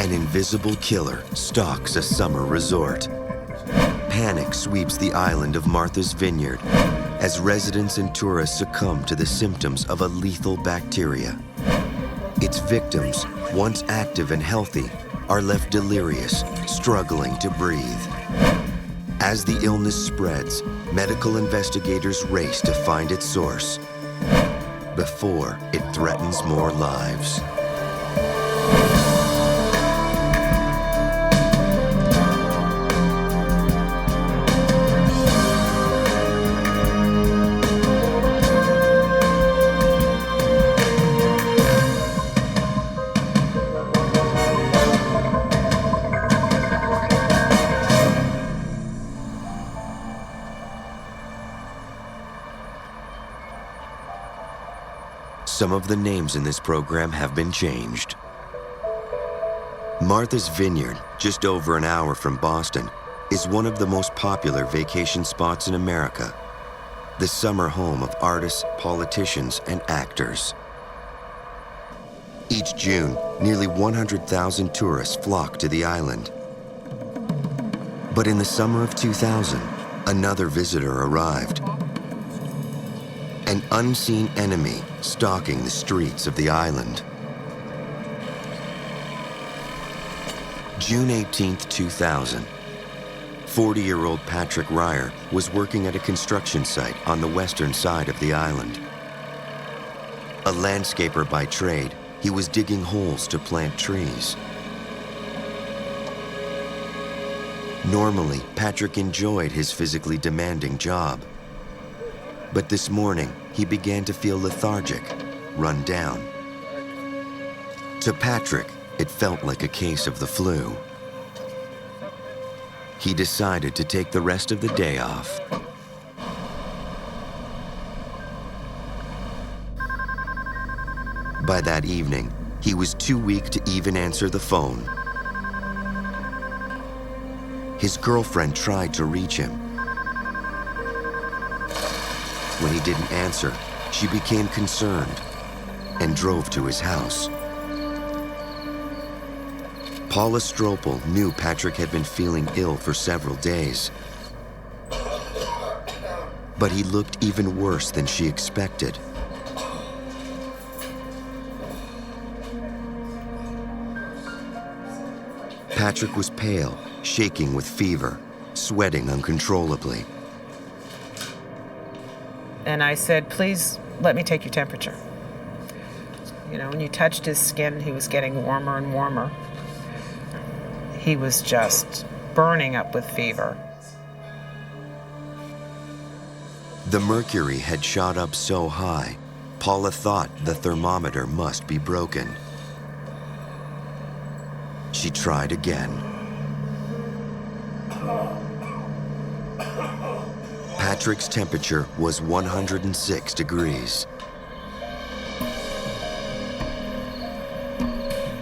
An invisible killer stalks a summer resort. Panic sweeps the island of Martha's Vineyard as residents and tourists succumb to the symptoms of a lethal bacteria. Its victims, once active and healthy, are left delirious, struggling to breathe. As the illness spreads, medical investigators race to find its source before it threatens more lives. Some of the names in this program have been changed. Martha's Vineyard, just over an hour from Boston, is one of the most popular vacation spots in America, the summer home of artists, politicians, and actors. Each June, nearly 100,000 tourists flock to the island. But in the summer of 2000, another visitor arrived. An unseen enemy stalking the streets of the island. June 18, 2000. 40-year-old Patrick Ryer was working at a construction site on the western side of the island. A landscaper by trade, he was digging holes to plant trees. Normally, Patrick enjoyed his physically demanding job. But this morning, he began to feel lethargic, run down. To Patrick, it felt like a case of the flu. He decided to take the rest of the day off. By that evening, he was too weak to even answer the phone. His girlfriend tried to reach him. When he didn't answer, she became concerned and drove to his house. Paula Stropel knew Patrick had been feeling ill for several days. But he looked even worse than she expected. Patrick was pale, shaking with fever, sweating uncontrollably. And I said, please let me take your temperature. You know, when you touched his skin, he was getting warmer and warmer. He was just burning up with fever. The mercury had shot up so high, Paula thought the thermometer must be broken. She tried again. Patrick's temperature was 106 degrees.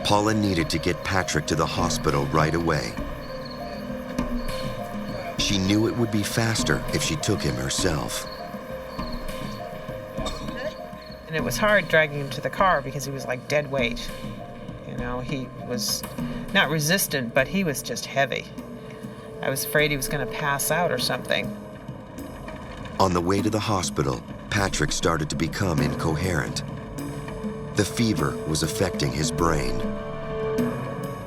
Paula needed to get Patrick to the hospital right away. She knew it would be faster if she took him herself. And it was hard dragging him to the car because he was like dead weight. You know, he was not resistant, but he was just heavy. I was afraid he was going to pass out or something. On the way to the hospital, Patrick started to become incoherent. The fever was affecting his brain.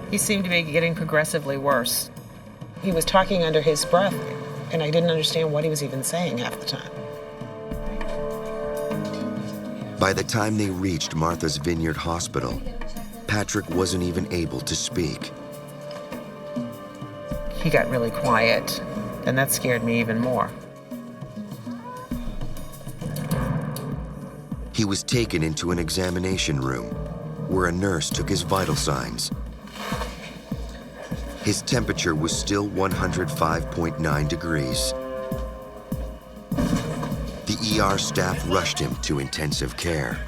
He seemed to be getting progressively worse. He was talking under his breath, and I didn't understand what he was even saying half the time. By the time they reached Martha's Vineyard Hospital, Patrick wasn't even able to speak. He got really quiet, and that scared me even more. He was taken into an examination room where a nurse took his vital signs. His temperature was still 105.9 degrees. The ER staff rushed him to intensive care.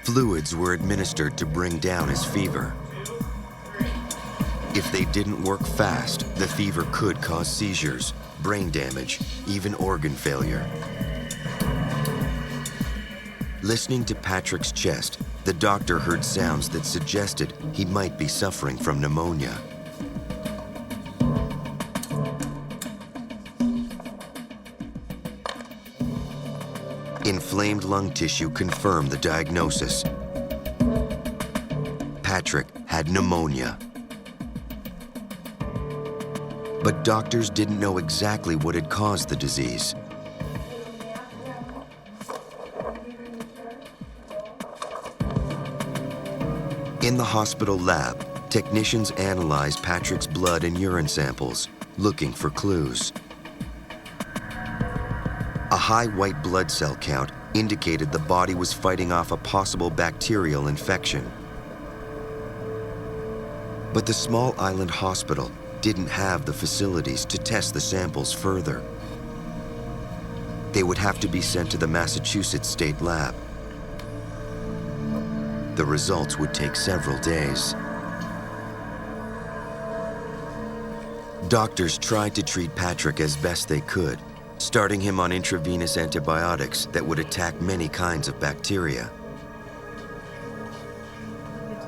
Fluids were administered to bring down his fever. If they didn't work fast, the fever could cause seizures, brain damage, even organ failure. Listening to Patrick's chest, the doctor heard sounds that suggested he might be suffering from pneumonia. Inflamed lung tissue confirmed the diagnosis. Patrick had pneumonia. But doctors didn't know exactly what had caused the disease. In the hospital lab, technicians analyzed Patrick's blood and urine samples, looking for clues. A high white blood cell count indicated the body was fighting off a possible bacterial infection. But the small island hospital didn't have the facilities to test the samples further. They would have to be sent to the Massachusetts State Lab. The results would take several days. Doctors tried to treat Patrick as best they could, starting him on intravenous antibiotics that would attack many kinds of bacteria.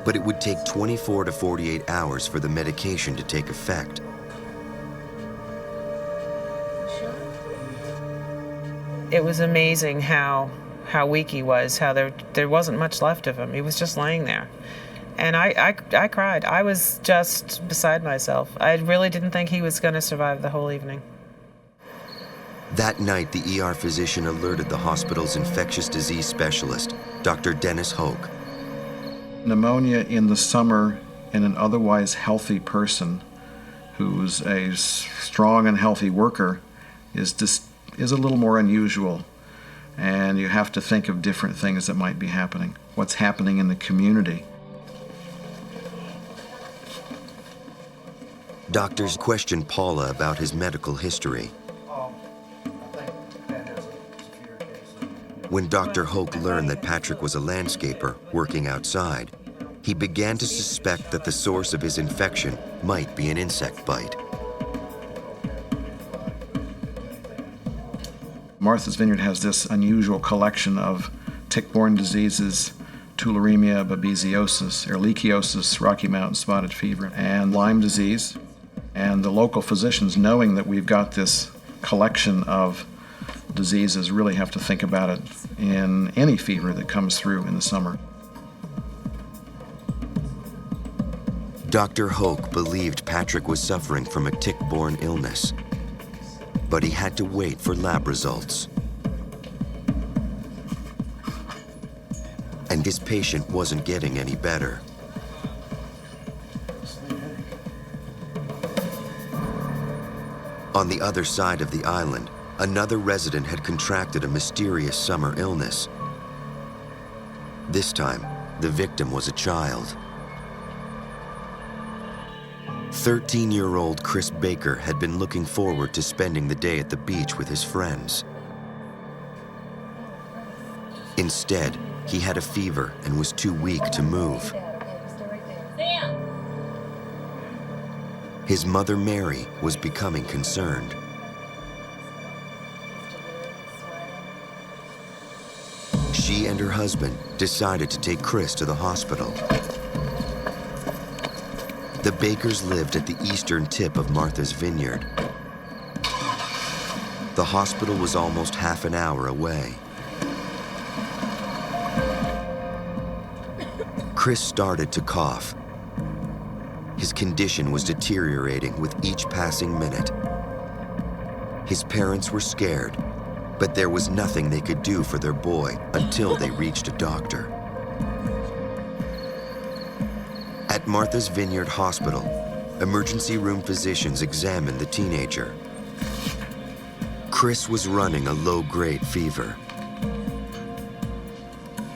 But it would take 24 to 48 hours for the medication to take effect. It was amazing how weak he was, how there wasn't much left of him. He was just laying there. And I cried. I was just beside myself. I really didn't think he was going to survive the whole evening. That night, the ER physician alerted the hospital's infectious disease specialist, Dr. Dennis Hoke. Pneumonia in the summer in an otherwise healthy person who's a strong and healthy worker is a little more unusual. And you have to think of different things that might be happening. What's happening in the community? Doctors questioned Paula about his medical history. When Dr. Hoke learned that Patrick was a landscaper working outside, he began to suspect that the source of his infection might be an insect bite. Martha's Vineyard has this unusual collection of tick-borne diseases, Tularemia, babesiosis, ehrlichiosis, Rocky Mountain spotted fever, and Lyme disease. And the local physicians, knowing that we've got this collection of diseases, really have to think about it in any fever that comes through in the summer. Dr. Hoke believed Patrick was suffering from a tick-borne illness, but he had to wait for lab results. And his patient wasn't getting any better. On the other side of the island, another resident had contracted a mysterious summer illness. This time, the victim was a child. 13-year-old Chris Baker had been looking forward to spending the day at the beach with his friends. Instead, he had a fever and was too weak to move. His mother, Mary, was becoming concerned. She and her husband decided to take Chris to the hospital. The Bakers lived at the eastern tip of Martha's Vineyard. The hospital was almost half an hour away. Chris started to cough. His condition was deteriorating with each passing minute. His parents were scared, but there was nothing they could do for their boy until they reached a doctor. At Martha's Vineyard Hospital, emergency room physicians examined the teenager. Chris was running a low-grade fever.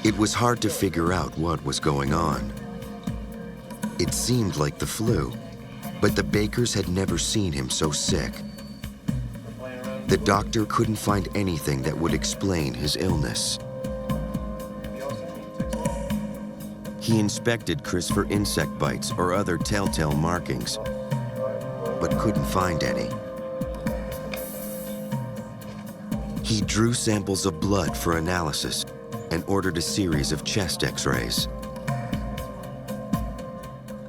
It was hard to figure out what was going on. It seemed like the flu, but the Bakers had never seen him so sick. The doctor couldn't find anything that would explain his illness. He inspected Chris for insect bites or other telltale markings, but couldn't find any. He drew samples of blood for analysis, and ordered a series of chest x-rays.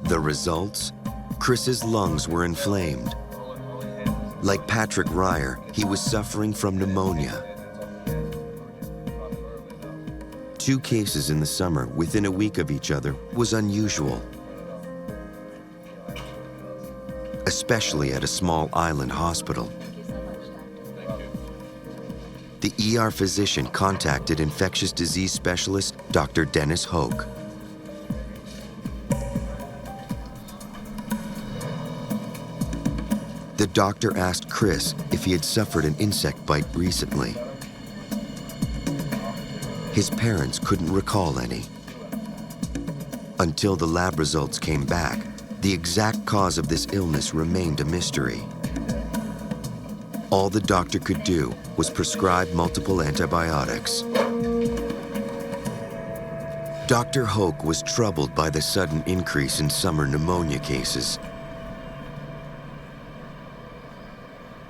The results? Chris's lungs were inflamed. Like Patrick Ryer, he was suffering from pneumonia. 2 cases in the summer within a week of each other was unusual, especially at a small island hospital. The ER physician contacted infectious disease specialist Dr. Dennis Hoke. The doctor asked Chris if he had suffered an insect bite recently. His parents couldn't recall any. Until the lab results came back, the exact cause of this illness remained a mystery. All the doctor could do was prescribe multiple antibiotics. Dr. Hoke was troubled by the sudden increase in summer pneumonia cases.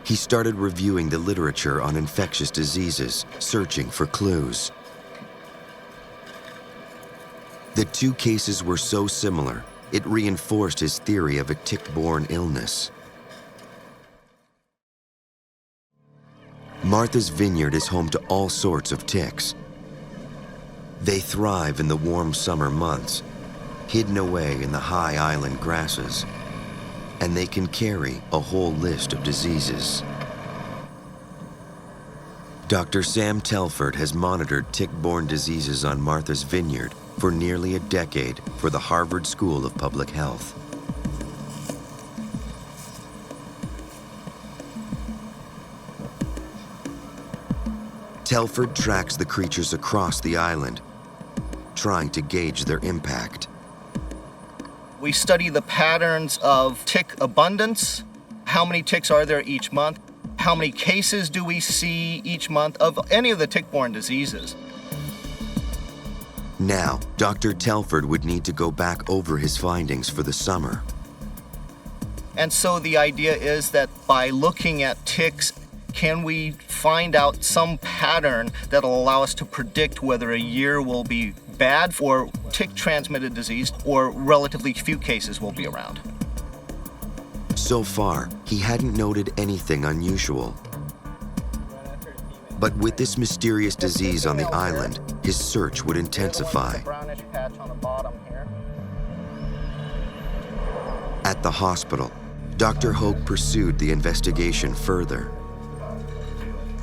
He started reviewing the literature on infectious diseases, searching for clues. The 2 cases were so similar, it reinforced his theory of a tick-borne illness. Martha's Vineyard is home to all sorts of ticks. They thrive in the warm summer months, hidden away in the high island grasses, and they can carry a whole list of diseases. Dr. Sam Telford has monitored tick-borne diseases on Martha's Vineyard for nearly a decade for the Harvard School of Public Health. Telford tracks the creatures across the island, trying to gauge their impact. We study the patterns of tick abundance. How many ticks are there each month? How many cases do we see each month of any of the tick-borne diseases? Now, Dr. Telford would need to go back over his findings for the summer. And so the idea is that by looking at ticks, can we find out some pattern that'll allow us to predict whether a year will be bad for tick-transmitted disease or relatively few cases will be around? So far, he hadn't noted anything unusual. But with this mysterious disease on the island, his search would intensify. At the hospital, Dr. Hoke pursued the investigation further.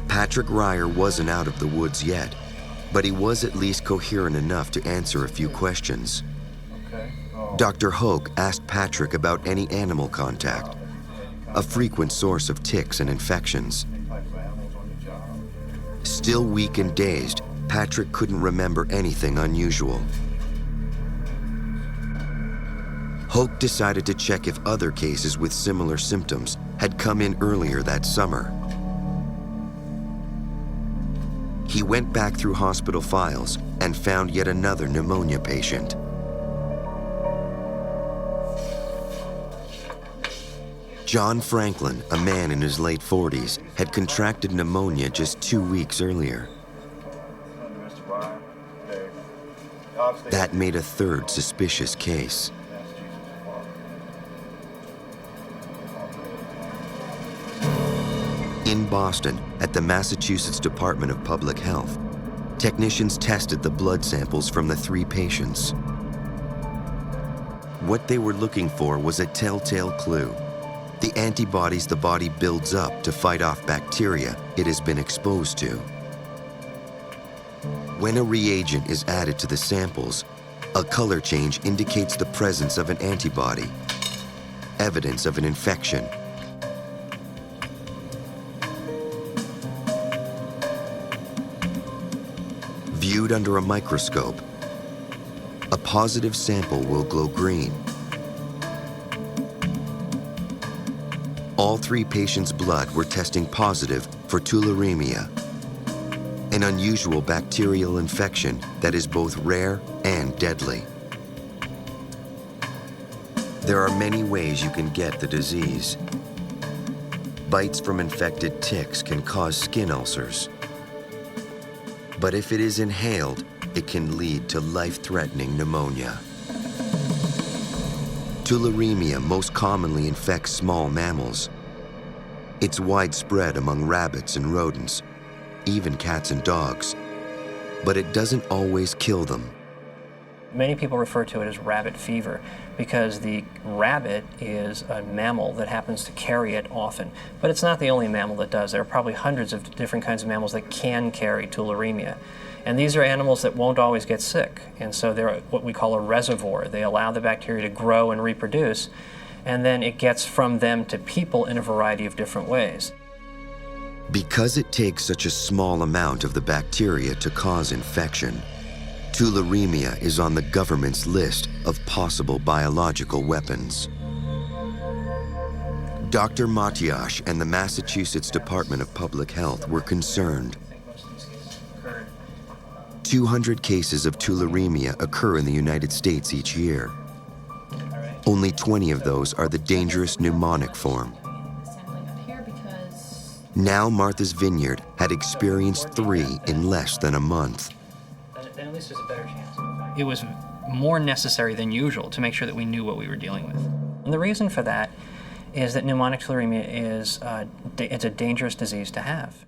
Patrick Ryer wasn't out of the woods yet, but he was at least coherent enough to answer a few questions. Dr. Hoke asked Patrick about any animal contact, a frequent source of ticks and infections. Still weak and dazed, Patrick couldn't remember anything unusual. Hoke decided to check if other cases with similar symptoms had come in earlier that summer. He went back through hospital files and found yet another pneumonia patient. John Franklin, a man in his late 40s, had contracted pneumonia just 2 weeks earlier. That made a third suspicious case. In Boston, at the Massachusetts Department of Public Health, technicians tested the blood samples from the 3 patients. What they were looking for was a telltale clue: the antibodies the body builds up to fight off bacteria it has been exposed to. When a reagent is added to the samples, a color change indicates the presence of an antibody, evidence of an infection. Viewed under a microscope, a positive sample will glow green. All 3 patients' blood were testing positive for tularemia, an unusual bacterial infection that is both rare and deadly. There are many ways you can get the disease. Bites from infected ticks can cause skin ulcers. But if it is inhaled, it can lead to life-threatening pneumonia. Tularemia most commonly infects small mammals. It's widespread among rabbits and rodents, even cats and dogs, but it doesn't always kill them. Many people refer to it as rabbit fever because the rabbit is a mammal that happens to carry it often. But it's not the only mammal that does. There are probably hundreds of different kinds of mammals that can carry tularemia. And these are animals that won't always get sick. And so they're what we call a reservoir. They allow the bacteria to grow and reproduce, and then it gets from them to people in a variety of different ways. Because it takes such a small amount of the bacteria to cause infection, tularemia is on the government's list of possible biological weapons. Dr. Matiash and the Massachusetts Department of Public Health were concerned. 200 cases of tularemia occur in the United States each year. Only 20 of those are the dangerous pneumonic form. Now Martha's Vineyard had experienced 3 in less than a month. Then at least there's a better chance. It was more necessary than usual to make sure that we knew what we were dealing with. And the reason for that is that pneumonic tularemia is it's a dangerous disease to have.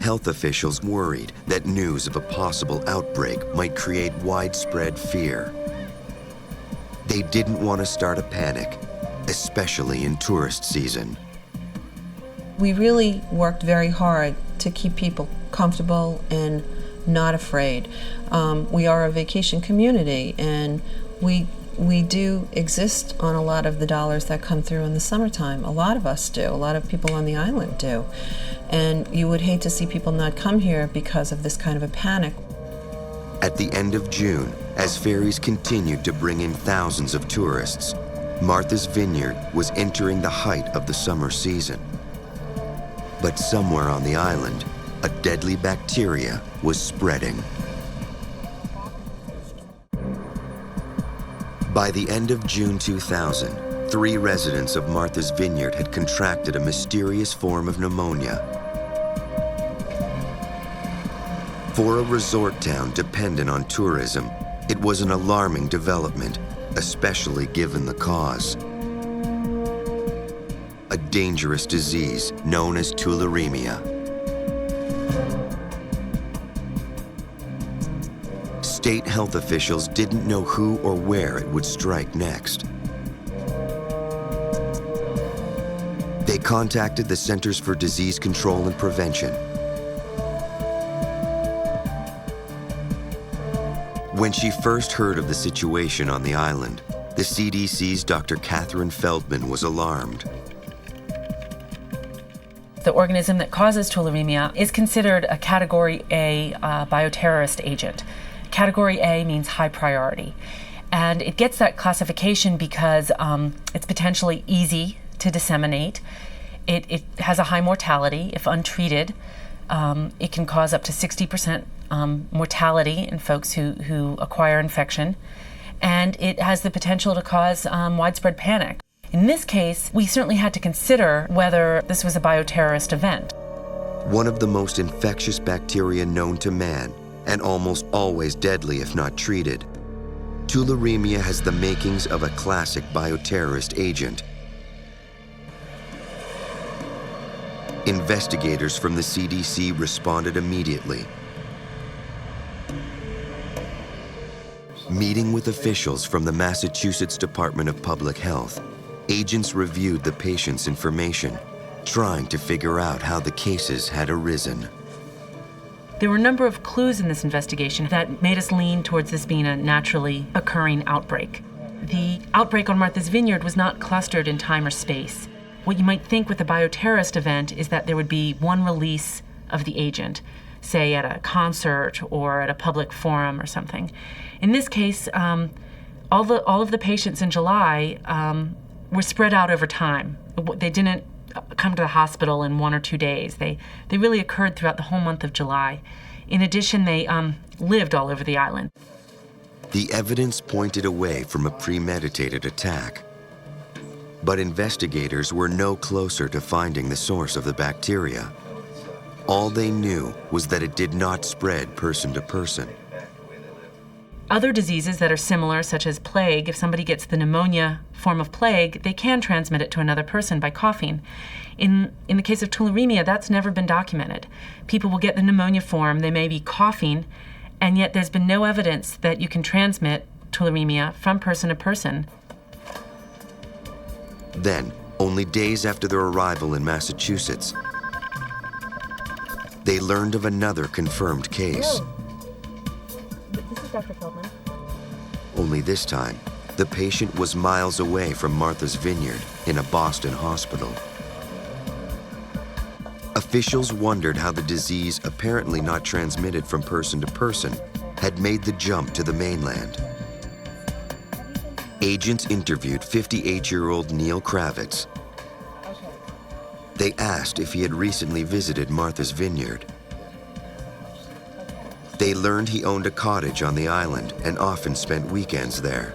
Health officials worried that news of a possible outbreak might create widespread fear. They didn't want to start a panic, especially in tourist season. We really worked very hard to keep people comfortable and not afraid. We are a vacation community, and we do exist on a lot of the dollars that come through in the summertime. A lot of us do. A lot of people on the island do. And you would hate to see people not come here because of this kind of a panic. At the end of June, as ferries continued to bring in thousands of tourists, Martha's Vineyard was entering the height of the summer season. But somewhere on the island, a deadly bacteria was spreading. By the end of June 2000, 3 residents of Martha's Vineyard had contracted a mysterious form of pneumonia. For a resort town dependent on tourism, it was an alarming development, especially given the cause. A dangerous disease known as tularemia. State health officials didn't know who or where it would strike next. They contacted the Centers for Disease Control and Prevention. When she first heard of the situation on the island, the CDC's Dr. Catherine Feldman was alarmed. The organism that causes tularemia is considered a Category A bioterrorist agent. Category A means high priority. And it gets that classification because it's potentially easy to disseminate. It has a high mortality if untreated. It can cause up to 60% mortality in folks who acquire infection. And it has the potential to cause widespread panic. In this case, we certainly had to consider whether this was a bioterrorist event. One of the most infectious bacteria known to man, and almost always deadly if not treated. Tularemia has the makings of a classic bioterrorist agent. Investigators from the CDC responded immediately. Meeting with officials from the Massachusetts Department of Public Health, agents reviewed the patient's information, trying to figure out how the cases had arisen. There were a number of clues in this investigation that made us lean towards this being a naturally occurring outbreak. The outbreak on Martha's Vineyard was not clustered in time or space. What you might think with a bioterrorist event is that there would be one release of the agent, say at a concert or at a public forum or something. In this case, all of the patients in July were spread out over time. They didn't come to the hospital in 1 or 2 days. They really occurred throughout the whole month of July. In addition, they lived all over the island. The evidence pointed away from a premeditated attack. But investigators were no closer to finding the source of the bacteria. All they knew was that it did not spread person to person. other diseases that are similar, such as plague, if somebody gets the pneumonia form of plague, they can transmit it to another person by coughing. In the case of tularemia, that's never been documented. People will get the pneumonia form, they may be coughing, and yet there's been no evidence that you can transmit tularemia from person to person. Then, only days after their arrival in Massachusetts, they learned of another confirmed case. This is Dr. Feldman. Only this time, the patient was miles away from Martha's Vineyard in a Boston hospital. Officials wondered how the disease, apparently not transmitted from person to person, had made the jump to the mainland. Agents interviewed 58-year-old Neil Kravitz. They asked if he had recently visited Martha's Vineyard. They learned he owned a cottage on the island and often spent weekends there.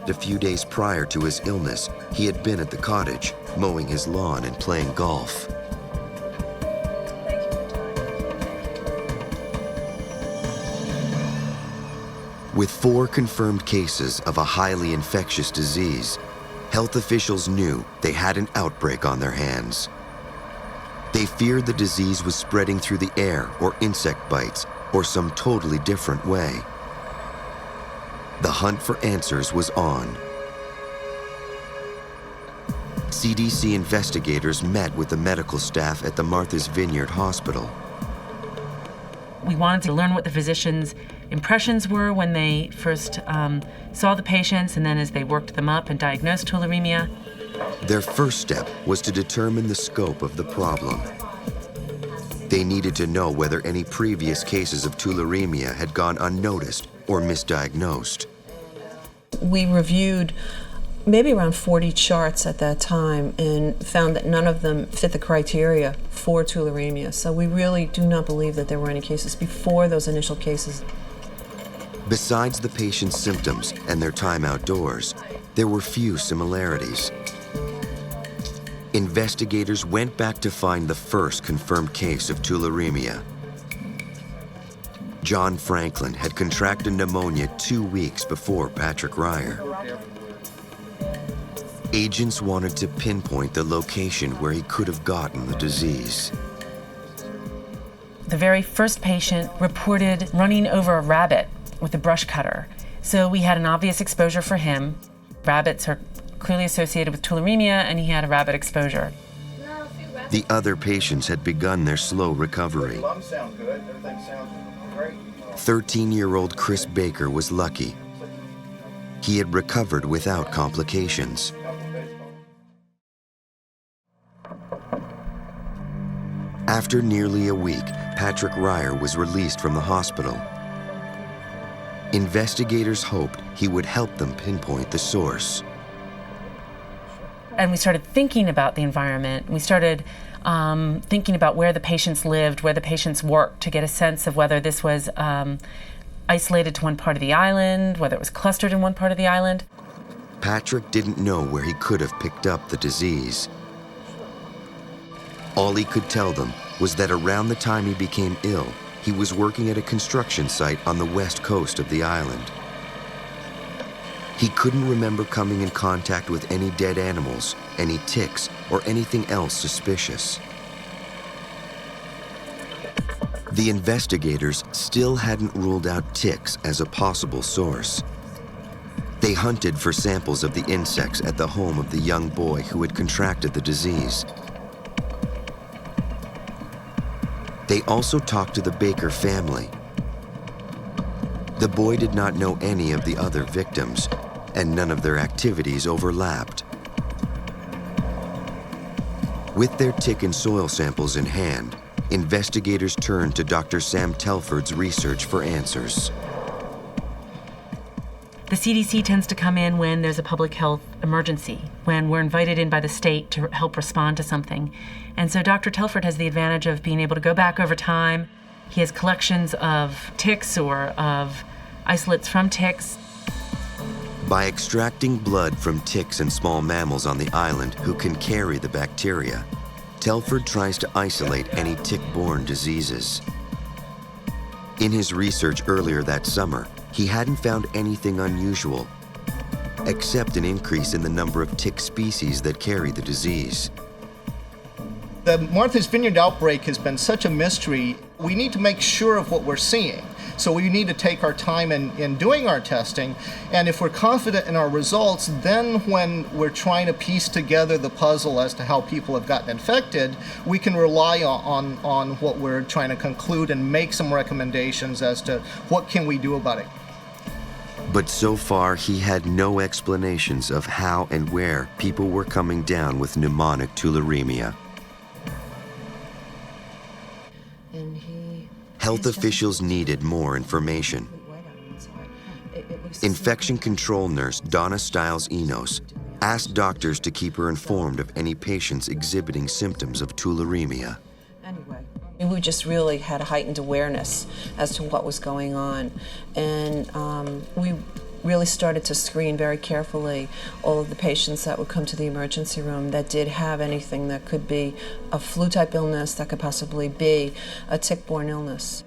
A few days prior to his illness, he had been at the cottage, mowing his lawn and playing golf. With 4 confirmed cases of a highly infectious disease, health officials knew they had an outbreak on their hands. They feared the disease was spreading through the air or insect bites or some totally different way. The hunt for answers was on. CDC investigators met with the medical staff at the Martha's Vineyard Hospital. We wanted to learn what the physicians' impressions were when they first saw the patients, and then as they worked them up and diagnosed tularemia. Their first step was to determine the scope of the problem. They needed to know whether any previous cases of tularemia had gone unnoticed or misdiagnosed. We reviewed maybe around 40 charts at that time and found that none of them fit the criteria for tularemia. So we really do not believe that there were any cases before those initial cases. Besides the patient's symptoms and their time outdoors, there were few similarities. Investigators went back to find the first confirmed case of tularemia. John Franklin had contracted pneumonia 2 weeks before Patrick Ryer. Agents wanted to pinpoint the location where he could have gotten the disease. The very first patient reported running over a rabbit with a brush cutter. So we had an obvious exposure for him. Rabbits are clearly associated with tularemia, and he had a rabbit exposure. The other patients had begun their slow recovery. 13-year-old Chris Baker was lucky. He had recovered without complications. After nearly a week, Patrick Ryer was released from the hospital. Investigators hoped he would help them pinpoint the source. And we started thinking about the environment. We started thinking about where the patients lived, where the patients worked, to get a sense of whether this was isolated to one part of the island, whether it was clustered in one part of the island. Patrick didn't know where he could have picked up the disease. All he could tell them was that around the time he became ill, he was working at a construction site on the west coast of the island. He couldn't remember coming in contact with any dead animals, any ticks, or anything else suspicious. The investigators still hadn't ruled out ticks as a possible source. They hunted for samples of the insects at the home of the young boy who had contracted the disease. They also talked to the Baker family. The boy did not know any of the other victims, and none of their activities overlapped. With their tick and soil samples in hand, investigators turned to Dr. Sam Telford's research for answers. The CDC tends to come in when there's a public health emergency, when we're invited in by the state to help respond to something. And so Dr. Telford has the advantage of being able to go back over time. He has collections of ticks or of isolates from ticks. By extracting blood from ticks and small mammals on the island who can carry the bacteria, Telford tries to isolate any tick-borne diseases. In his research earlier that summer, he hadn't found anything unusual, except an increase in the number of tick species that carry the disease. The Martha's Vineyard outbreak has been such a mystery. We need to make sure of what we're seeing. So we need to take our time in doing our testing. And if we're confident in our results, then when we're trying to piece together the puzzle as to how people have gotten infected, we can rely on what we're trying to conclude and make some recommendations as to what can we do about it. But so far, he had no explanations of how and where people were coming down with pneumonic tularemia. Health officials needed more information. Infection control nurse Donna Stiles-Enos asked doctors to keep her informed of any patients exhibiting symptoms of tularemia. We just really had a heightened awareness as to what was going on, and we really started to screen very carefully all of the patients that would come to the emergency room that did have anything that could be a flu-type illness, that could possibly be a tick-borne illness.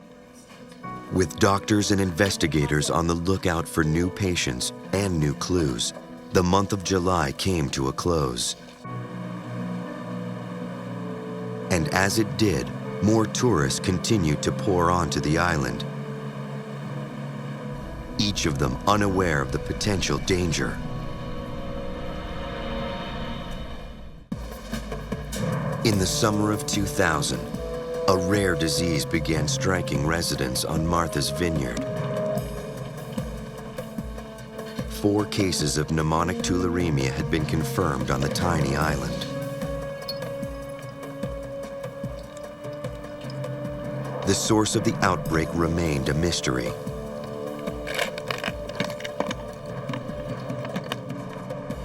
With doctors and investigators on the lookout for new patients and new clues, the month of July came to a close. And as it did, more tourists continued to pour onto the island, each of them unaware of the potential danger. In the summer of 2000, a rare disease began striking residents on Martha's Vineyard. 4 cases of pneumonic tularemia had been confirmed on the tiny island. The source of the outbreak remained a mystery.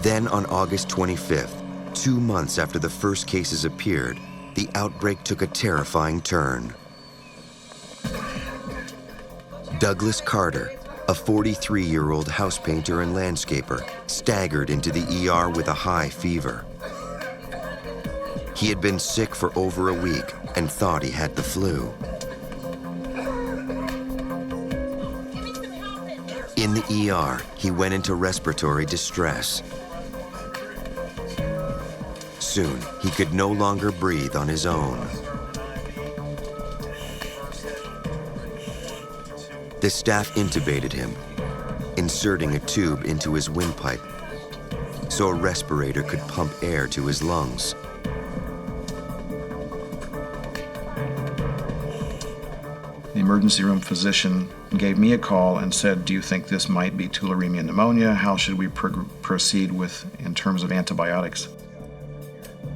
Then on August 25th, 2 months after the first cases appeared, the outbreak took a terrifying turn. Douglas Carter, a 43-year-old house painter and landscaper, staggered into the ER with a high fever. He had been sick for over a week and thought he had the flu. In the ER, he went into respiratory distress. Soon, he could no longer breathe on his own. The staff intubated him, inserting a tube into his windpipe so a respirator could pump air to his lungs. The emergency room physician gave me a call and said, "Do you think this might be tularemia pneumonia? How should we proceed in terms of antibiotics?"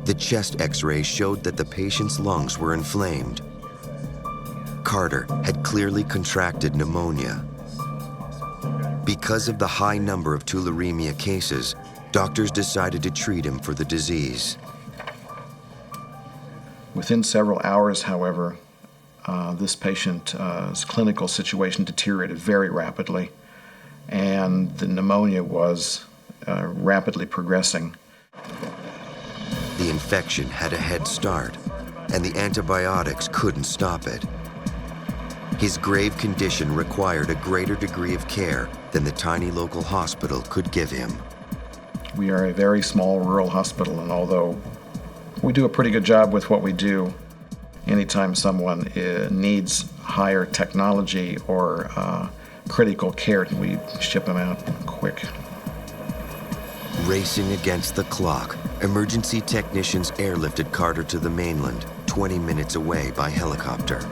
The chest x-ray showed that the patient's lungs were inflamed. Carter had clearly contracted pneumonia. Because of the high number of tularemia cases, doctors decided to treat him for the disease. Within several hours, however, this patient's clinical situation deteriorated very rapidly, and the pneumonia was rapidly progressing. The infection had a head start, and the antibiotics couldn't stop it. His grave condition required a greater degree of care than the tiny local hospital could give him. We are a very small rural hospital, and although we do a pretty good job with what we do, anytime someone needs higher technology or critical care, we ship them out quick. Racing against the clock, emergency technicians airlifted Carter to the mainland, 20 minutes away by helicopter.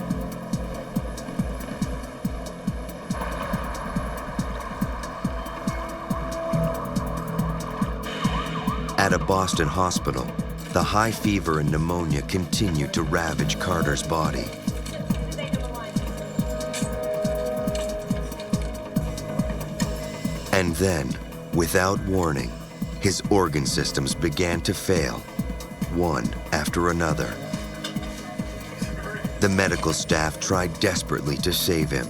At a Boston hospital, the high fever and pneumonia continued to ravage Carter's body. And then, without warning, his organ systems began to fail, one after another. The medical staff tried desperately to save him.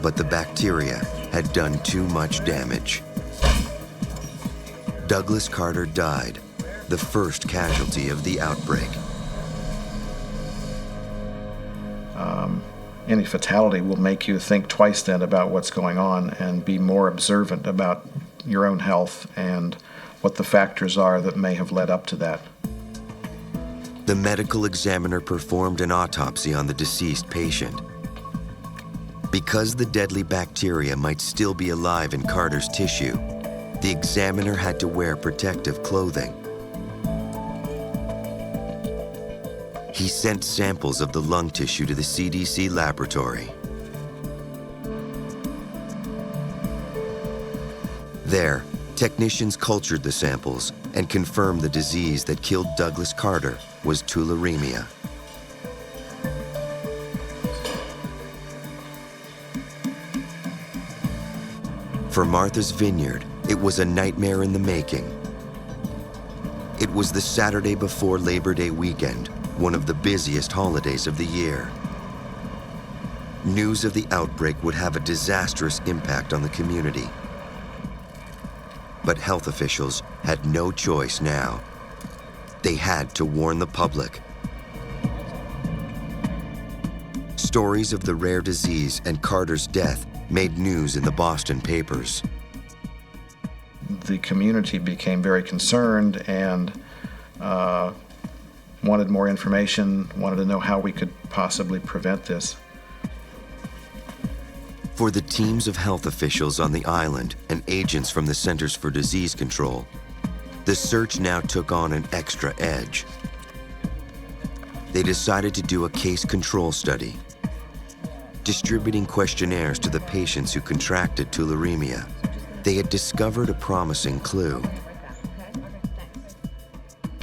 But the bacteria had done too much damage. Douglas Carter died, the first casualty of the outbreak. any fatality will make you think twice then about what's going on and be more observant about your own health and what the factors are that may have led up to that. The medical examiner performed an autopsy on the deceased patient. Because the deadly bacteria might still be alive in Carter's tissue, the examiner had to wear protective clothing. He sent samples of the lung tissue to the CDC laboratory. There, technicians cultured the samples and confirmed the disease that killed Douglas Carter was tularemia. For Martha's Vineyard, it was a nightmare in the making. It was the Saturday before Labor Day weekend, one of the busiest holidays of the year. News of the outbreak would have a disastrous impact on the community. But health officials had no choice now. They had to warn the public. Stories of the rare disease and Carter's death made news in the Boston papers. The community became very concerned and wanted more information, wanted to know how we could possibly prevent this. For the teams of health officials on the island and agents from the Centers for Disease Control, the search now took on an extra edge. They decided to do a case control study, distributing questionnaires to the patients who contracted tularemia. They had discovered a promising clue.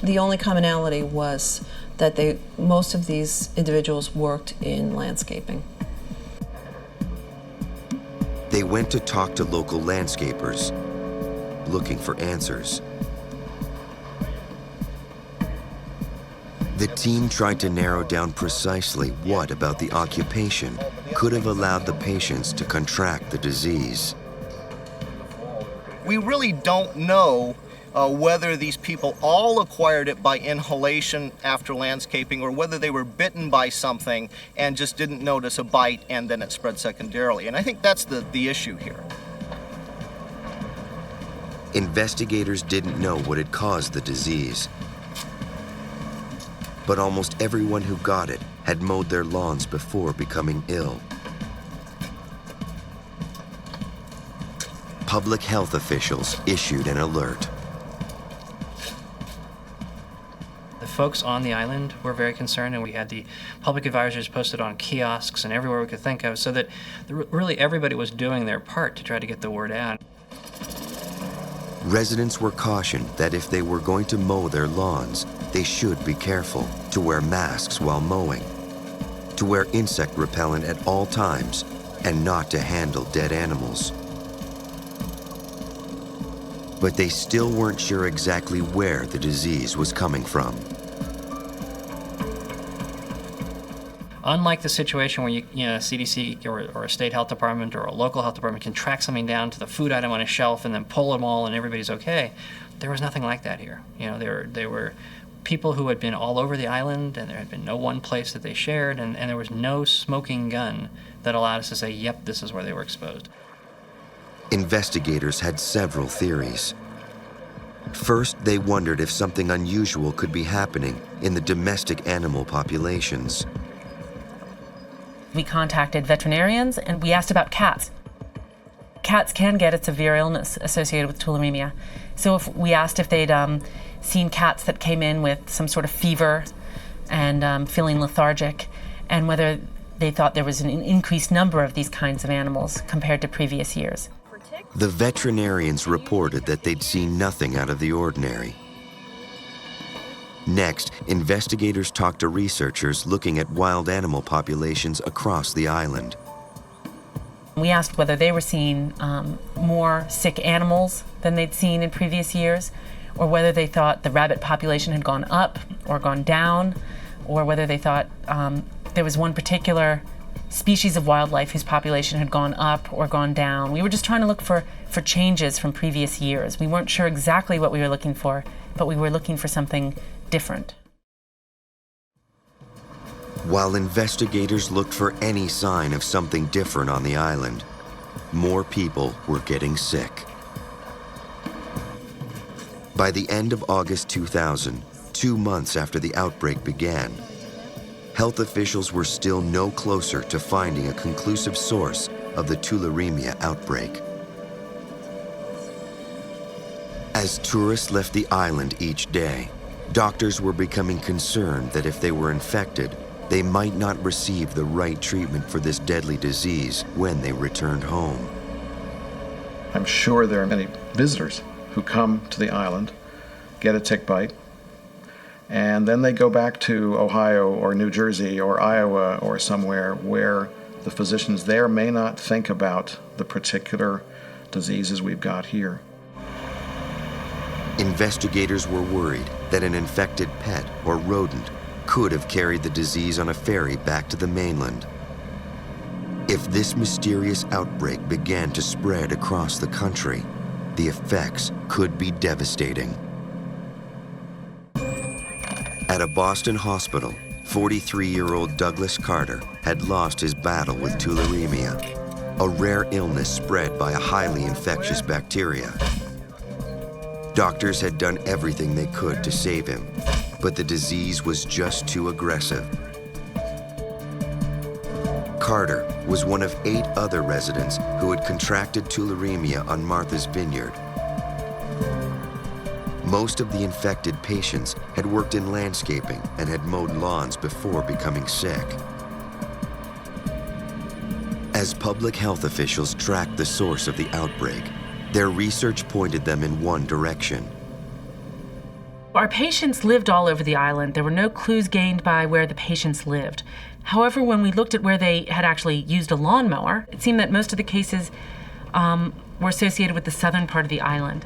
The only commonality was that most of these individuals worked in landscaping. They went to talk to local landscapers, looking for answers. The team tried to narrow down precisely what about the occupation could have allowed the patients to contract the disease. We really don't know whether these people all acquired it by inhalation after landscaping or whether they were bitten by something and just didn't notice a bite and then it spread secondarily. And I think that's the issue here. Investigators didn't know what had caused the disease. But almost everyone who got it had mowed their lawns before becoming ill. Public health officials issued an alert. The folks on the island were very concerned, and we had the public advisors posted on kiosks and everywhere we could think of, so that really everybody was doing their part to try to get the word out. Residents were cautioned that if they were going to mow their lawns, they should be careful to wear masks while mowing, to wear insect repellent at all times, and not to handle dead animals. But they still weren't sure exactly where the disease was coming from. Unlike the situation where CDC or a state health department or a local health department can track something down to the food item on a shelf and then pull them all and everybody's okay, there was nothing like that here. There were people who had been all over the island, and there had been no one place that they shared, and there was no smoking gun that allowed us to say, yep, this is where they were exposed. Investigators had several theories. First, they wondered if something unusual could be happening in the domestic animal populations. We contacted veterinarians and we asked about cats. Cats can get a severe illness associated with tularemia. So we asked if they'd seen cats that came in with some sort of fever and feeling lethargic, and whether they thought there was an increased number of these kinds of animals compared to previous years. The veterinarians reported that they'd seen nothing out of the ordinary. Next, investigators talked to researchers looking at wild animal populations across the island. We asked whether they were seeing more sick animals than they'd seen in previous years, or whether they thought the rabbit population had gone up or gone down, or whether they thought there was one particular species of wildlife whose population had gone up or gone down. We were just trying to look for changes from previous years. We weren't sure exactly what we were looking for, but we were looking for something different. While investigators looked for any sign of something different on the island, more people were getting sick. By the end of August 2000, 2 months after the outbreak began, health officials were still no closer to finding a conclusive source of the Tularemia outbreak. As tourists left the island each day, doctors were becoming concerned that if they were infected, they might not receive the right treatment for this deadly disease when they returned home. I'm sure there are many visitors who come to the island, get a tick bite, and then they go back to Ohio or New Jersey or Iowa or somewhere where the physicians there may not think about the particular diseases we've got here. Investigators were worried that an infected pet or rodent could have carried the disease on a ferry back to the mainland. If this mysterious outbreak began to spread across the country, the effects could be devastating. At a Boston hospital, 43-year-old Douglas Carter had lost his battle with tularemia, a rare illness spread by a highly infectious bacteria. Doctors had done everything they could to save him, but the disease was just too aggressive. Carter was one of 8 other residents who had contracted tularemia on Martha's Vineyard. Most of the infected patients had worked in landscaping and had mowed lawns before becoming sick. As public health officials tracked the source of the outbreak, their research pointed them in one direction. Our patients lived all over the island. There were no clues gained by where the patients lived. However, when we looked at where they had actually used a lawnmower, it seemed that most of the cases were associated with the southern part of the island.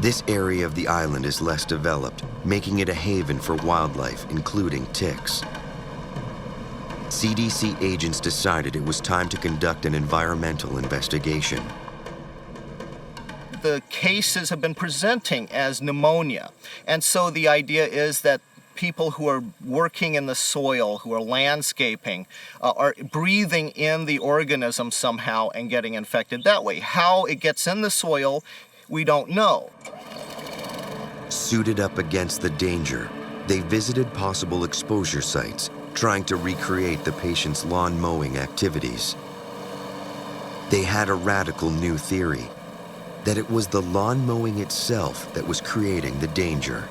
This area of the island is less developed, making it a haven for wildlife, including ticks. CDC agents decided it was time to conduct an environmental investigation. The cases have been presenting as pneumonia, and so the idea is that people who are working in the soil, who are landscaping, are breathing in the organism somehow and getting infected that way. How it gets in the soil, we don't know. Suited up against the danger, they visited possible exposure sites, trying to recreate the patient's lawn mowing activities. They had a radical new theory, that it was the lawn mowing itself that was creating the danger.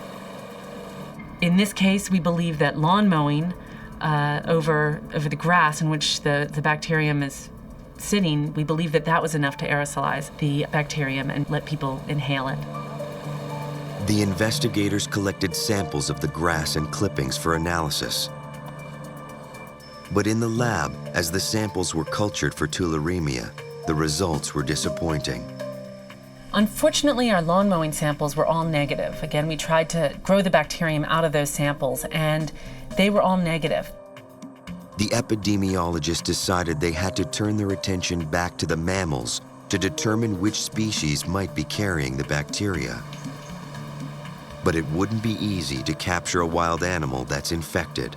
In this case, we believe that lawn mowing over the grass in which the bacterium is sitting, we believe that that was enough to aerosolize the bacterium and let people inhale it. The investigators collected samples of the grass and clippings for analysis. But in the lab, as the samples were cultured for tularemia, the results were disappointing. Unfortunately, our lawn mowing samples were all negative. Again, we tried to grow the bacterium out of those samples, and they were all negative. The epidemiologists decided they had to turn their attention back to the mammals to determine which species might be carrying the bacteria. But it wouldn't be easy to capture a wild animal that's infected.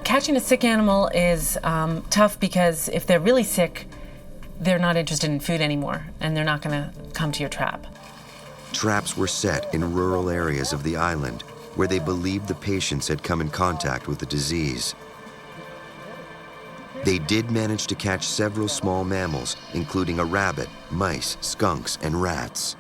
Catching a sick animal is tough because if they're really sick, they're not interested in food anymore, and they're not going to come to your trap. Traps were set in rural areas of the island where they believed the patients had come in contact with the disease. They did manage to catch several small mammals, including a rabbit, mice, skunks, and rats.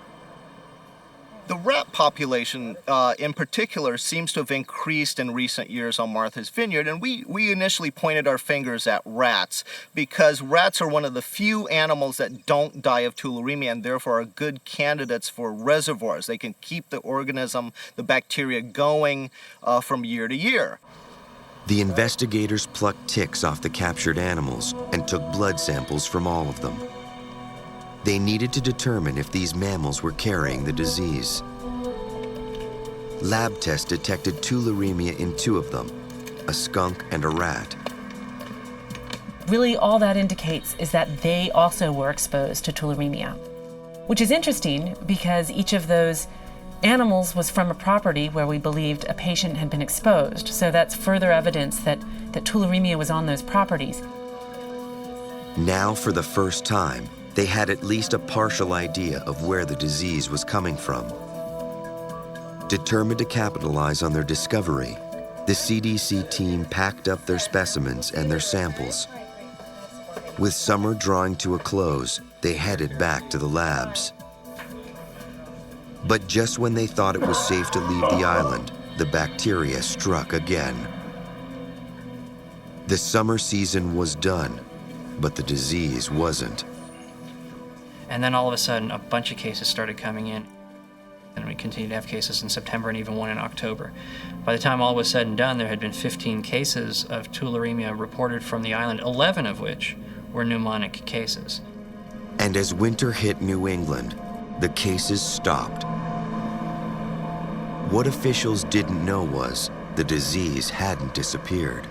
The rat population in particular seems to have increased in recent years on Martha's Vineyard, and we initially pointed our fingers at rats because rats are one of the few animals that don't die of tularemia and therefore are good candidates for reservoirs. They can keep the organism, the bacteria, going from year to year. The investigators plucked ticks off the captured animals and took blood samples from all of them. They needed to determine if these mammals were carrying the disease. Lab tests detected tularemia in 2 of them, a skunk and a rat. Really, all that indicates is that they also were exposed to tularemia, which is interesting because each of those animals was from a property where we believed a patient had been exposed. So that's further evidence that tularemia was on those properties. Now, for the first time, they had at least a partial idea of where the disease was coming from. Determined to capitalize on their discovery, the CDC team packed up their specimens and their samples. With summer drawing to a close, they headed back to the labs. But just when they thought it was safe to leave the island, the bacteria struck again. The summer season was done, but the disease wasn't. And then all of a sudden, a bunch of cases started coming in. And we continued to have cases in September and even one in October. By the time all was said and done, there had been 15 cases of tularemia reported from the island, 11 of which were pneumonic cases. And as winter hit New England, the cases stopped. What officials didn't know was the disease hadn't disappeared.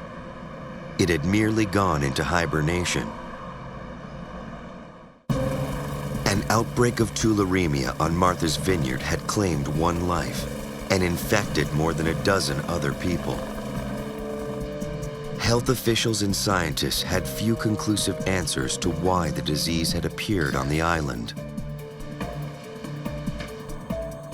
It had merely gone into hibernation. An outbreak of tularemia on Martha's Vineyard had claimed one life and infected more than a dozen other people. Health officials and scientists had few conclusive answers to why the disease had appeared on the island.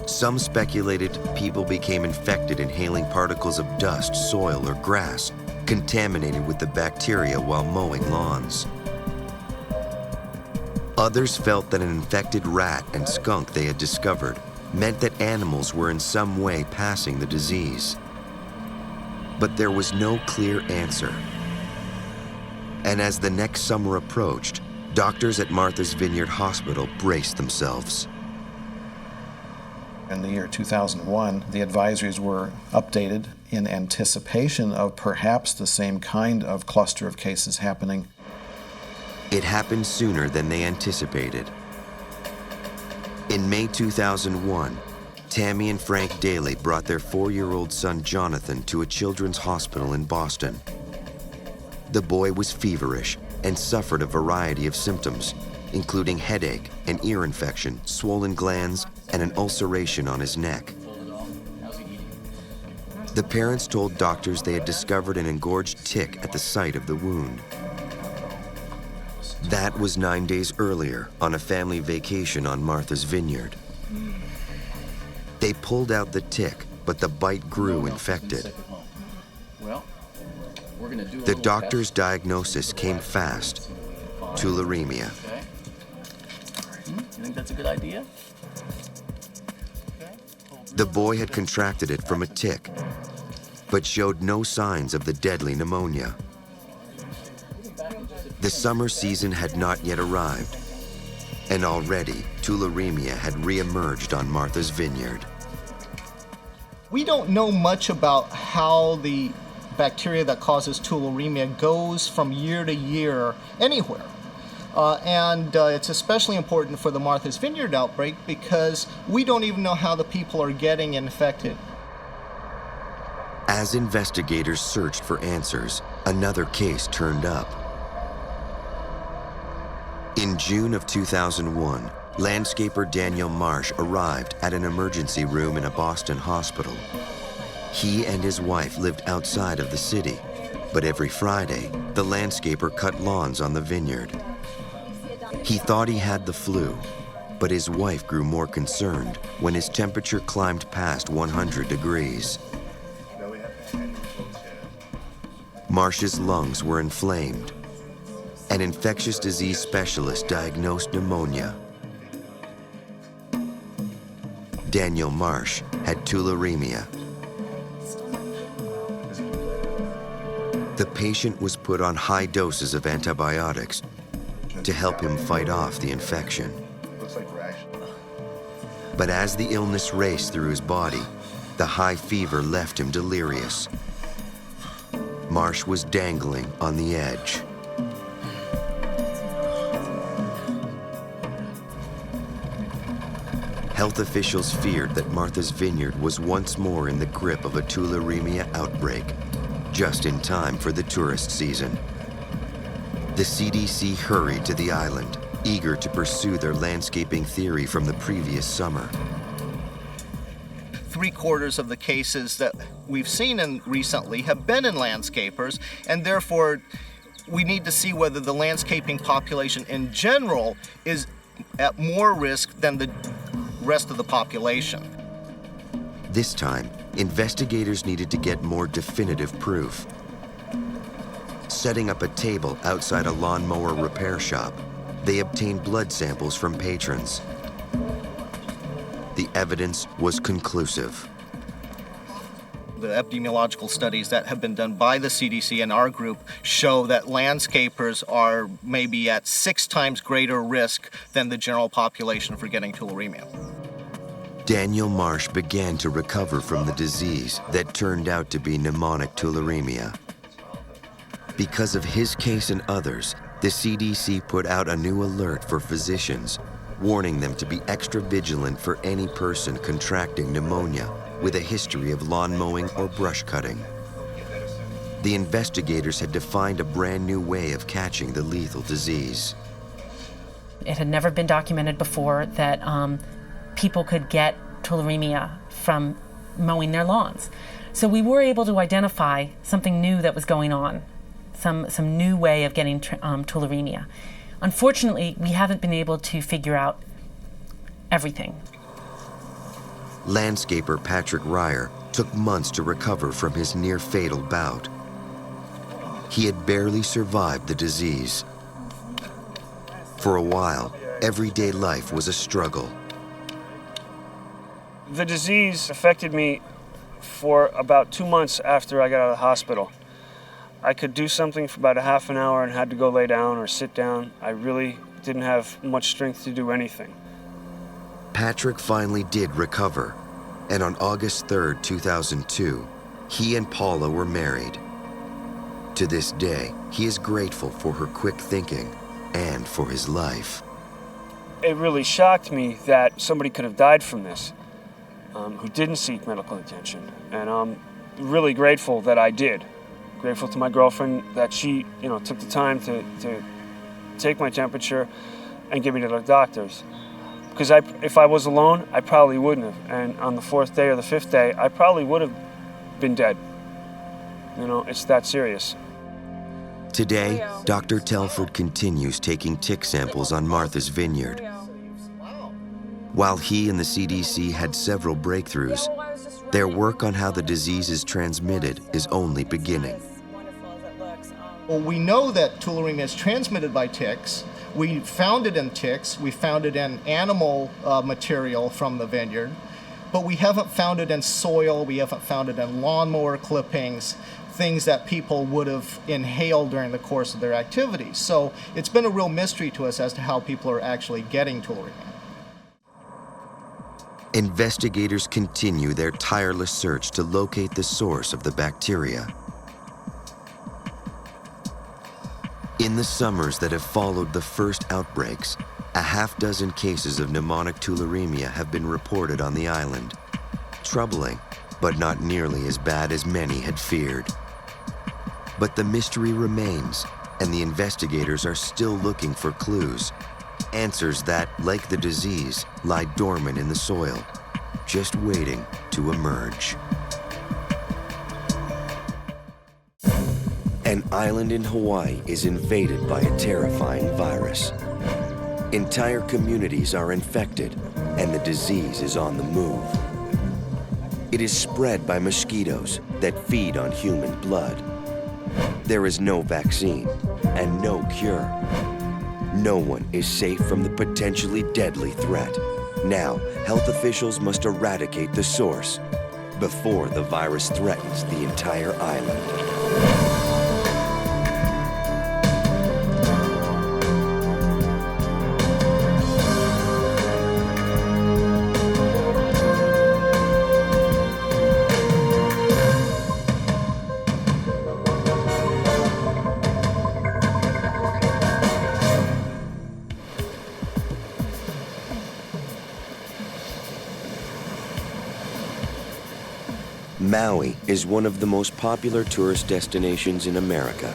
Some speculated people became infected inhaling particles of dust, soil, or grass contaminated with the bacteria while mowing lawns. Others felt that an infected rat and skunk they had discovered meant that animals were in some way passing the disease. But there was no clear answer. And as the next summer approached, doctors at Martha's Vineyard Hospital braced themselves. In the year 2001, the advisories were updated in anticipation of perhaps the same kind of cluster of cases happening. It happened sooner than they anticipated. In May 2001, Tammy and Frank Daly brought their 4-year-old son Jonathan to a children's hospital in Boston. The boy was feverish and suffered a variety of symptoms, including headache, an ear infection, swollen glands, and an ulceration on his neck. The parents told doctors they had discovered an engorged tick at the site of the wound. That was 9 days earlier on a family vacation on Martha's Vineyard. They pulled out the tick, but the bite grew infected. The doctor's diagnosis came fast: tularemia. You think that's a good idea? The boy had contracted it from a tick, but showed no signs of the deadly pneumonia. The summer season had not yet arrived, and already tularemia had re-emerged on Martha's Vineyard. We don't know much about how the bacteria that causes tularemia goes from year to year anywhere. And it's especially important for the Martha's Vineyard outbreak because we don't even know how the people are getting infected. As investigators searched for answers, another case turned up. In June of 2001, landscaper Daniel Marsh arrived at an emergency room in a Boston hospital. He and his wife lived outside of the city, but every Friday, the landscaper cut lawns on the vineyard. He thought he had the flu, but his wife grew more concerned when his temperature climbed past 100 degrees. Marsh's lungs were inflamed. An infectious disease specialist diagnosed pneumonia. Daniel Marsh had tularemia. The patient was put on high doses of antibiotics to help him fight off the infection. But as the illness raced through his body, the high fever left him delirious. Marsh was dangling on the edge. Health officials feared that Martha's Vineyard was once more in the grip of a tularemia outbreak, just in time for the tourist season. The CDC hurried to the island, eager to pursue their landscaping theory from the previous summer. 3/4 of the cases that we've seen recently have been in landscapers, and therefore we need to see whether the landscaping population in general is at more risk than the rest of the population. This time, investigators needed to get more definitive proof. Setting up a table outside a lawnmower repair shop, they obtained blood samples from patrons. The evidence was conclusive. The epidemiological studies that have been done by the CDC and our group show that landscapers are maybe at 6 times greater risk than the general population for getting tularemia. Daniel Marsh began to recover from the disease that turned out to be pneumonic tularemia. Because of his case and others, the CDC put out a new alert for physicians, warning them to be extra vigilant for any person contracting pneumonia with a history of lawn mowing or brush cutting. The investigators had to find a brand new way of catching the lethal disease. It had never been documented before that people could get tularemia from mowing their lawns. So we were able to identify something new that was going on, some new way of getting tularemia. Unfortunately, we haven't been able to figure out everything. Landscaper Patrick Ryer took months to recover from his near-fatal bout. He had barely survived the disease. For a while, everyday life was a struggle. The disease affected me for about 2 months after I got out of the hospital. I could do something for about a half an hour and had to go lay down or sit down. I really didn't have much strength to do anything. Patrick finally did recover, and on August 3rd, 2002, he and Paula were married. To this day, he is grateful for her quick thinking and for his life. It really shocked me that somebody could have died from this, who didn't seek medical attention. And I'm really grateful that I did. Grateful to my girlfriend that she, took the time to take my temperature and get me to the doctors. Because if I was alone, I probably wouldn't have. And on the 4th day or the 5th day, I probably would have been dead. It's that serious. Today, Dr. Telford continues taking tick samples on Martha's Vineyard. While he and the CDC had several breakthroughs, their work on how the disease is transmitted is only beginning. Well, we know that tularemia is transmitted by ticks. We found it in ticks. We found it in animal material from the vineyard. But we haven't found it in soil. We haven't found it in lawnmower clippings, things that people would have inhaled during the course of their activities. So it's been a real mystery to us as to how people are actually getting tularemia. Investigators continue their tireless search to locate the source of the bacteria. In the summers that have followed the first outbreaks, a half-dozen cases of pneumonic tularemia have been reported on the island. Troubling, but not nearly as bad as many had feared. But the mystery remains, and the investigators are still looking for clues. Answers that, like the disease, lie dormant in the soil, just waiting to emerge. An island in Hawaii is invaded by a terrifying virus. Entire communities are infected, and the disease is on the move. It is spread by mosquitoes that feed on human blood. There is no vaccine and no cure. No one is safe from the potentially deadly threat. Now, health officials must eradicate the source before the virus threatens the entire island. Maui is one of the most popular tourist destinations in America.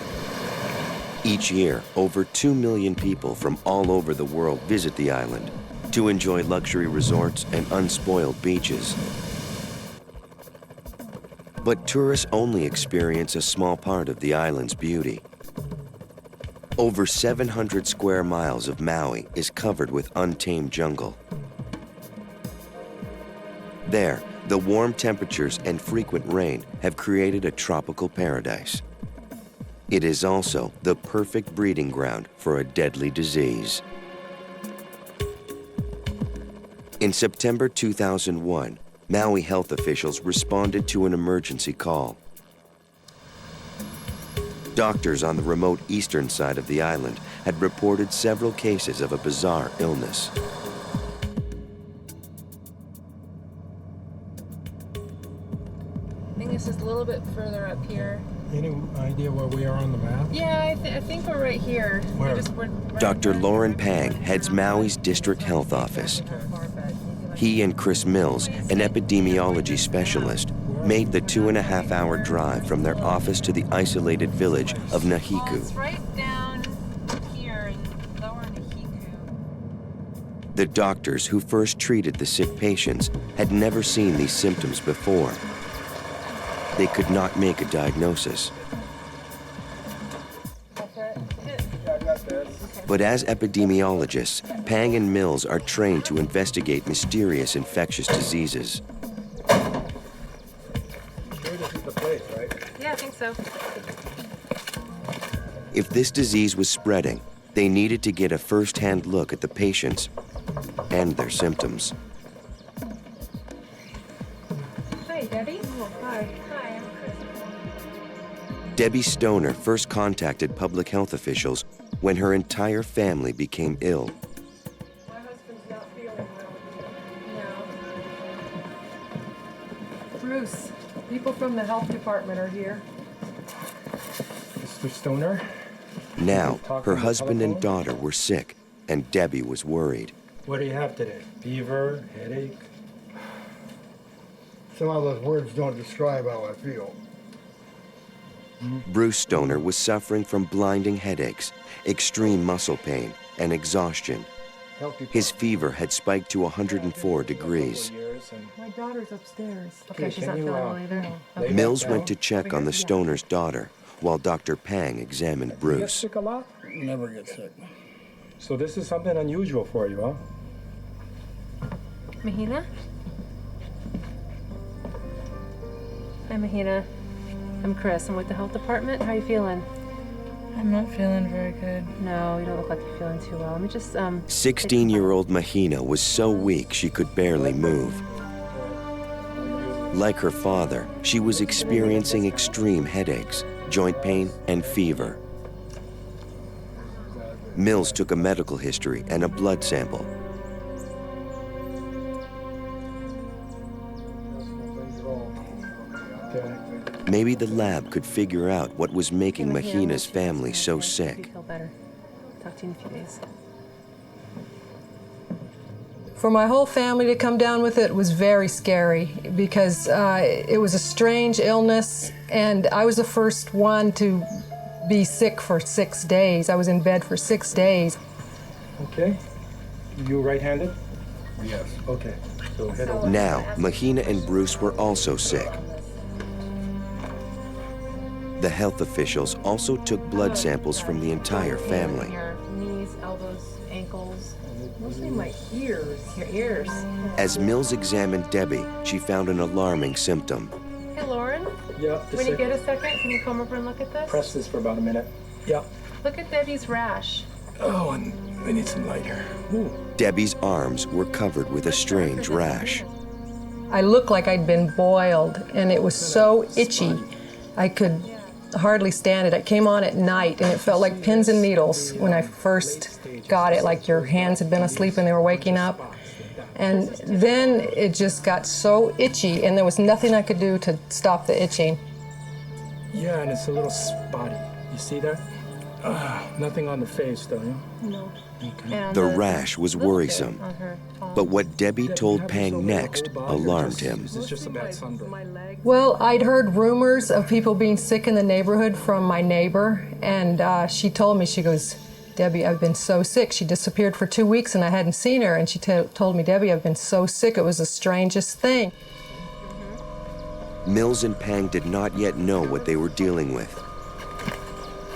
Each year, over 2 million people from all over the world visit the island to enjoy luxury resorts and unspoiled beaches. But tourists only experience a small part of the island's beauty. Over 700 square miles of Maui is covered with untamed jungle. There, the warm temperatures and frequent rain have created a tropical paradise. It is also the perfect breeding ground for a deadly disease. In September 2001, Maui health officials responded to an emergency call. Doctors on the remote eastern side of the island had reported several cases of a bizarre illness. I think it's just a little bit further up here. Any idea where we are on the map? Yeah, I think we're right here. Where? We're right Dr. here. Lauren Pang heads Maui's district health office. He and Chris Mills, an epidemiology specialist, made the 2.5-hour drive from their office to the isolated village of Nahiku. It's right down here in lower Nahiku. The doctors who first treated the sick patients had never seen these symptoms before. They could not make a diagnosis. But as epidemiologists, Pang and Mills are trained to investigate mysterious infectious diseases. Yeah, I think so. If this disease was spreading, they needed to get a first-hand look at the patients and their symptoms. Hi, Debbie. Oh, hi. Hi, I'm Chris. Debbie Stoner first contacted public health officials when her entire family became ill. My husband's not feeling well. No. Bruce, people from the health department are here. Mr. Stoner? Now, her husband and daughter were sick, and Debbie was worried. What do you have today? Fever, headache? Some of those words don't describe how I feel. Bruce Stoner was suffering from blinding headaches, extreme muscle pain, and exhaustion. His fever had spiked to 104 degrees. My daughter's upstairs. Okay, she's not feeling well either. Okay. Mills went to check on the Stoner's daughter, while Dr. Pang examined You get Bruce. sick a lot? Never get sick. So this is something unusual for you, huh? Mahina? Hi, Mahina. I'm Chris. I'm with the health department. How are you feeling? I'm not feeling very good. No, you don't look like you're feeling too well. Let me just, 16-year-old Mahina was so weak she could barely move. Like her father, she was experiencing extreme headaches, joint pain, and fever. Mills took a medical history and a blood sample. Maybe the lab could figure out what was making Mahina's family so sick. Feel better. Talk to you in a few days. For my whole family to come down with it was very scary because it was a strange illness, and I was the first one to be sick for 6 days. I was in bed for 6 days. Okay. You right-handed? Yes. Okay. So head over. Now, Mahina and Bruce were also sick. The health officials also took blood samples from the entire family. Your knees, elbows, ankles. Mostly my ears. Your ears. As Mills examined Debbie, she found an alarming symptom. Hey, Lauren. Yeah, When you get a second, can you come over and look at this? Press this for about a minute. Yeah. Look at Debbie's rash. Oh, and we need some light here. Ooh. Debbie's arms were covered with a strange rash. I looked like I'd been boiled, and it was so itchy. I could hardly stand it. I came on at night, and it felt like pins and needles when I first got it, like your hands had been asleep and they were waking up. And then it just got so itchy, and there was nothing I could do to stop the itching. Yeah, and it's a little spotty. You see that? Nothing on the face, though, yeah? No. Okay. The rash was worrisome, On her palm. but what Debbie told Pang next alarmed him. Is this just a bad sunburn? Well, I'd heard rumors of people being sick in the neighborhood from my neighbor, and she told me, she goes, Debbie, I've been so sick. She disappeared for 2 weeks and I hadn't seen her, and she told me, Debbie, I've been so sick. It was the strangest thing. Mills and Pang did not yet know what they were dealing with,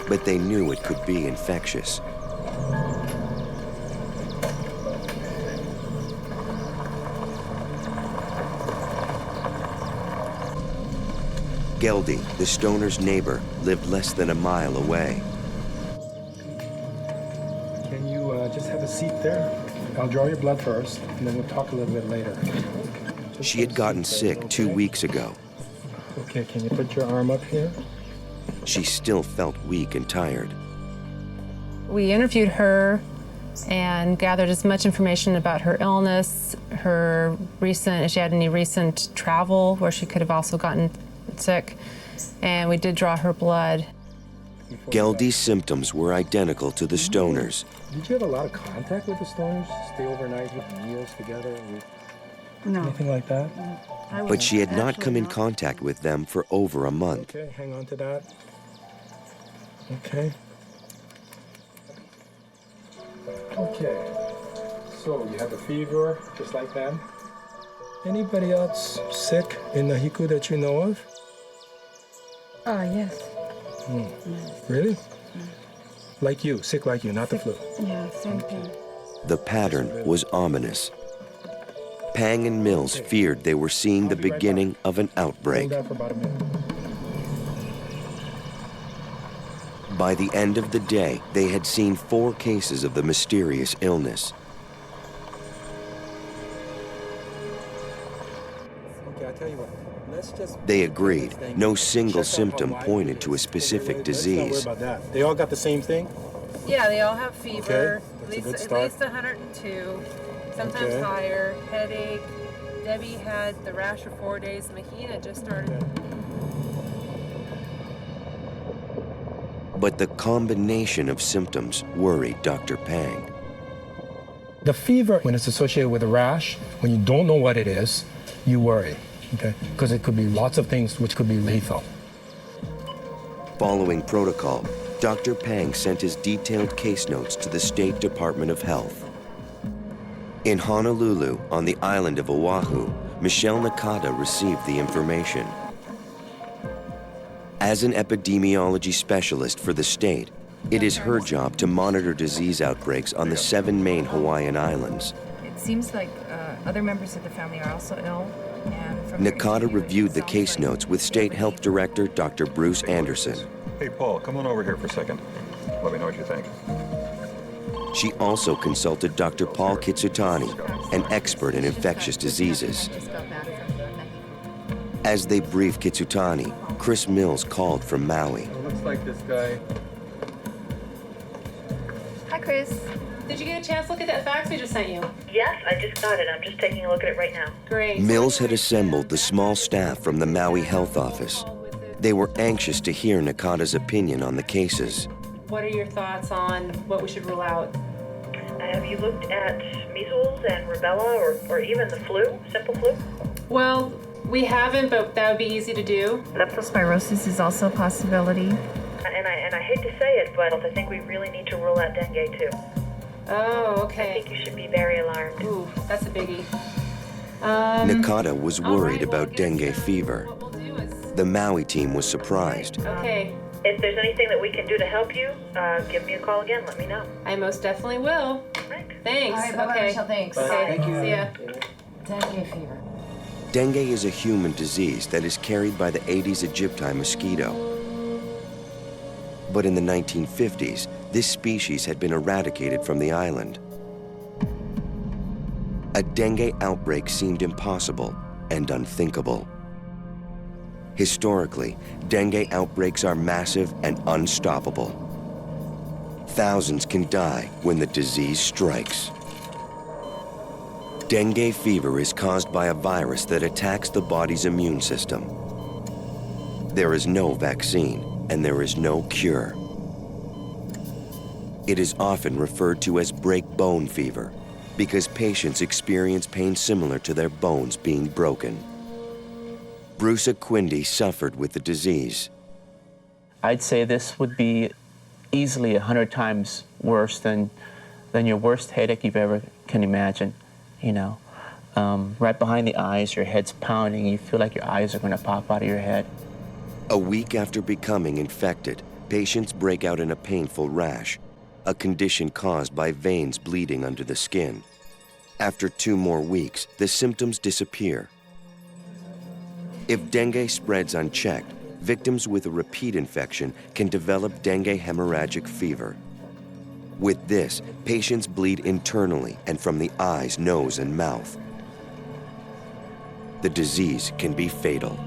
but they knew it could be infectious. Geldy, the stoner's neighbor, lived less than a mile away. Can you just have a seat there? I'll draw your blood first, and then we'll talk a little bit later. She had gotten sick 2 weeks ago. Okay, can you put your arm up here? She still felt weak and tired. We interviewed her and gathered as much information about her illness, if she had any recent travel where she could have also gotten sick, and we did draw her blood. Geldy's symptoms were identical to the stoners. Did you have a lot of contact with the stoners? Stay overnight with meals together? No. Anything like that? But she had not come in contact with them for over a month. Okay, hang on to that. Okay. Okay. So you have a fever, just like that. Anybody else sick in the Hiku that you know of? Yes. Really? Like you, sick like you, not the flu. Yeah, same thing. The pattern was ominous. Pang and Mills feared they were seeing the beginning of an outbreak. Hold that for about a minute. By the end of the day, they had seen 4 cases of the mysterious illness. Okay, I'll tell you what. Let's just... They agreed no single symptom pointed to a specific disease. Let's not worry about that. They all got the same thing? Yeah, they all have fever, Okay, that's a good at least start. 102, sometimes Okay. higher, headache. Debbie had the rash for 4 days. Mahina just started. But the combination of symptoms worried Dr. Pang. The fever, when it's associated with a rash, when you don't know what it is, you worry, okay? Because it could be lots of things which could be lethal. Following protocol, Dr. Pang sent his detailed case notes to the State Department of Health. In Honolulu, on the island of Oahu, Michelle Nakata received the information. As an epidemiology specialist for the state, it is her job to monitor disease outbreaks on the 7 main Hawaiian Islands. It seems like other members of the family are also ill. And from Nakata reviewed the case notes with State Health Director Dr. Bruce Anderson. Hey, Paul, come on over here for a second. Let me know what you think. She also consulted Dr. Paul Kitsutani, an expert in infectious diseases. As they briefed Kitsutani, Chris Mills called from Maui. It looks like this guy. Hi, Chris. Did you get a chance to look at that fax we just sent you? Yes, I just got it. I'm just taking a look at it right now. Great. Mills had assembled the small staff from the Maui Health Office. They were anxious to hear Nakata's opinion on the cases. What are your thoughts on what we should rule out? Have you looked at measles and rubella or even the flu, simple flu? Well, we haven't, but that would be easy to do. Leptospirosis is also a possibility. And I hate to say it, but I think we really need to rule out dengue too. Oh, okay. I think you should be very alarmed. Ooh, that's a biggie. Nakata was worried about dengue fever. The Maui team was surprised. Okay. If there's anything that we can do to help you, give me a call again. Let me know. I most definitely will. Thanks. All right, bye-bye, Okay. Michelle, thanks. Okay. Bye. Thank you. See ya. Dengue fever. Dengue is a human disease that is carried by the Aedes aegypti mosquito. But in the 1950s, this species had been eradicated from the island. A dengue outbreak seemed impossible and unthinkable. Historically, dengue outbreaks are massive and unstoppable. Thousands can die when the disease strikes. Dengue fever is caused by a virus that attacks the body's immune system. There is no vaccine, and there is no cure. It is often referred to as break bone fever because patients experience pain similar to their bones being broken. Bruce Aquindi suffered with the disease. I'd say this would be easily 100 times worse than your worst headache you've ever can imagine, you know. right behind the eyes, your head's pounding, you feel like your eyes are going to pop out of your head. A week after becoming infected, patients break out in a painful rash, a condition caused by veins bleeding under the skin. After 2 more weeks, the symptoms disappear. If dengue spreads unchecked, victims with a repeat infection can develop dengue hemorrhagic fever. With this, patients bleed internally and from the eyes, nose, and mouth. The disease can be fatal.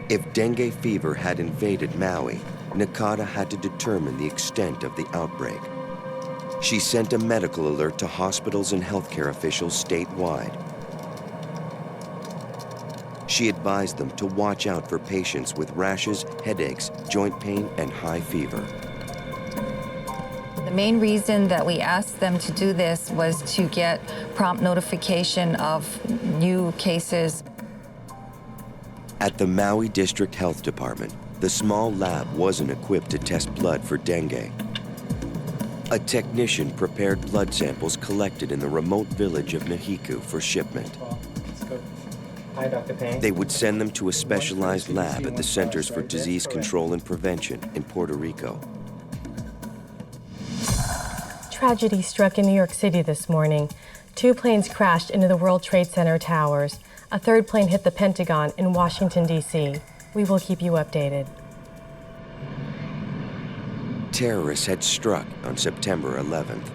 If dengue fever had invaded Maui, Nakata had to determine the extent of the outbreak. She sent a medical alert to hospitals and healthcare officials statewide. She advised them to watch out for patients with rashes, headaches, joint pain, and high fever. The main reason that we asked them to do this was to get prompt notification of new cases. At the Maui District Health Department, the small lab wasn't equipped to test blood for dengue. A technician prepared blood samples collected in the remote village of Nahiku for shipment. Hi, Dr. Payne. They would send them to a specialized lab at the Centers for Disease Control and Prevention in Puerto Rico. Tragedy struck in New York City this morning. 2 planes crashed into the World Trade Center towers. A 3rd plane hit the Pentagon in Washington, D.C. We will keep you updated. Terrorists had struck on September 11th.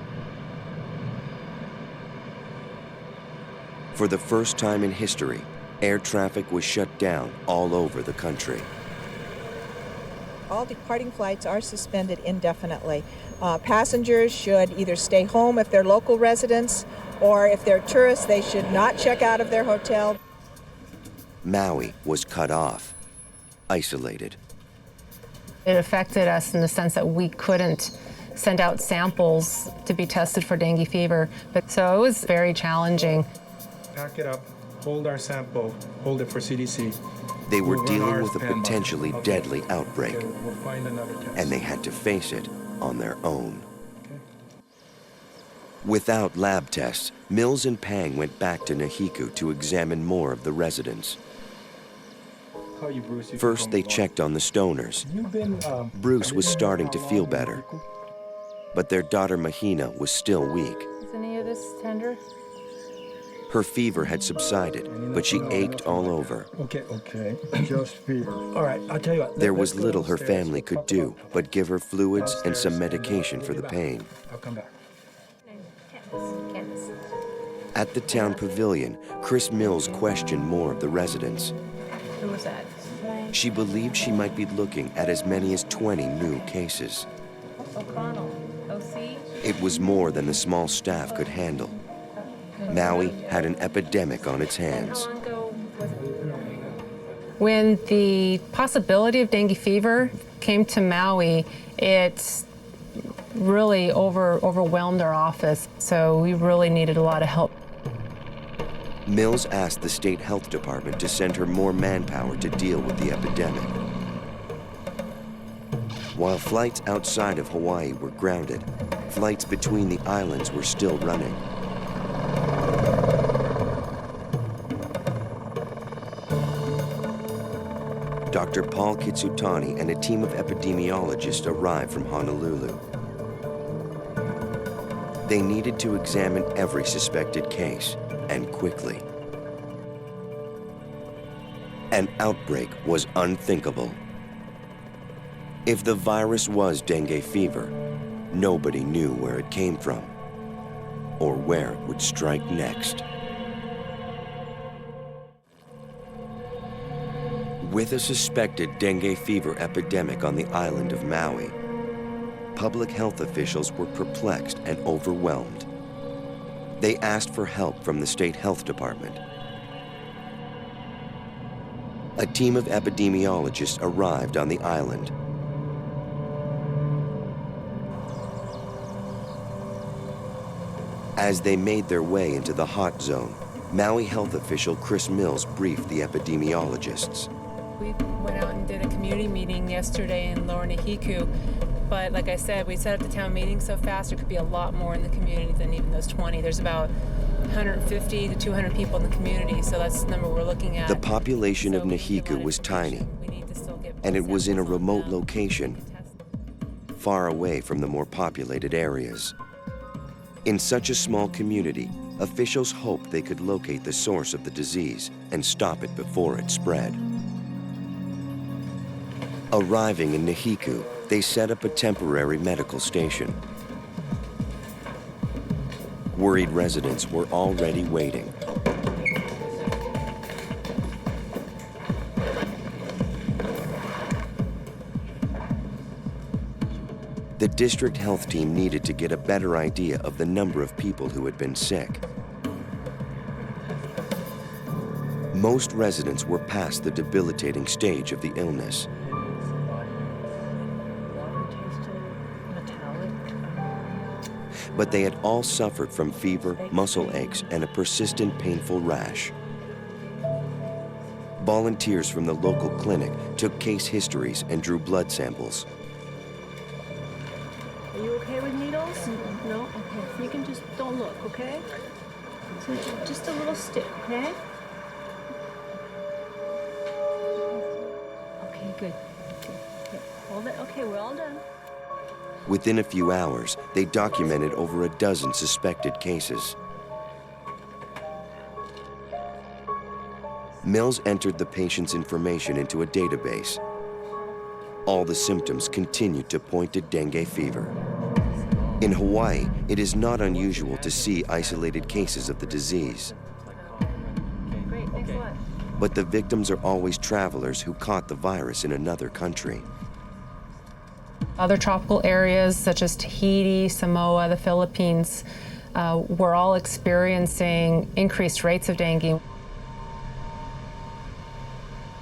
For the first time in history, air traffic was shut down all over the country. All departing flights are suspended indefinitely. Passengers should either stay home if they're local residents, or if they're tourists, they should not check out of their hotel. Maui was cut off, isolated. It affected us in the sense that we couldn't send out samples to be tested for dengue fever. So it was very challenging. Pack it up, hold our sample, hold it for CDC. They were We'll dealing with a potentially deadly outbreak, We'll find another test. and they had to face it on their own. Without lab tests, Mills and Pang went back to Nahiku to examine more of the residents. Call you, Bruce, if First, you they come checked on the stoners. You've been, Bruce was starting to feel better, but their daughter Mahina was still weak. Is any of this tender? Her fever had subsided, but she ached all over. Okay, just fever. All right, I'll tell you what. There was little her family could do but give her fluids and some medication for the pain. I'll come back. At the town pavilion, Chris Mills questioned more of the residents. Who was that? She believed she might be looking at as many as 20 new cases. O'Connell, OC? It was more than the small staff could handle. Maui had an epidemic on its hands. When the possibility of dengue fever came to Maui, it really overwhelmed our office. So we really needed a lot of help. Mills asked the state health department to send her more manpower to deal with the epidemic. While flights outside of Hawaii were grounded, flights between the islands were still running. Dr. Paul Kitsutani and a team of epidemiologists arrived from Honolulu. They needed to examine every suspected case, and quickly. An outbreak was unthinkable. If the virus was dengue fever, nobody knew where it came from or where it would strike next. With a suspected dengue fever epidemic on the island of Maui, public health officials were perplexed and overwhelmed. They asked for help from the state health department. A team of epidemiologists arrived on the island. As they made their way into the hot zone, Maui health official Chris Mills briefed the epidemiologists. We went out and did a community meeting yesterday in Lower Nahiku But like I said, we set up the town meeting so fast, there could be a lot more in the community than even those 20. There's about 150 to 200 people in the community, so that's the number we're looking at. The population of Nahiku was tiny, and it was in a remote location, far away from the more populated areas. In such a small community, officials hoped they could locate the source of the disease and stop it before it spread. Arriving in Nahiku, they set up a temporary medical station. Worried residents were already waiting. The district health team needed to get a better idea of the number of people who had been sick. Most residents were past the debilitating stage of the illness. But they had all suffered from fever, muscle aches, and a persistent painful rash. Volunteers from the local clinic took case histories and drew blood samples. Are you okay with needles? No? Okay, so you can just, don't look, okay? So just a little stick, okay? Okay, good. Good. Hold it, okay, we're all done. Within a few hours, they documented over a dozen suspected cases. Mills entered the patient's information into a database. All the symptoms continued to point to dengue fever. In Hawaii, it is not unusual to see isolated cases of the disease. Great, thanks a lot. But the victims are always travelers who caught the virus in another country. Other tropical areas such as Tahiti, Samoa, the Philippines, were all experiencing increased rates of dengue.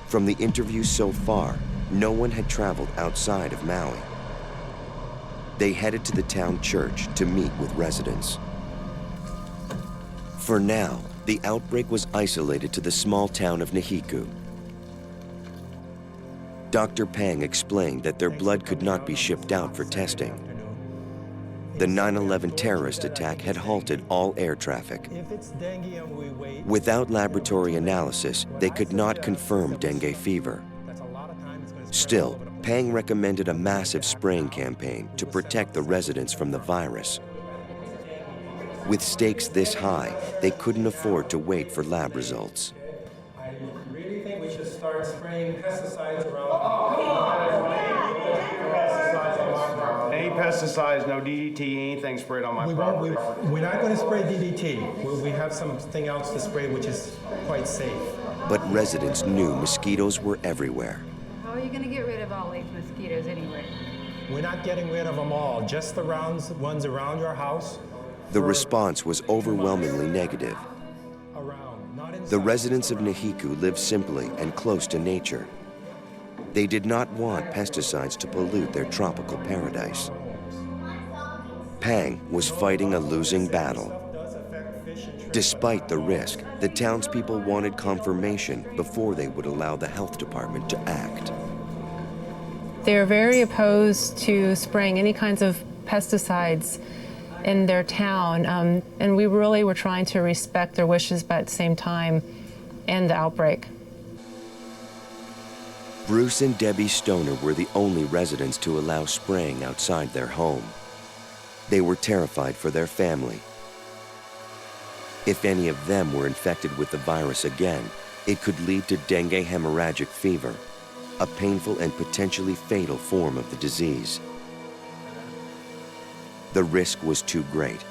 From the interviews so far, no one had traveled outside of Maui. They headed to the town church to meet with residents. For now, the outbreak was isolated to the small town of Nahiku. Dr. Pang explained that their blood could not be shipped out for testing. The 9/11 terrorist attack had halted all air traffic. Without laboratory analysis, they could not confirm dengue fever. Still, Pang recommended a massive spraying campaign to protect the residents from the virus. With stakes this high, they couldn't afford to wait for lab results. I really think we should start spraying pesticides around. Any pesticides, no DDT, anything sprayed on my property. We're not going to spray DDT. We have something else to spray which is quite safe. But residents knew mosquitoes were everywhere. How are you going to get rid of all these mosquitoes anyway? We're not getting rid of them all, just the ones around your house. The response was overwhelmingly negative. The residents of Nahiku live simply and close to nature. They did not want pesticides to pollute their tropical paradise. Pang was fighting a losing battle. Despite the risk, the townspeople wanted confirmation before they would allow the health department to act. They're very opposed to spraying any kinds of pesticides in their town, and we really were trying to respect their wishes, but at the same time end the outbreak. Bruce and Debbie Stoner were the only residents to allow spraying outside their home. They were terrified for their family. If any of them were infected with the virus again, it could lead to dengue hemorrhagic fever, a painful and potentially fatal form of the disease. The risk was too great.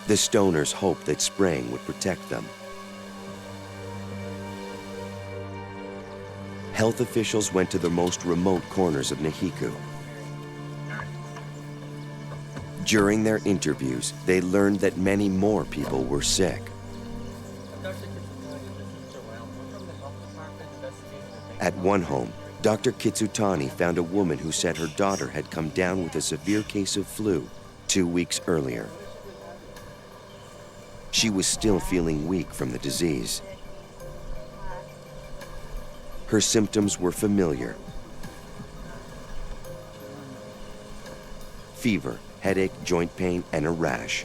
The Stoners hoped that spraying would protect them. Health officials went to the most remote corners of Nahiku. During their interviews, they learned that many more people were sick. At one home, Dr. Kitsutani found a woman who said her daughter had come down with a severe case of flu 2 weeks earlier. She was still feeling weak from the disease. Her symptoms were familiar. fever, headache, joint pain, and a rash.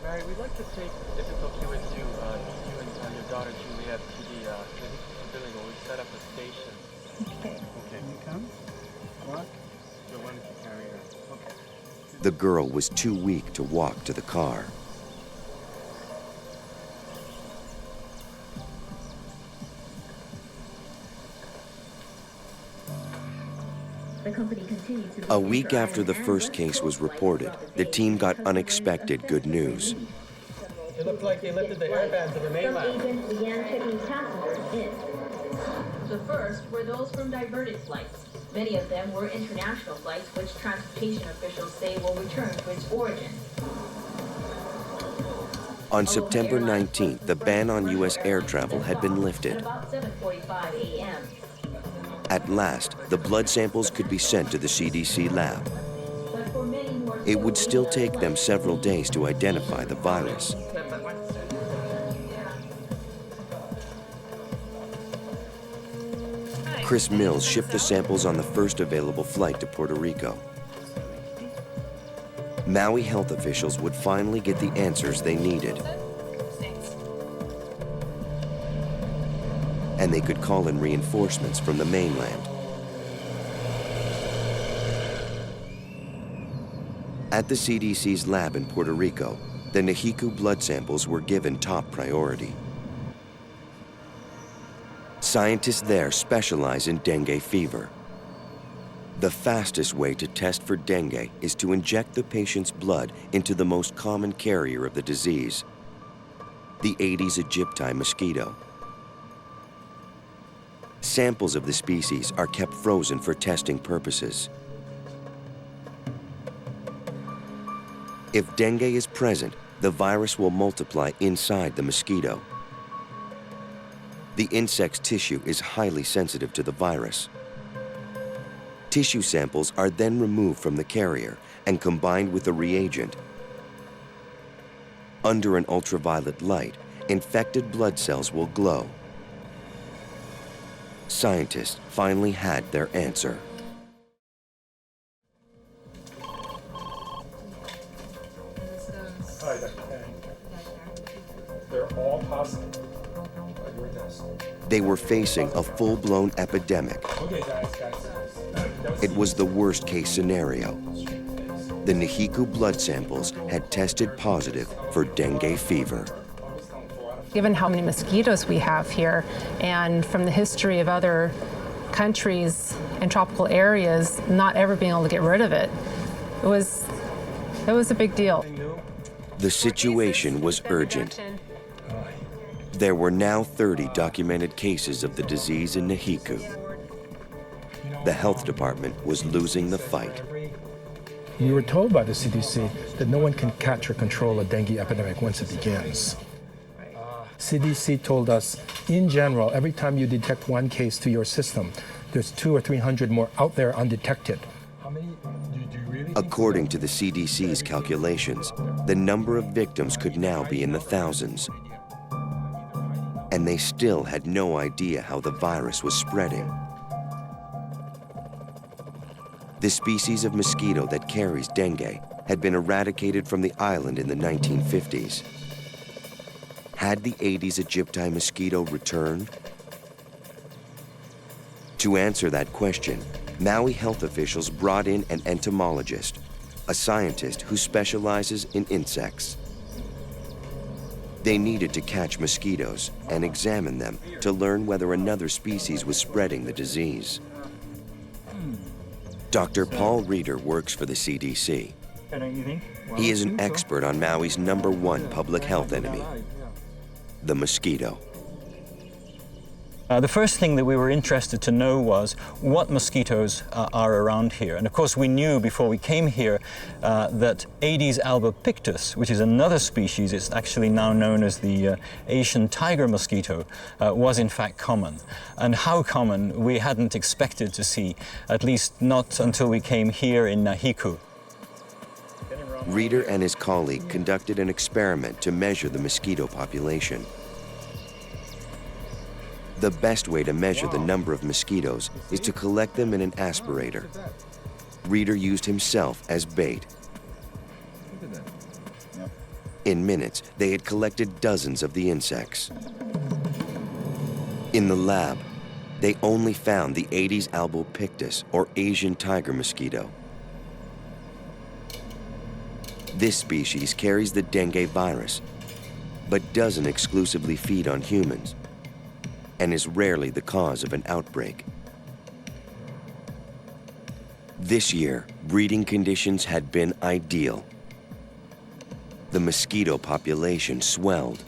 Mary, we'd like to take, if it's okay with you, you and your daughter Juliet to the pavilion where we set up a station. Okay. Okay, you come. Walk. So why don't you carry her? Okay. The girl was too weak to walk to the car. A week after the first case was reported, the team got unexpected good news. It looked like they lifted the airbags of the mainland. Agents began checking passengers in. The first were those from diverted flights. Many of them were international flights, which transportation officials say will return to its origin. On September 19th, the ban on U.S. air travel had been lifted. About 7:45 a.m. At last, the blood samples could be sent to the CDC lab. It would still take them several days to identify the virus. Chris Mills shipped the samples on the first available flight to Puerto Rico. Maui health officials would finally get the answers they needed. And they could call in reinforcements from the mainland. At the CDC's lab in Puerto Rico, the Nahiku blood samples were given top priority. Scientists there specialize in dengue fever. The fastest way to test for dengue is to inject the patient's blood into the most common carrier of the disease, the Aedes aegypti mosquito. Samples of the species are kept frozen for testing purposes. If dengue is present, the virus will multiply inside the mosquito. The insect's tissue is highly sensitive to the virus. Tissue samples are then removed from the carrier and combined with a reagent. Under an ultraviolet light, infected blood cells will glow. Scientists finally had their answer. Hi, Dr. Pang. They're all positive. They were facing a full-blown epidemic. Okay, guys. It was the worst-case scenario. The Nahiku blood samples had tested positive for dengue fever. Given how many mosquitoes we have here, and from the history of other countries and tropical areas not ever being able to get rid of it, it was a big deal. The situation was urgent. There were now 30 documented cases of the disease in Nahiku. The health department was losing the fight. We were told by the CDC that no one can catch or control a dengue epidemic once it begins. CDC told us, in general, every time you detect one case to your system, there's 200 or 300 more out there undetected. According to the CDC's calculations, the number of victims could now be in the thousands. And they still had no idea how the virus was spreading. The species of mosquito that carries dengue had been eradicated from the island in the 1950s. Had the Aedes aegypti mosquito returned? To answer that question, Maui health officials brought in an entomologist, a scientist who specializes in insects. They needed to catch mosquitoes and examine them to learn whether another species was spreading the disease. Dr. Paul Reeder works for the CDC. He is an expert on Maui's #1 public health enemy, the mosquito. The first thing that we were interested to know was what mosquitoes are around here. And of course we knew before we came here that Aedes albopictus, which is another species, it's actually now known as the Asian tiger mosquito, was in fact common. And how common we hadn't expected to see, at least not until we came here in Nahiku. Reeder and his colleague conducted an experiment to measure the mosquito population. The best way to measure the number of mosquitoes is to collect them in an aspirator. Reeder used himself as bait. In minutes, they had collected dozens of the insects. In the lab, they only found the Aedes albopictus, or Asian tiger mosquito. This species carries the dengue virus, but doesn't exclusively feed on humans, and is rarely the cause of an outbreak. This year, breeding conditions had been ideal. The mosquito population swelled.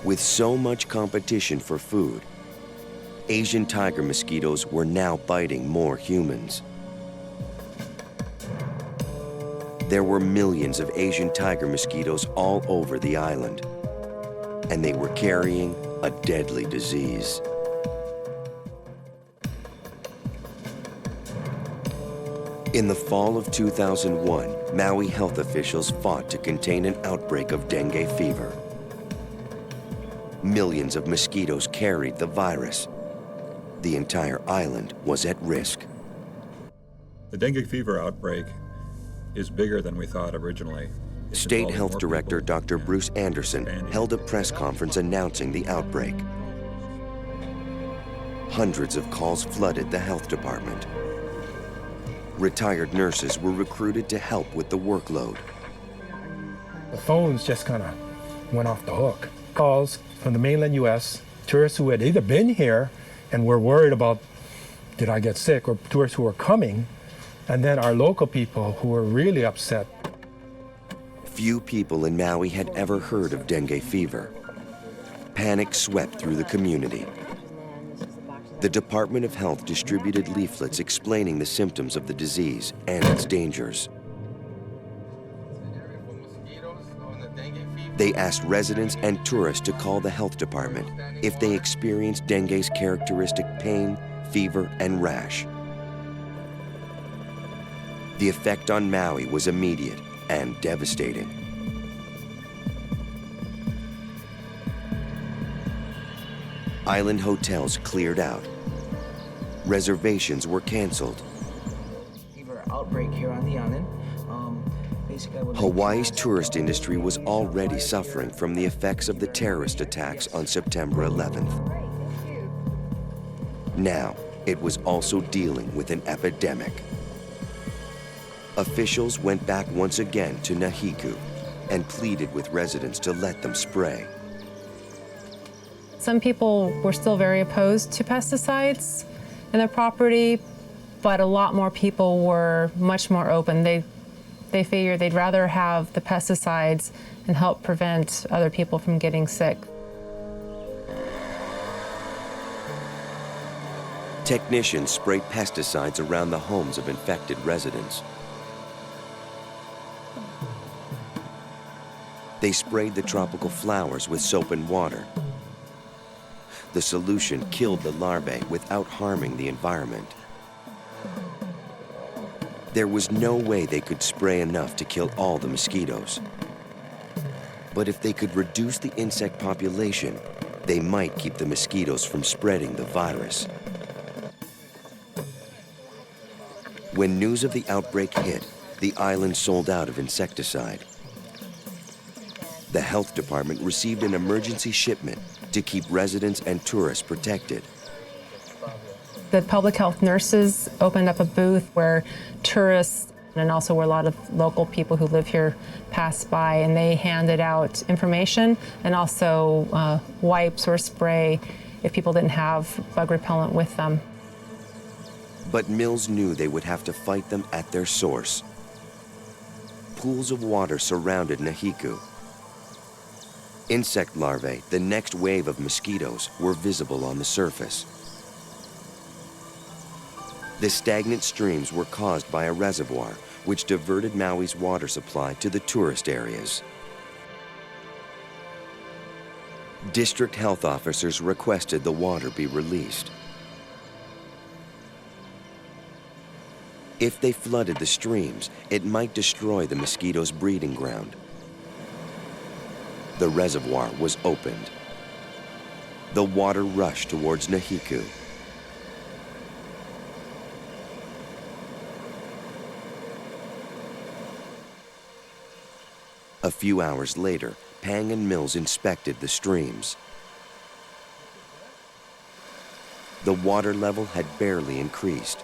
With so much competition for food, Asian tiger mosquitoes were now biting more humans. There were millions of Asian tiger mosquitoes all over the island, and they were carrying a deadly disease. In the fall of 2001, Maui health officials fought to contain an outbreak of dengue fever. Millions of mosquitoes carried the virus. The entire island was at risk. The dengue fever outbreak is bigger than we thought originally. State Health Director Dr. Bruce Anderson held a press conference announcing the outbreak. Hundreds of calls flooded the health department. Retired nurses were recruited to help with the workload. The phones just kind of went off the hook. Calls from the mainland U.S., tourists who had either been here and were worried about, did I get sick, or tourists who were coming, and then our local people who were really upset. Few people in Maui had ever heard of dengue fever. Panic swept through the community. The Department of Health distributed leaflets explaining the symptoms of the disease and its dangers. They asked residents and tourists to call the health department if they experienced dengue's characteristic pain, fever, and rash. The effect on Maui was immediate and devastating. Island hotels cleared out. Reservations were canceled. Fever outbreak here on the island. Hawaii's tourist industry was already suffering from the effects of the terrorist attacks on September 11th. Now, it was also dealing with an epidemic. Officials went back once again to Nahiku and pleaded with residents to let them spray. Some people were still very opposed to pesticides in their property, but a lot more people were much more open. They figured they'd rather have the pesticides and help prevent other people from getting sick. Technicians sprayed pesticides around the homes of infected residents. They sprayed the tropical flowers with soap and water. The solution killed the larvae without harming the environment. There was no way they could spray enough to kill all the mosquitoes. But if they could reduce the insect population, they might keep the mosquitoes from spreading the virus. When news of the outbreak hit, the island sold out of insecticide. The health department received an emergency shipment to keep residents and tourists protected. The public health nurses opened up a booth where tourists and also where a lot of local people who live here passed by, and they handed out information and also wipes or spray if people didn't have bug repellent with them. But Mills knew they would have to fight them at their source. Pools of water surrounded Nahiku. Insect larvae, the next wave of mosquitoes, were visible on the surface. The stagnant streams were caused by a reservoir, which diverted Maui's water supply to the tourist areas. District health officers requested the water be released. If they flooded the streams, it might destroy the mosquitoes' breeding ground. The reservoir was opened. The water rushed towards Nahiku. A few hours later, Pang and Mills inspected the streams. The water level had barely increased.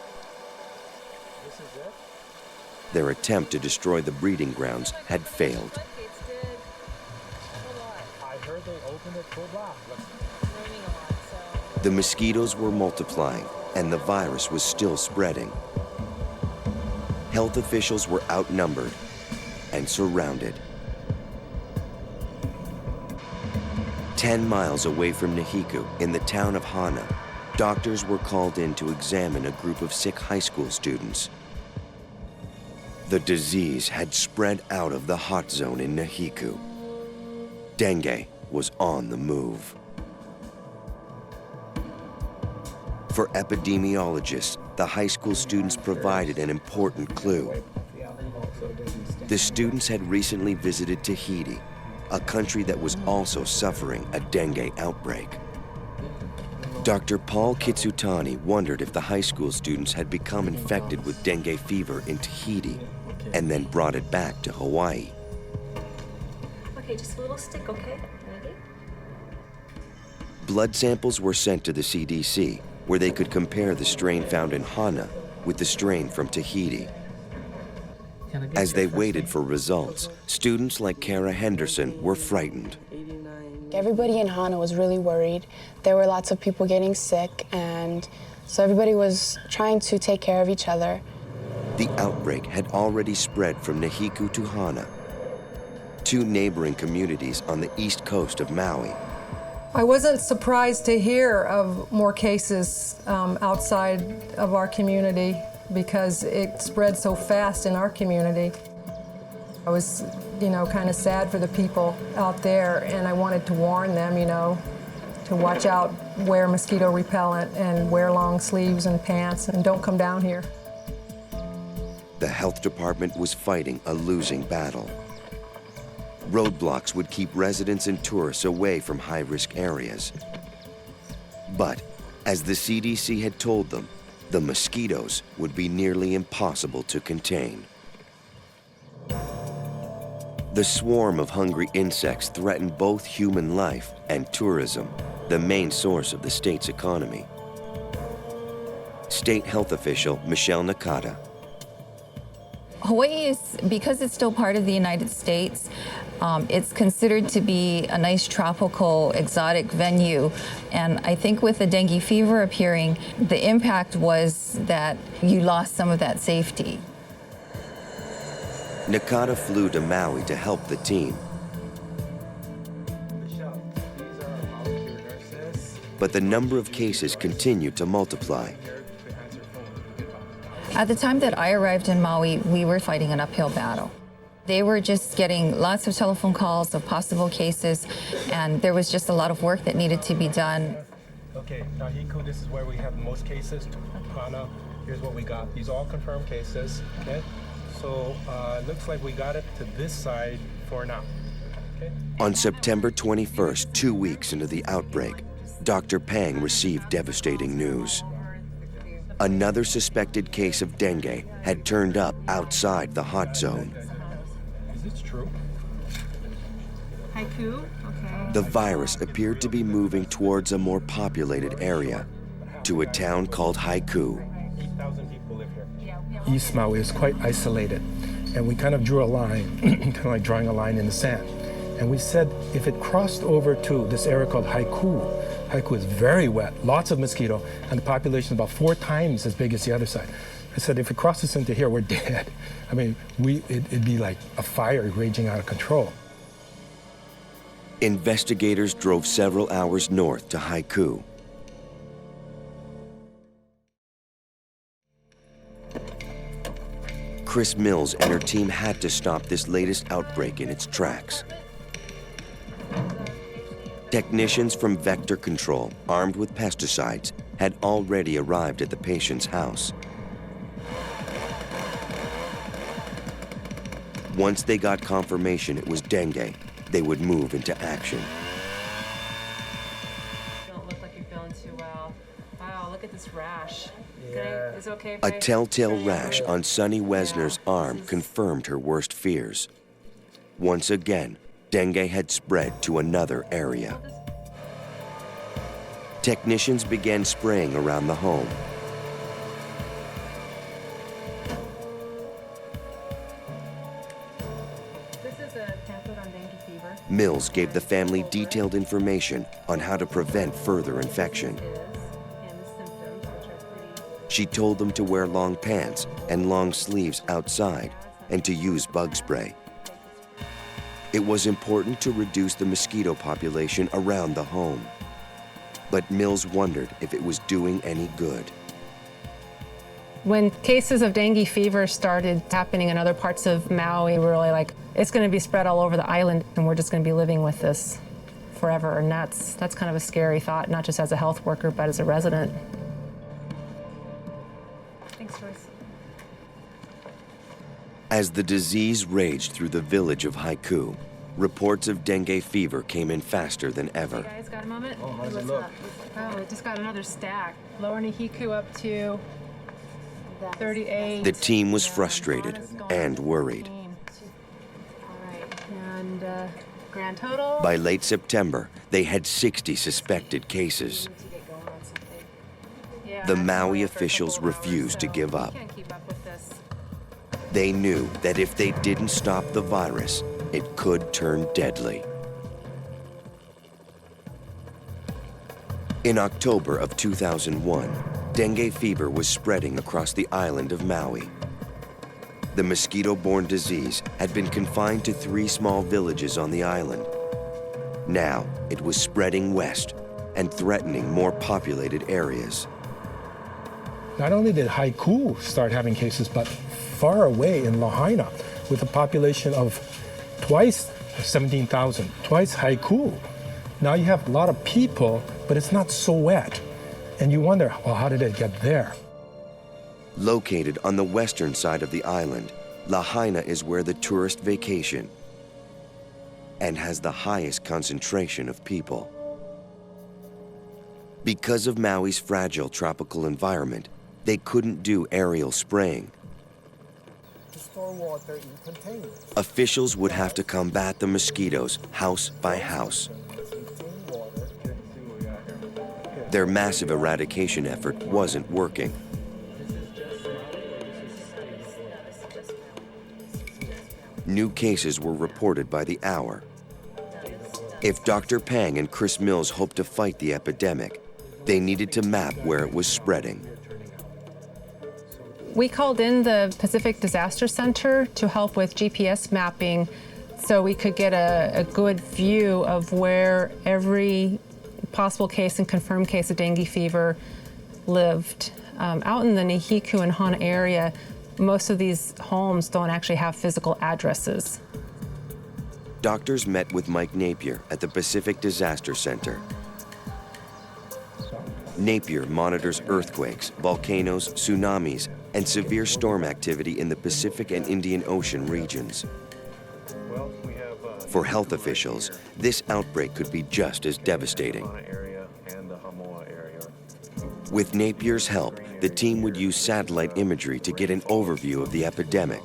Their attempt to destroy the breeding grounds had failed. The mosquitoes were multiplying, and the virus was still spreading. Health officials were outnumbered and surrounded. 10 miles away from Nahiku, in the town of Hana, doctors were called in to examine a group of sick high school students. The disease had spread out of the hot zone in Nahiku. Dengue was on the move. For epidemiologists, the high school students provided an important clue. The students had recently visited Tahiti, a country that was also suffering a dengue outbreak. Dr. Paul Kitsutani wondered if the high school students had become infected with dengue fever in Tahiti and then brought it back to Hawaii. Okay, just a little stick, okay? Ready? Blood samples were sent to the CDC, where they could compare the strain found in Hana with the strain from Tahiti. As they waited for results, students like Kara Henderson were frightened. Everybody in Hana was really worried. There were lots of people getting sick, and so everybody was trying to take care of each other. The outbreak had already spread from Nahiku to Hana, two neighboring communities on the east coast of Maui. I wasn't surprised to hear of more cases outside of our community because it spread so fast in our community. I was, kind of sad for the people out there, and I wanted to warn them, to watch out, wear mosquito repellent, and wear long sleeves and pants, and don't come down here. The health department was fighting a losing battle. Roadblocks would keep residents and tourists away from high-risk areas. But, as the CDC had told them, the mosquitoes would be nearly impossible to contain. The swarm of hungry insects threatened both human life and tourism, the main source of the state's economy. State health official Michelle Nakata. Hawaii is, because it's still part of the United States, it's considered to be a nice tropical, exotic venue. And I think with the dengue fever appearing, the impact was that you lost some of that safety. Nakata flew to Maui to help the team. But the number of cases continued to multiply. At the time that I arrived in Maui, we were fighting an uphill battle. They were just getting lots of telephone calls of possible cases, and there was just a lot of work that needed to be done. Okay, Nahiku, this is where we have the most cases. Hana, here's what we got. These are all confirmed cases, okay? So it looks like we got it to this side for now, okay? On September 21st, 2 weeks into the outbreak, Dr. Pang received devastating news. Another suspected case of dengue had turned up outside the hot zone. Is this true? Haiku, okay. The virus appeared to be moving towards a more populated area, to a town called Haiku. 8,000 people live here. East Maui is quite isolated, and we kind of drew a line, kind of like drawing a line in the sand. And we said if it crossed over to this area called Haiku, Haiku is very wet, lots of mosquito, and the population is about 4 times as big as the other side. I said, if it crosses into here, we're dead. I mean, it'd be like a fire raging out of control. Investigators drove several hours north to Haiku. Chris Mills and her team had to stop this latest outbreak in its tracks. Technicians from Vector Control, armed with pesticides, had already arrived at the patient's house. Once they got confirmation it was dengue, they would move into action. Don't look like you're feeling too well. Wow, look at this rash. Yeah. Is it okay if A telltale rash on Sunny Wesner's arm confirmed her worst fears. Once again, dengue had spread to another area. Technicians began spraying around the home. This is a pamphlet on dengue fever. Mills gave the family detailed information on how to prevent further infection. She told them to wear long pants and long sleeves outside and to use bug spray. It was important to reduce the mosquito population around the home. But Mills wondered if it was doing any good. When cases of dengue fever started happening in other parts of Maui, we were really like, it's going to be spread all over the island and we're just going to be living with this forever. And that's kind of a scary thought, not just as a health worker, but as a resident. Thanks, Joyce. As the disease raged through the village of Haiku, reports of dengue fever came in faster than ever. You guys got a moment? Oh, how's it look? Oh, it just got another stack. Lower Nihiku up to 38. The team was frustrated and worried. All right, and grand total? By late September, they had 60 suspected cases. The Maui officials refused to give up. They knew that if they didn't stop the virus, it could turn deadly. In October of 2001, dengue fever was spreading across the island of Maui. The mosquito-borne disease had been confined to 3 small villages on the island. Now, it was spreading west and threatening more populated areas. Not only did Haiku start having cases, but far away in Lahaina, with a population of twice 17,000, twice Haiku. Now you have a lot of people, but it's not so wet. And you wonder, well, how did it get there? Located on the western side of the island, Lahaina is where the tourists vacation and has the highest concentration of people. Because of Maui's fragile tropical environment, they couldn't do aerial spraying. Store water in containers. Officials would have to combat the mosquitoes house by house. Their massive eradication effort wasn't working. New cases were reported by the hour. If Dr. Pang and Chris Mills hoped to fight the epidemic, they needed to map where it was spreading. We called in the Pacific Disaster Center to help with GPS mapping so we could get a good view of where every possible case and confirmed case of dengue fever lived. Out in the Nihiku and Hana area, most of these homes don't actually have physical addresses. Doctors met with Mike Napier at the Pacific Disaster Center. Napier monitors earthquakes, volcanoes, tsunamis, and severe storm activity in the Pacific and Indian Ocean regions. For health officials, this outbreak could be just as devastating. With Napier's help, the team would use satellite imagery to get an overview of the epidemic.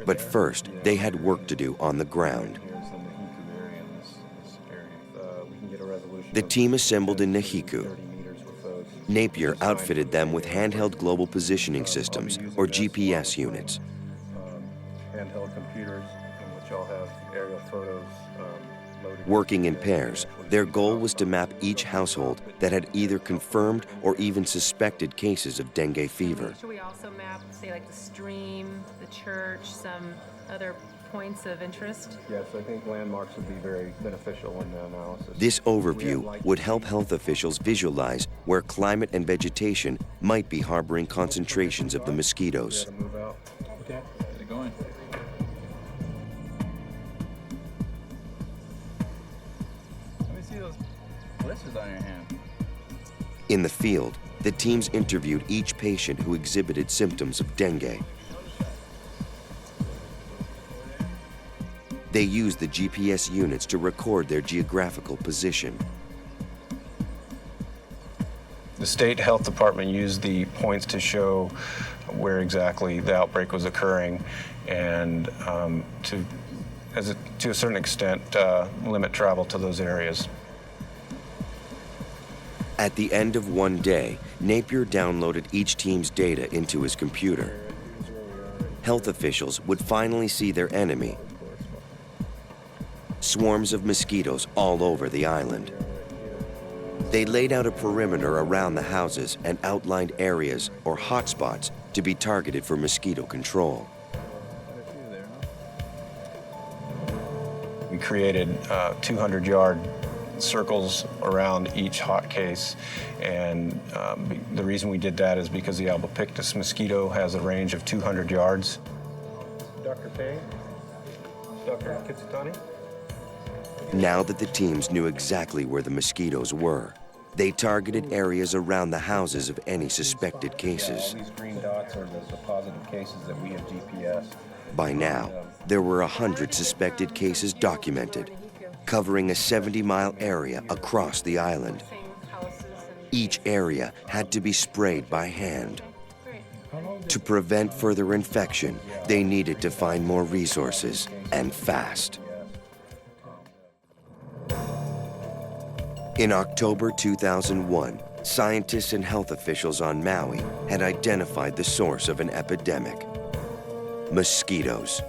But first, they had work to do on the ground. The team assembled in Nihiku. Napier outfitted them with handheld global positioning systems, or GPS units. Handheld computers, which all have aerial photos loaded. Working in pairs, their goal was to map each household that had either confirmed or even suspected cases of dengue fever. Should we also map, say, like the stream, the church, some other points of interest? Yes, I think landmarks would be very beneficial in the analysis. This overview would help health officials visualize where climate and vegetation might be harboring concentrations of the mosquitoes. Okay, get it going. Let me see those blisters on your hand. In the field, the teams interviewed each patient who exhibited symptoms of dengue. They used the GPS units to record their geographical position. The state health department used the points to show where exactly the outbreak was occurring and to to a certain extent, limit travel to those areas. At the end of one day, Napier downloaded each team's data into his computer. Health officials would finally see their enemy: swarms of mosquitoes all over the island. They laid out a perimeter around the houses and outlined areas or hotspots to be targeted for mosquito control. We created 200-yard circles around each hot case, and the reason we did that is because the albopictus mosquito has a range of 200 yards. Dr. Payne? Dr. Kitsutani? Now that the teams knew exactly where the mosquitoes were, they targeted areas around the houses of any suspected cases. All these green dots are the positive cases that we have GPS. By now, there were 100 suspected cases documented, covering a 70-mile area across the island. Each area had to be sprayed by hand. To prevent further infection, they needed to find more resources, and fast. In October 2001, scientists and health officials on Maui had identified the source of an epidemic: mosquitoes.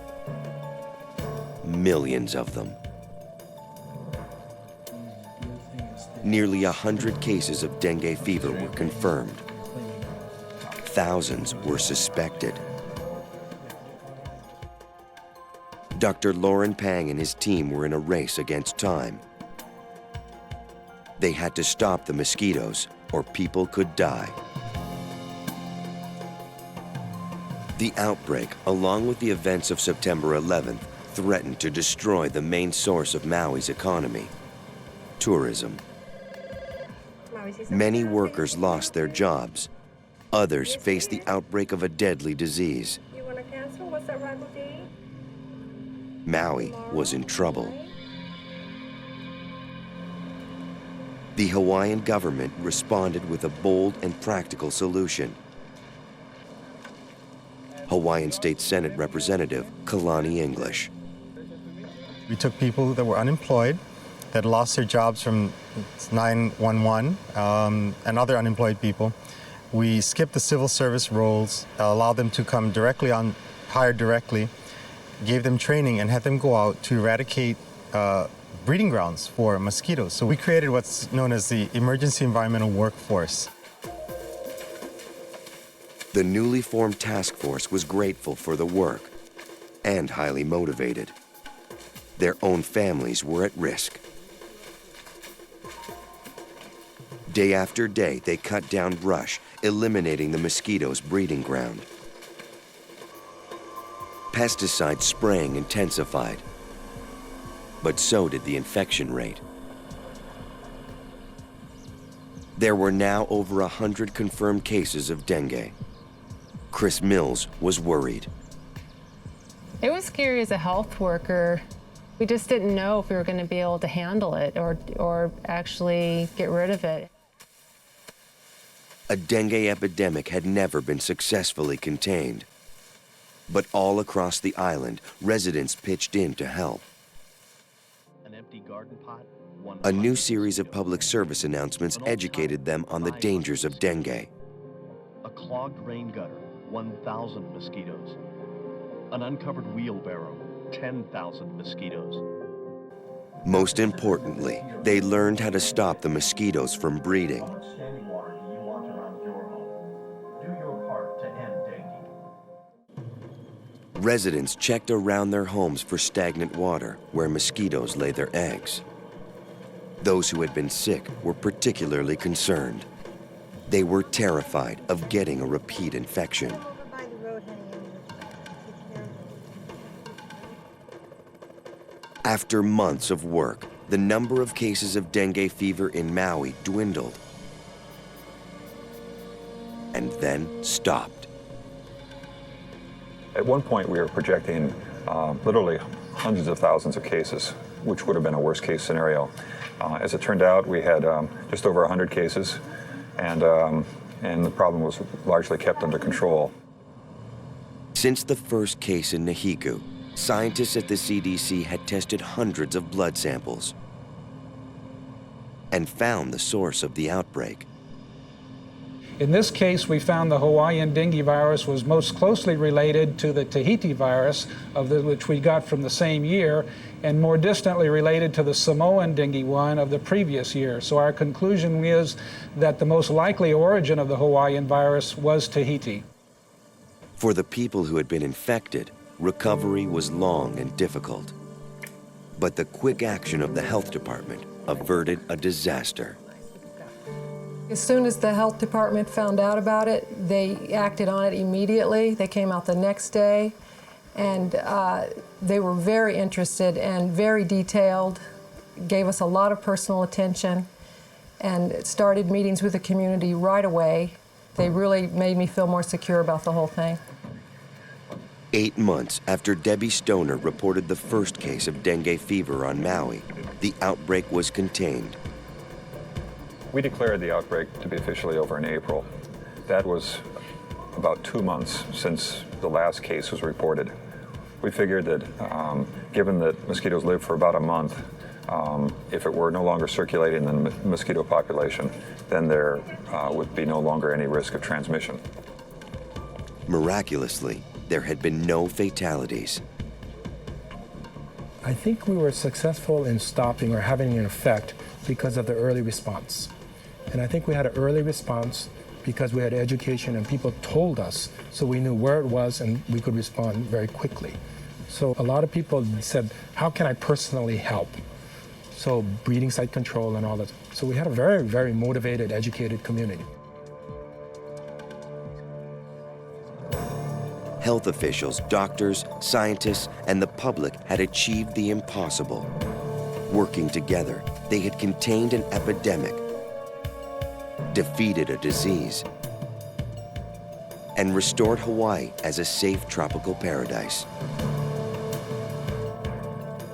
Millions of them. Nearly 100 cases of dengue fever were confirmed. Thousands were suspected. Dr. Lauren Pang and his team were in a race against time. They had to stop the mosquitoes, or people could die. The outbreak, along with the events of September 11th, threatened to destroy the main source of Maui's economy: tourism. Many workers lost their jobs. Others faced the outbreak of a deadly disease. You want to cancel? What's that rival day? Maui was in trouble. The Hawaiian government responded with a bold and practical solution. Hawaiian State Senate Representative Kalani English. We took people that were unemployed, that lost their jobs from 911 and other unemployed people. We skipped the civil service roles, allowed them to come directly on, hired directly, gave them training, and had them go out to eradicate breeding grounds for mosquitoes. So we created what's known as the Emergency Environmental Workforce. The newly formed task force was grateful for the work and highly motivated. Their own families were at risk. Day after day, they cut down brush, eliminating the mosquitoes' breeding ground. Pesticide spraying intensified, but so did the infection rate. There were now over 100 confirmed cases of dengue. Chris Mills was worried. It was scary as a health worker. We just didn't know if we were going to be able to handle it or actually get rid of it. A dengue epidemic had never been successfully contained. But all across the island, residents pitched in to help. An empty garden pot, A new series of public service announcements educated them on the dangers of dengue. a clogged rain gutter, 1,000 mosquitoes. An uncovered wheelbarrow, 10,000 mosquitoes. Most importantly, they learned how to stop the mosquitoes from breeding. Standing water do you want around your home? Do your part to end dengue. Residents checked around their homes for stagnant water where mosquitoes lay their eggs. Those who had been sick were particularly concerned. They were terrified of getting a repeat infection. After months of work, the number of cases of dengue fever in Maui dwindled and then stopped. At one point, we were projecting literally hundreds of thousands of cases, which would have been a worst-case scenario. As it turned out, we had just over 100 cases, and the problem was largely kept under control. Since the first case in Nahiku, scientists at the CDC had tested hundreds of blood samples and found the source of the outbreak. In this case, we found the Hawaiian dengue virus was most closely related to the Tahiti virus, which we got from the same year, and more distantly related to the Samoan dengue one of the previous year. So our conclusion is that the most likely origin of the Hawaiian virus was Tahiti. For the people who had been infected, recovery was long and difficult. But the quick action of the health department averted a disaster. As soon as the health department found out about it, they acted on it immediately. They came out the next day, and they were very interested and very detailed, gave us a lot of personal attention, and started meetings with the community right away. They really made me feel more secure about the whole thing. 8 months after Debbie Stoner reported the first case of dengue fever on Maui, the outbreak was contained. We declared the outbreak to be officially over in April. That was about 2 months since the last case was reported. We figured that given that mosquitoes live for about a month, if it were no longer circulating in the mosquito population, then there would be no longer any risk of transmission. Miraculously, there had been no fatalities. I think we were successful in stopping or having an effect because of the early response. And I think we had an early response because we had education and people told us, so we knew where it was and we could respond very quickly. So a lot of people said, how can I personally help? So breeding site control and all that. So we had a very, very motivated, educated community. Health officials, doctors, scientists, and the public had achieved the impossible. Working together, they had contained an epidemic, defeated a disease, and restored Hawaii as a safe tropical paradise.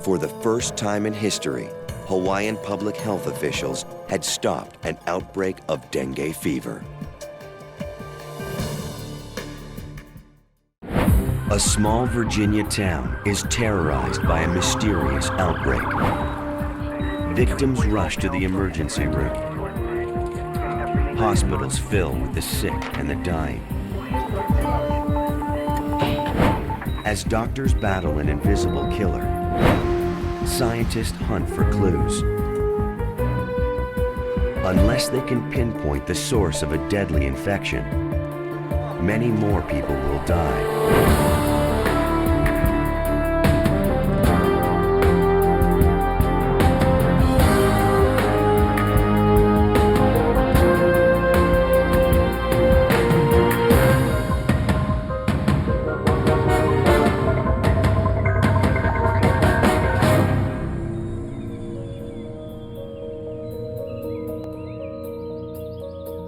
For the first time in history, Hawaiian public health officials had stopped an outbreak of dengue fever. A small Virginia town is terrorized by a mysterious outbreak. Victims rush to the emergency room. Hospitals fill with the sick and the dying. As doctors battle an invisible killer, scientists hunt for clues. Unless they can pinpoint the source of a deadly infection, many more people will die.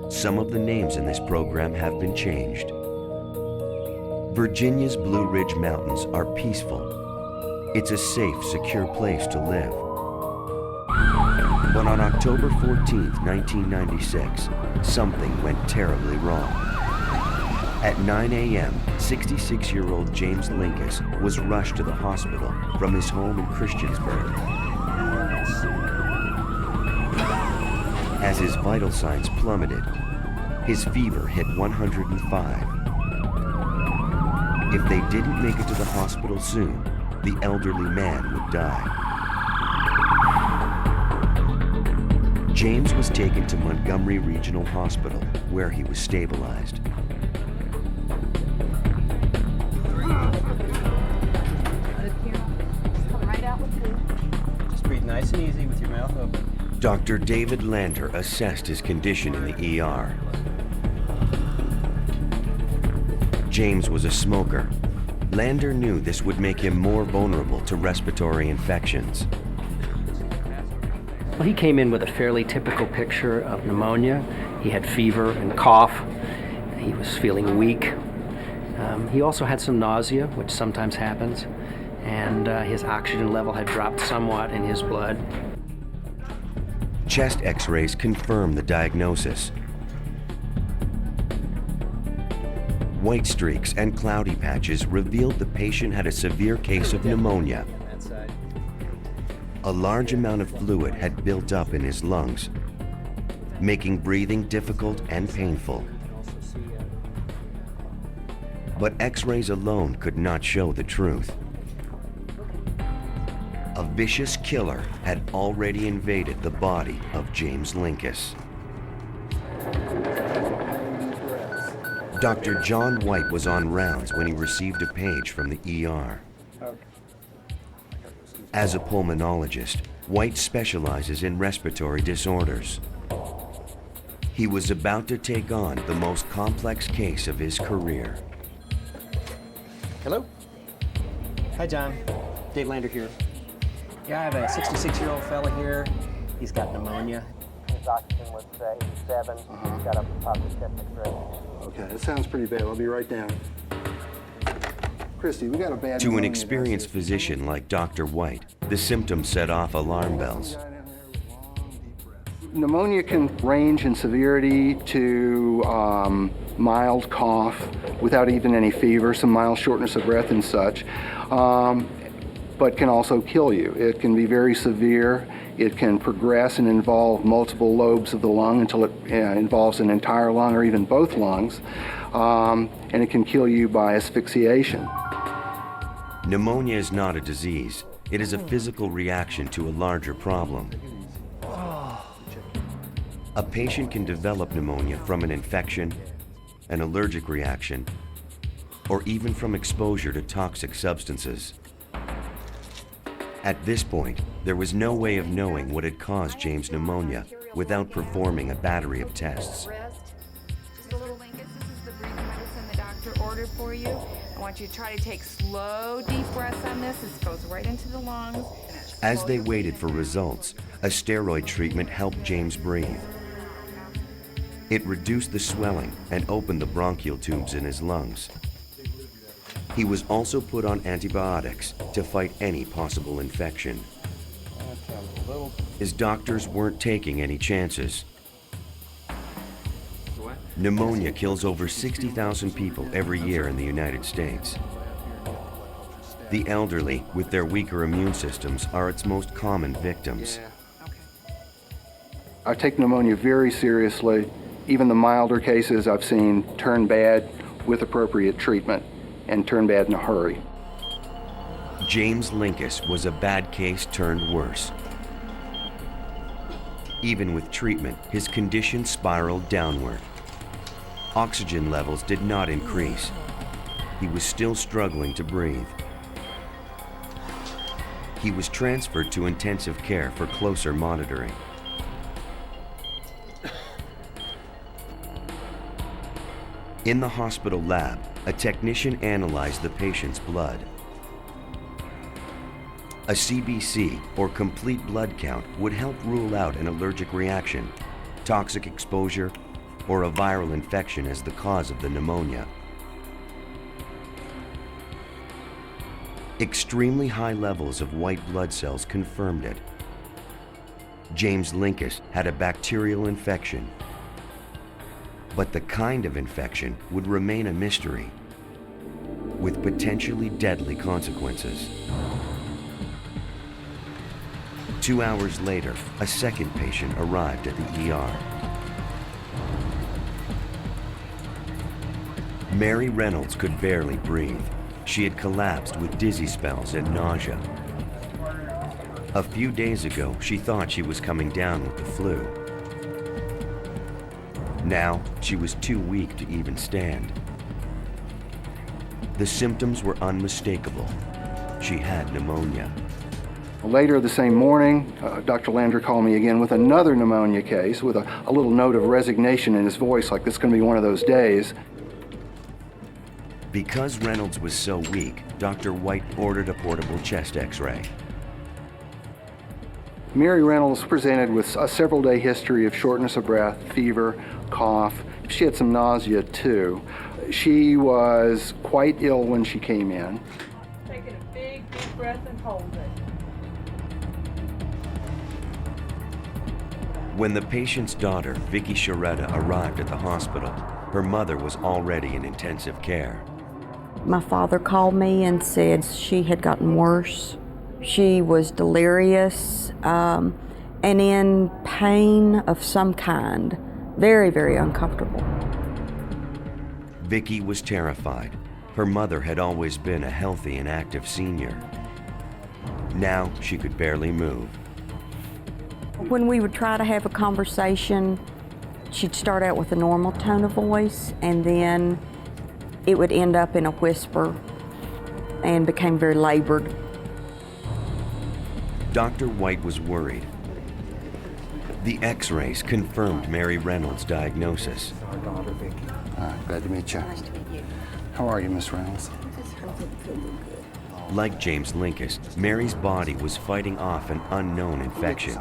Some of the names in this program have been changed. Virginia's Blue Ridge Mountains are peaceful. It's a safe, secure place to live. But on October 14th, 1996, something went terribly wrong. At 9 a.m., 66-year-old James Linkus was rushed to the hospital from his home in Christiansburg. As his vital signs plummeted, his fever hit 105. If they didn't make it to the hospital soon, the elderly man would die. James was taken to Montgomery Regional Hospital, where he was stabilized. Just breathe nice and easy with your mouth open. Dr. David Lander assessed his condition in the ER. James was a smoker. Lander knew this would make him more vulnerable to respiratory infections. Well, he came in with a fairly typical picture of pneumonia. He had fever and cough. He was feeling weak. He also had some nausea, which sometimes happens, and his oxygen level had dropped somewhat in his blood. Chest x-rays confirmed the diagnosis. White streaks and cloudy patches revealed the patient had a severe case of pneumonia. A large amount of fluid had built up in his lungs, making breathing difficult and painful. But X-rays alone could not show the truth. A vicious killer had already invaded the body of James Lincas. Dr. John White was on rounds when he received a page from the ER. As a pulmonologist, White specializes in respiratory disorders. He was about to take on the most complex case of his career. Hello? Hi, John. Dave Lander here. Yeah, I have a 66-year-old fella here. He's got pneumonia. His oxygen was 87. He's got a positive chest X-ray. Okay, that sounds pretty bad. I'll be right down. Christy, we got a bad To an pneumonia experienced physician like Dr. White, the symptoms set off alarm bells. Pneumonia can range in severity to mild cough without even any fever, some mild shortness of breath and such, but can also kill you. It can be very severe. It can progress and involve multiple lobes of the lung until it involves an entire lung or even both lungs, and it can kill you by asphyxiation. Pneumonia is not a disease. It is a physical reaction to a larger problem. A patient can develop pneumonia from an infection, an allergic reaction, or even from exposure to toxic substances. At this point, there was no way of knowing what had caused James' pneumonia without performing a battery of tests. Just a little Lincas, this is the breathing medicine the doctor ordered for you. I want you to try to take slow, deep breaths on this. This goes right into the lungs. As they waited for results, a steroid treatment helped James breathe. It reduced the swelling and opened the bronchial tubes in his lungs. He was also put on antibiotics to fight any possible infection. His doctors weren't taking any chances. Pneumonia kills over 60,000 people every year in the United States. The elderly, with their weaker immune systems, are its most common victims. I take pneumonia very seriously. Even the milder cases I've seen turn bad with appropriate treatment and turn bad in a hurry. James Lincas was a bad case turned worse. Even with treatment, his condition spiraled downward. Oxygen levels did not increase. He was still struggling to breathe. He was transferred to intensive care for closer monitoring. In the hospital lab, a technician analyzed the patient's blood. A CBC, or complete blood count, would help rule out an allergic reaction, toxic exposure, or a viral infection as the cause of the pneumonia. Extremely high levels of white blood cells confirmed it. James Lincas had a bacterial infection, but the kind of infection would remain a mystery, with potentially deadly consequences. 2 hours later, a second patient arrived at the ER. Mary Reynolds could barely breathe. She had collapsed with dizzy spells and nausea. A few days ago, she thought she was coming down with the flu. Now, she was too weak to even stand. The symptoms were unmistakable. She had pneumonia. Later the same morning, Dr. Lander called me again with another pneumonia case with a little note of resignation in his voice, like this is going to be one of those days. Because Reynolds was so weak, Dr. White ordered a portable chest X-ray. Mary Reynolds presented with a several-day history of shortness of breath, fever, cough. She had some nausea too. She was quite ill when she came in. Taking a big, deep breath and hold it. When the patient's daughter, Vicky Sharetta, arrived at the hospital, her mother was already in intensive care. My father called me and said she had gotten worse. She was delirious and in pain of some kind. Very, very uncomfortable. Vicki was terrified. Her mother had always been a healthy and active senior. Now she could barely move. When we would try to have a conversation, she'd start out with a normal tone of voice, and then it would end up in a whisper and became very labored. Dr. White was worried. The x-rays confirmed Mary Reynolds' diagnosis. Our daughter, Vicki. Glad to meet you. Nice to meet you. How are you, Miss Reynolds? Like James Linkus, Mary's body was fighting off an unknown infection.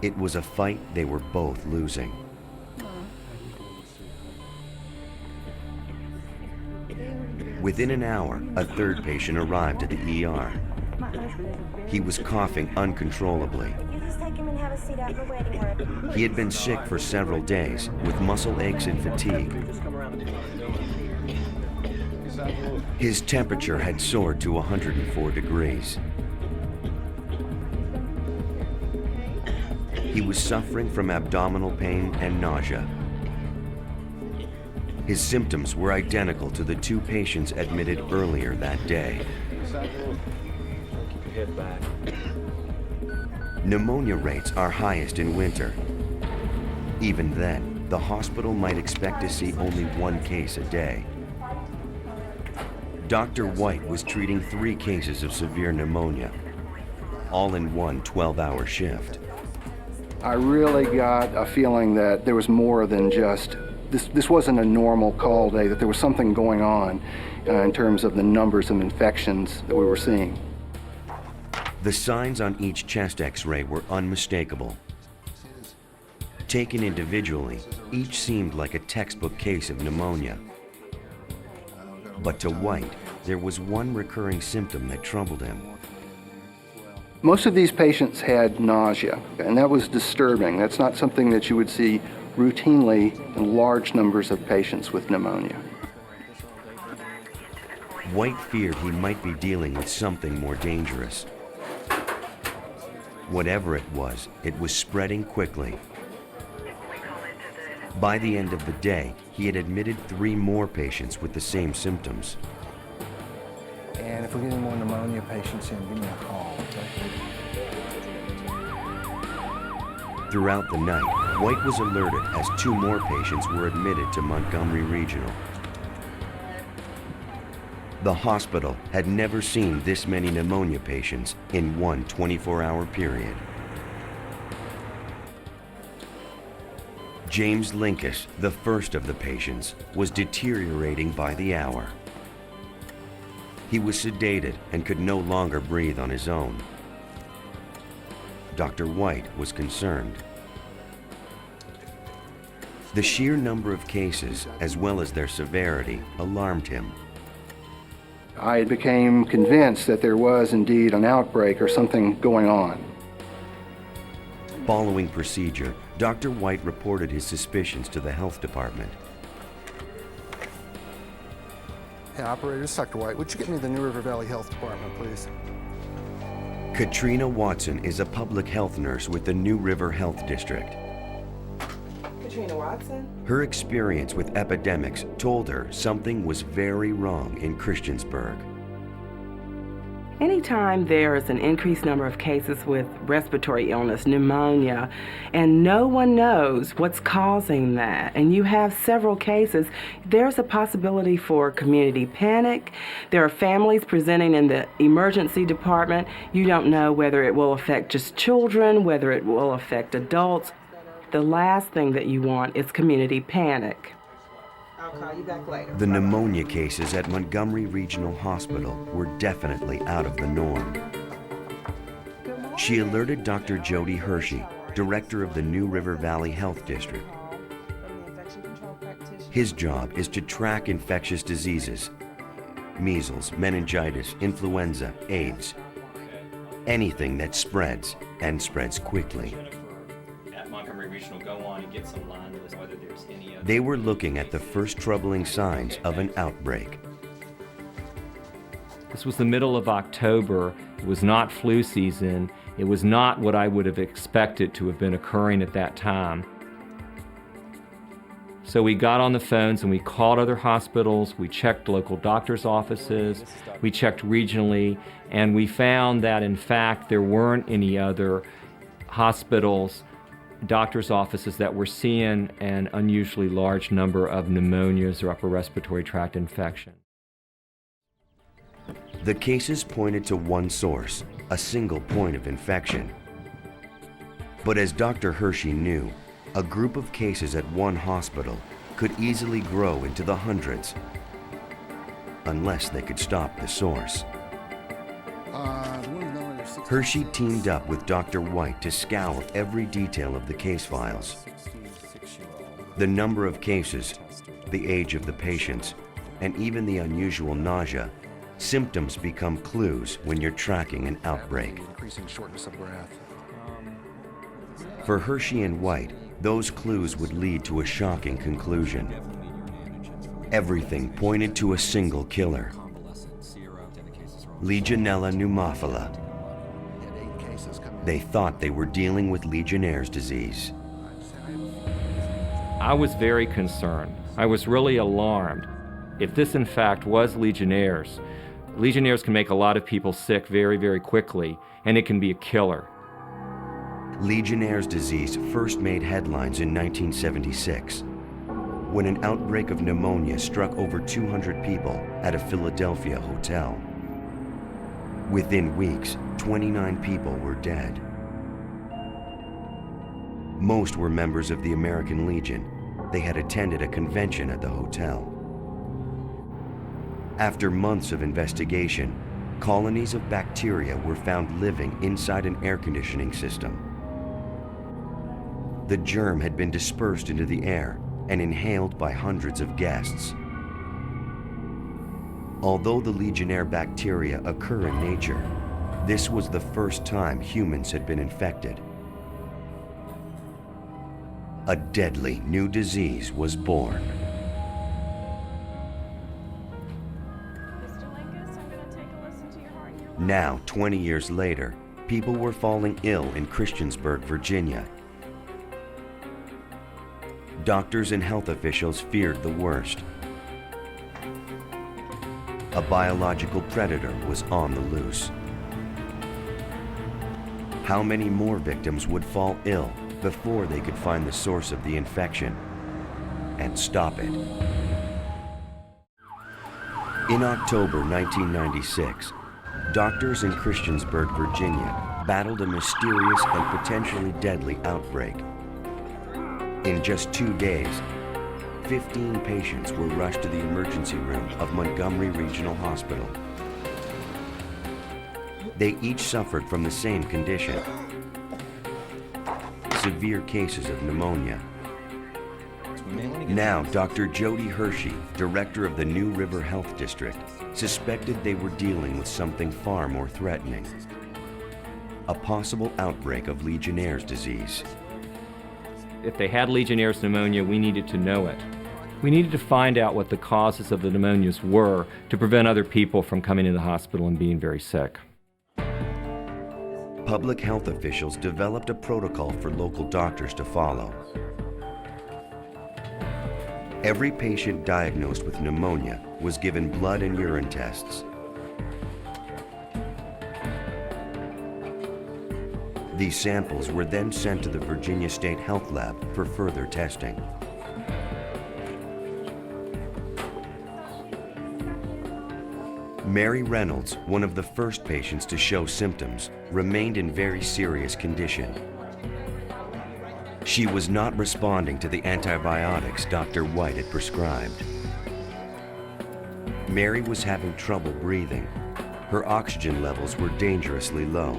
It was a fight they were both losing. Within an hour, a third patient arrived at the ER. He was coughing uncontrollably. He had been sick for several days with muscle aches and fatigue. His temperature had soared to 104 degrees. He was suffering from abdominal pain and nausea. His symptoms were identical to the two patients admitted earlier that day. Pneumonia rates are highest in winter. Even then, the hospital might expect to see only one case a day. Dr. White was treating 3 cases of severe pneumonia, all in one 12-hour shift. I really got a feeling that there was more than just, this wasn't a normal call day, that there was something going on in terms of the numbers of infections that we were seeing. The signs on each chest x-ray were unmistakable. Taken individually, each seemed like a textbook case of pneumonia. But to White, there was one recurring symptom that troubled him. Most of these patients had nausea, and that was disturbing. That's not something that you would see routinely in large numbers of patients with pneumonia. White feared he might be dealing with something more dangerous. Whatever it was spreading quickly. By the end of the day, he had admitted 3 more patients with the same symptoms. And if we get any more pneumonia patients in, give me a call, okay? Throughout the night, White was alerted as 2 more patients were admitted to Montgomery Regional. The hospital had never seen this many pneumonia patients in one 24-hour period. James Linkus, the first of the patients, was deteriorating by the hour. He was sedated and could no longer breathe on his own. Dr. White was concerned. The sheer number of cases, as well as their severity, alarmed him. I became convinced that there was indeed an outbreak or something going on. Following procedure, Dr. White reported his suspicions to the health department. Hey, operator, it's Dr. White. Would you get me to the New River Valley Health Department, please? Katrina Watson is a public health nurse with the New River Health District. Katrina Watson? Her experience with epidemics told her something was very wrong in Christiansburg. Anytime there is an increased number of cases with respiratory illness, pneumonia, and no one knows what's causing that, and you have several cases, there's a possibility for community panic. There are families presenting in the emergency department. You don't know whether it will affect just children, whether it will affect adults. The last thing that you want is community panic. I'll call you back later. The pneumonia cases at Montgomery Regional Hospital were definitely out of the norm. She alerted Dr. Jody Hershey, director of the New River Valley Health District. His job is to track infectious diseases: measles, meningitis, influenza, AIDS, anything that spreads and spreads quickly. At Montgomery Regional, go on and get some line with whether there's They were looking at the first troubling signs of an outbreak. This was the middle of October. It was not flu season. It was not what I would have expected to have been occurring at that time. So we got on the phones and we called other hospitals, we checked local doctors' offices, we checked regionally, and we found that in fact there weren't any other hospitals, doctors' offices that were seeing an unusually large number of pneumonias or upper respiratory tract infections. The cases pointed to one source, a single point of infection. But as Dr. Hershey knew, a group of cases at one hospital could easily grow into the hundreds, unless they could stop the source. Hershey teamed up with Dr. White to scour every detail of the case files. The number of cases, the age of the patients, and even the unusual nausea, symptoms become clues when you're tracking an outbreak. Increasing shortness of breath. For Hershey and White, those clues would lead to a shocking conclusion. Everything pointed to a single killer, Legionella pneumophila. They thought they were dealing with Legionnaire's disease. I was very concerned. I was really alarmed. If this in fact was Legionnaire's, Legionnaire's can make a lot of people sick very, very quickly, and it can be a killer. Legionnaire's disease first made headlines in 1976, when an outbreak of pneumonia struck over 200 people at a Philadelphia hotel. Within weeks, 29 people were dead. Most were members of the American Legion. They had attended a convention at the hotel. After months of investigation, colonies of bacteria were found living inside an air conditioning system. The germ had been dispersed into the air and inhaled by hundreds of guests. Although the Legionnaire bacteria occur in nature, this was the first time humans had been infected. A deadly new disease was born. Now, 20 years later, people were falling ill in Christiansburg, Virginia. Doctors and health officials feared the worst. A biological predator was on the loose. How many more victims would fall ill before they could find the source of the infection and stop it? In October 1996, doctors in Christiansburg, Virginia, battled a mysterious and potentially deadly outbreak. In just 2 days, 15 patients were rushed to the emergency room of Montgomery Regional Hospital. They each suffered from the same condition, severe cases of pneumonia. Now, Dr. Jody Hershey, director of the New River Health District, suspected they were dealing with something far more threatening, a possible outbreak of Legionnaire's disease. If they had Legionnaire's pneumonia, we needed to know it. We needed to find out what the causes of the pneumonias were to prevent other people from coming into the hospital and being very sick. Public health officials developed a protocol for local doctors to follow. Every patient diagnosed with pneumonia was given blood and urine tests. These samples were then sent to the Virginia State Health Lab for further testing. Mary Reynolds, one of the first patients to show symptoms, remained in very serious condition. She was not responding to the antibiotics Dr. White had prescribed. Mary was having trouble breathing. Her oxygen levels were dangerously low.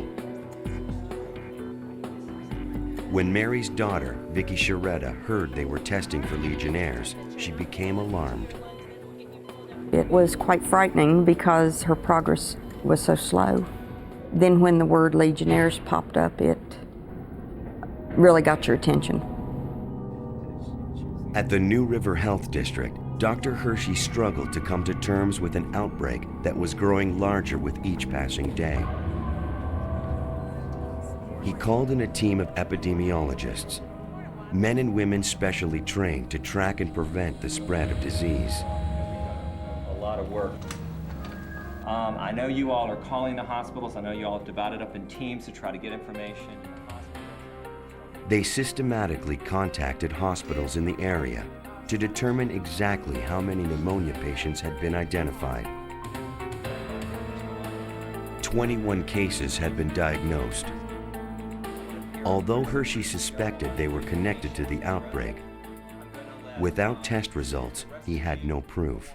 When Mary's daughter, Vicky Sharetta, heard they were testing for Legionnaire's, she became alarmed. It was quite frightening because her progress was so slow. Then when the word Legionnaire's popped up, it really got your attention. At the New River Health District, Dr. Hershey struggled to come to terms with an outbreak that was growing larger with each passing day. He called in a team of epidemiologists, men and women specially trained to track and prevent the spread of disease. A lot of work. I know you all are calling the hospitals. I know you all have divided up in teams to try to get information. They systematically contacted hospitals in the area to determine exactly how many pneumonia patients had been identified. 21 cases had been diagnosed. Although Hershey suspected they were connected to the outbreak, without test results, he had no proof.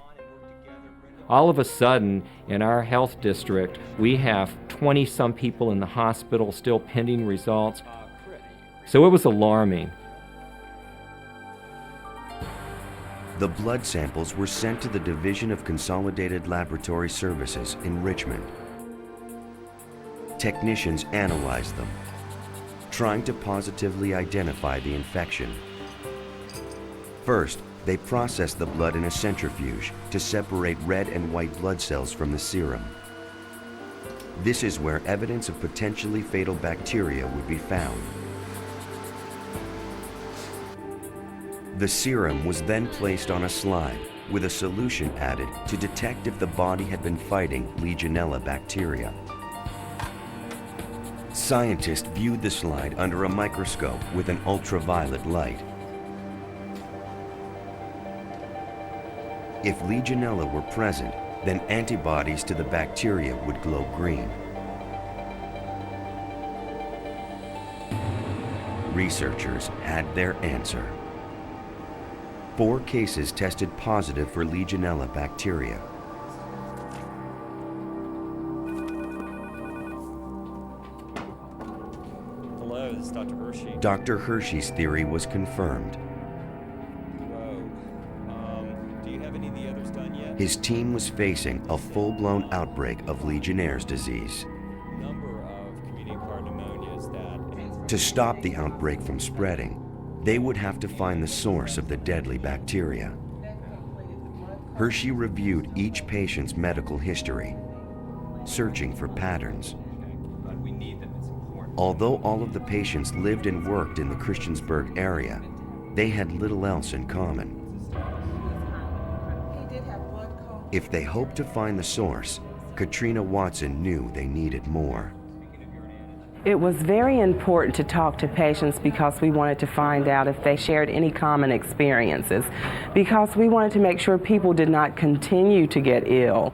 All of a sudden, in our health district, we have 20-some people in the hospital still pending results. So it was alarming. The blood samples were sent to the Division of Consolidated Laboratory Services in Richmond. Technicians analyzed them, trying to positively identify the infection. First, they processed the blood in a centrifuge to separate red and white blood cells from the serum. This is where evidence of potentially fatal bacteria would be found. The serum was then placed on a slide with a solution added to detect if the body had been fighting Legionella bacteria. Scientists viewed the slide under a microscope with an ultraviolet light. If Legionella were present, then antibodies to the bacteria would glow green. Researchers had their answer. 4 cases tested positive for Legionella bacteria. Hello, this is Dr. Hershey. Dr. Hershey's theory was confirmed. Do you have any of the others done yet? His team was facing a full-blown outbreak of Legionnaire's disease. Number of community-acquired pneumonias that... To stop the outbreak from spreading, they would have to find the source of the deadly bacteria. Hershey reviewed each patient's medical history, searching for patterns. Although all of the patients lived and worked in the Christiansburg area, they had little else in common. If they hoped to find the source, Katrina Watson knew they needed more. It was very important to talk to patients because we wanted to find out if they shared any common experiences, because we wanted to make sure people did not continue to get ill.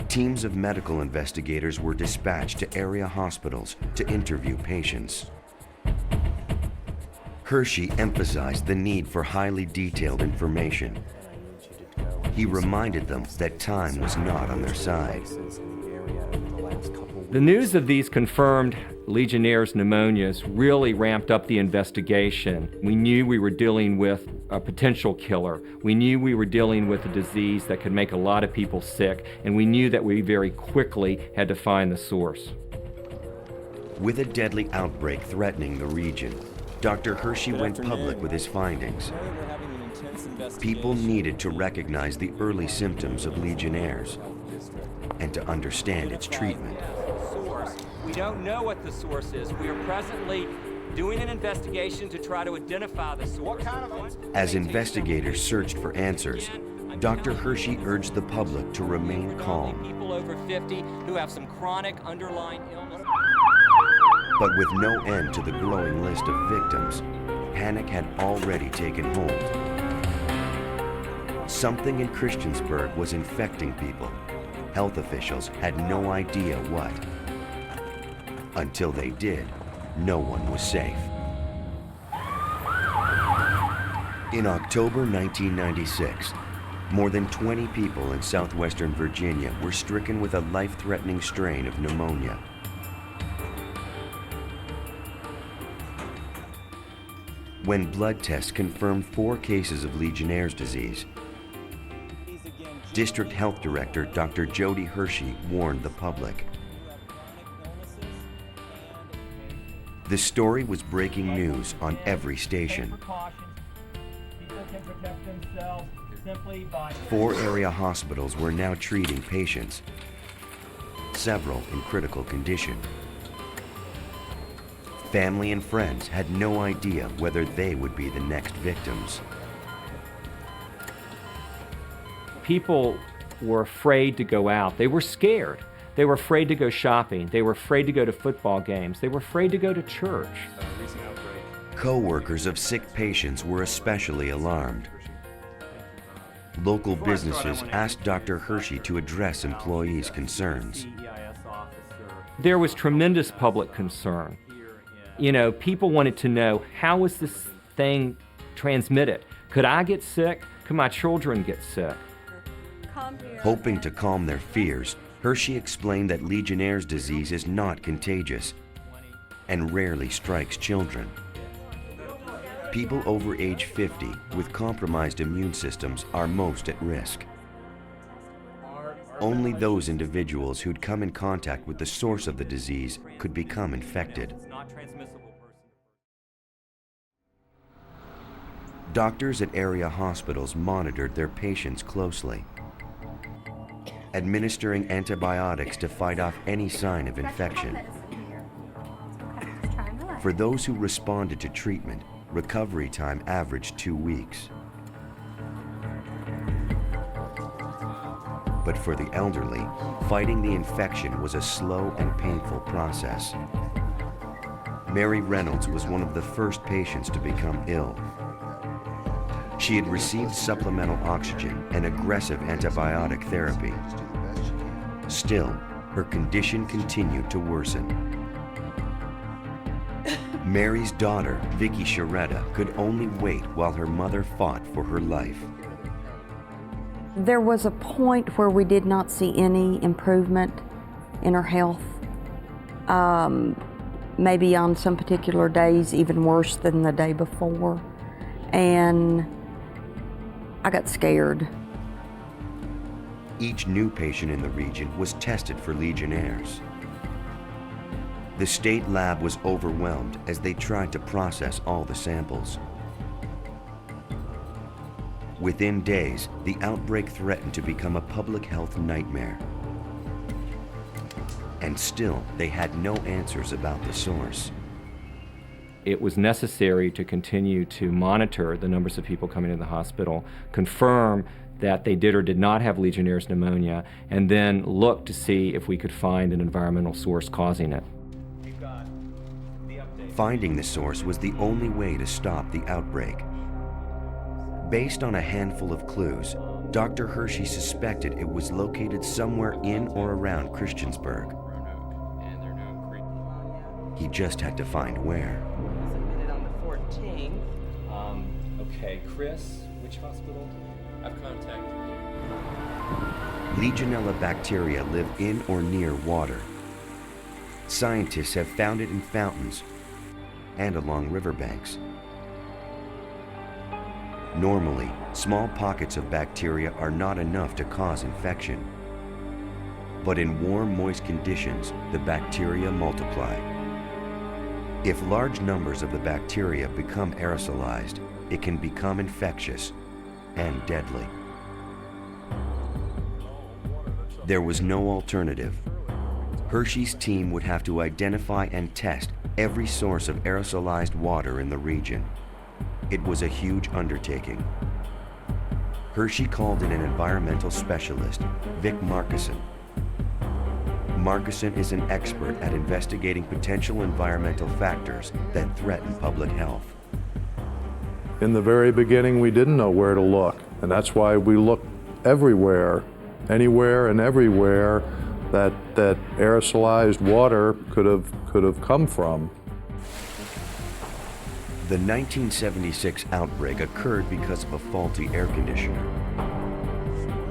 Teams of medical investigators were dispatched to area hospitals to interview patients. Hershey emphasized the need for highly detailed information. He reminded them that time was not on their side. The news of these confirmed Legionnaire's pneumonias really ramped up the investigation. We knew we were dealing with a potential killer. We knew we were dealing with a disease that could make a lot of people sick, and we knew that we very quickly had to find the source. With a deadly outbreak threatening the region, Dr. Hershey went public with his findings. People needed to recognize the early symptoms of Legionnaire's and to understand its treatment. We don't know what the source is. We are presently doing an investigation to try to identify the source. As investigators searched for answers, Dr. Hershey urged the public to remain calm. People over 50 who have some chronic underlying illness. But with no end to the growing list of victims, panic had already taken hold. Something in Christiansburg was infecting people. Health officials had no idea what. Until they did, no one was safe. In October 1996, more than 20 people in southwestern Virginia were stricken with a life-threatening strain of pneumonia. When blood tests confirmed 4 cases of Legionnaire's disease, District Health Director Dr. Jody Hershey warned the public. The story was breaking news on every station. protect themselves simply by... 4 area hospitals were now treating patients, several in critical condition. Family and friends had no idea whether they would be the next victims. People were afraid to go out. They were scared. They were afraid to go shopping. They were afraid to go to football games. They were afraid to go to church. Co-workers of sick patients were especially alarmed. Local businesses asked Dr. Hershey to address employees' concerns. There was tremendous public concern. You know, people wanted to know, how was this thing transmitted? Could I get sick? Could my children get sick? Hoping to calm their fears, Hershey explained that Legionnaire's disease is not contagious and rarely strikes children. People over age 50 with compromised immune systems are most at risk. Only those individuals who'd come in contact with the source of the disease could become infected. Doctors at area hospitals monitored their patients closely, administering antibiotics to fight off any sign of infection. For those who responded to treatment, recovery time averaged 2 weeks. But for the elderly, fighting the infection was a slow and painful process. Mary Reynolds was one of the first patients to become ill. She had received supplemental oxygen and aggressive antibiotic therapy. Still, her condition continued to worsen. Mary's daughter, Vicky Sharetta, could only wait while her mother fought for her life. There was a point where we did not see any improvement in her health. Maybe on some particular days even worse than the day before. And I got scared. Each new patient in the region was tested for Legionnaires. The state lab was overwhelmed as they tried to process all the samples. Within days, the outbreak threatened to become a public health nightmare. And still, they had no answers about the source. It was necessary to continue to monitor the numbers of people coming to the hospital, confirm that they did or did not have Legionnaire's pneumonia, and then look to see if we could find an environmental source causing it. Finding the source was the only way to stop the outbreak. Based on a handful of clues, Dr. Hershey suspected it was located somewhere in or around Christiansburg. He just had to find where. Submitted on the 14th. Okay, Chris, which hospital? I've contacted Legionella bacteria live in or near water. Scientists have found it in fountains and along riverbanks. Normally, small pockets of bacteria are not enough to cause infection. But in warm, moist conditions, the bacteria multiply. If large numbers of the bacteria become aerosolized, it can become infectious and deadly. There was no alternative. Hershey's team would have to identify and test every source of aerosolized water in the region. It was a huge undertaking. Hershey called in an environmental specialist, Vic Markison. Markison is an expert at investigating potential environmental factors that threaten public health. In the very beginning, we didn't know where to look, and that's why we looked everywhere, anywhere and everywhere that aerosolized water could have come from. The 1976 outbreak occurred because of a faulty air conditioner.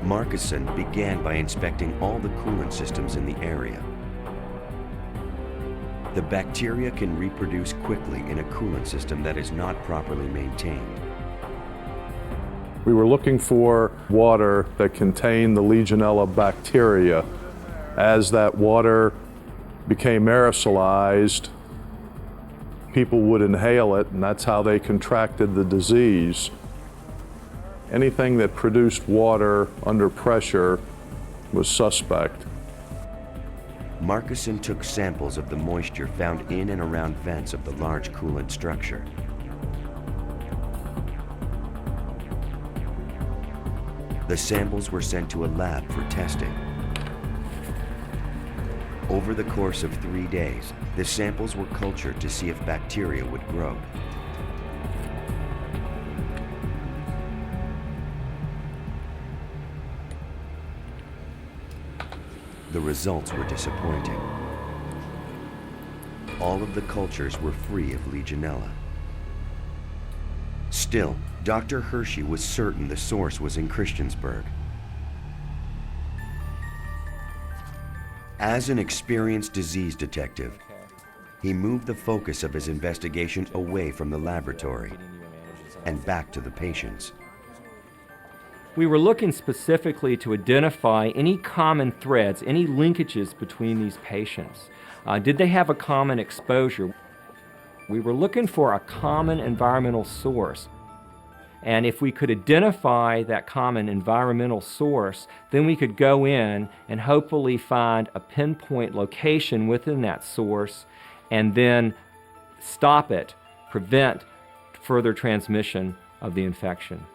Markison began by inspecting all the coolant systems in the area. The bacteria can reproduce quickly in a coolant system that is not properly maintained. We were looking for water that contained the Legionella bacteria. As that water became aerosolized, people would inhale it, and that's how they contracted the disease. Anything that produced water under pressure was suspect. Markuson took samples of the moisture found in and around vents of the large coolant structure. The samples were sent to a lab for testing. Over the course of 3 days, the samples were cultured to see if bacteria would grow. The results were disappointing. All of the cultures were free of Legionella. Still, Dr. Hershey was certain the source was in Christiansburg. As an experienced disease detective, he moved the focus of his investigation away from the laboratory and back to the patients. We were looking specifically to identify any common threads, any linkages between these patients. Did they have a common exposure? We were looking for a common environmental source. And if we could identify that common environmental source, then we could go in and hopefully find a pinpoint location within that source and then stop it, prevent further transmission of the infection.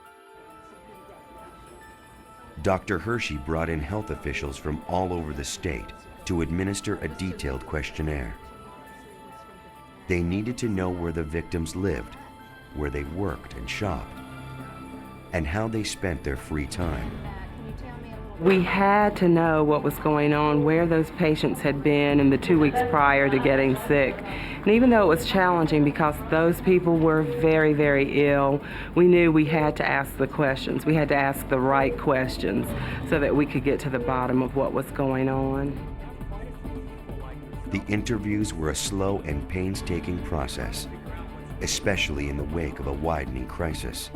Dr. Hershey brought in health officials from all over the state to administer a detailed questionnaire. They needed to know where the victims lived, where they worked and shopped, and how they spent their free time. We had to know what was going on, where those patients had been in the 2 weeks prior to getting sick. And even though it was challenging because those people were very, very ill, we knew we had to ask the questions. We had to ask the right questions so that we could get to the bottom of what was going on. The interviews were a slow and painstaking process, especially in the wake of a widening crisis.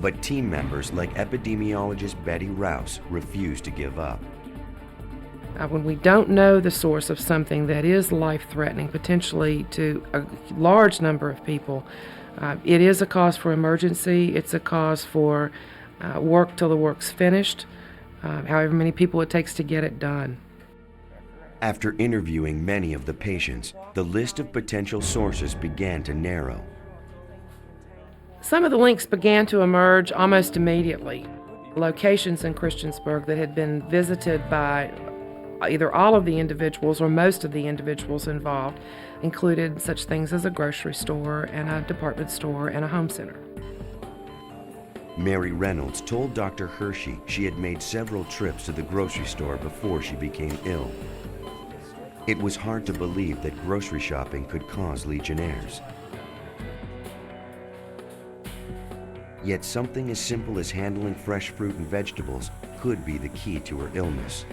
But team members like epidemiologist Betty Rouse refused to give up. When we don't know the source of something that is life-threatening, potentially to a large number of people, it is a cause for emergency. It's a cause for work till the work's finished, however many people it takes to get it done. After interviewing many of the patients, the list of potential sources began to narrow. Some of the links began to emerge almost immediately. Locations in Christiansburg that had been visited by either all of the individuals or most of the individuals involved included such things as a grocery store and a department store and a home center. Mary Reynolds told Dr. Hershey she had made several trips to the grocery store before she became ill. It was hard to believe that grocery shopping could cause Legionnaires. Yet something as simple as handling fresh fruit and vegetables could be the key to her illness.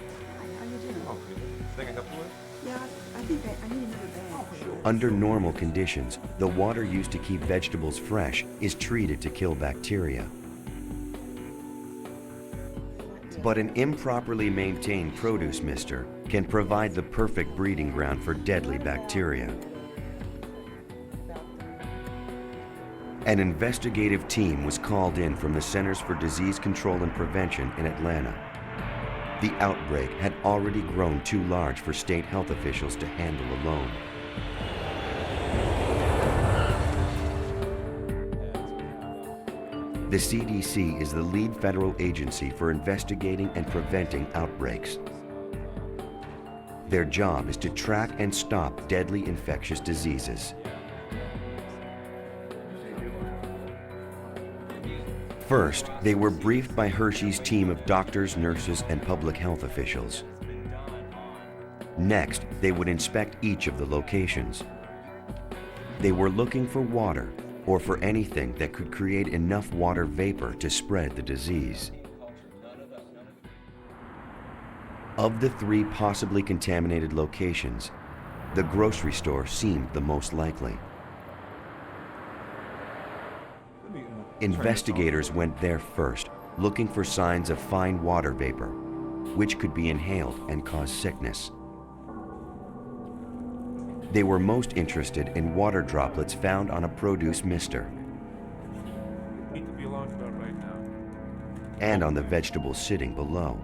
Under normal conditions, the water used to keep vegetables fresh is treated to kill bacteria. But an improperly maintained produce mister can provide the perfect breeding ground for deadly bacteria. An investigative team was called in from the Centers for Disease Control and Prevention in Atlanta. The outbreak had already grown too large for state health officials to handle alone. The CDC is the lead federal agency for investigating and preventing outbreaks. Their job is to track and stop deadly infectious diseases. First, they were briefed by Hershey's team of doctors, nurses, and public health officials. Next, they would inspect each of the locations. They were looking for water, or for anything that could create enough water vapor to spread the disease. Of the 3 possibly contaminated locations, the grocery store seemed the most likely. Investigators went there first, looking for signs of fine water vapor, which could be inhaled and cause sickness. They were most interested in water droplets found on a produce mister. and on the vegetables sitting below.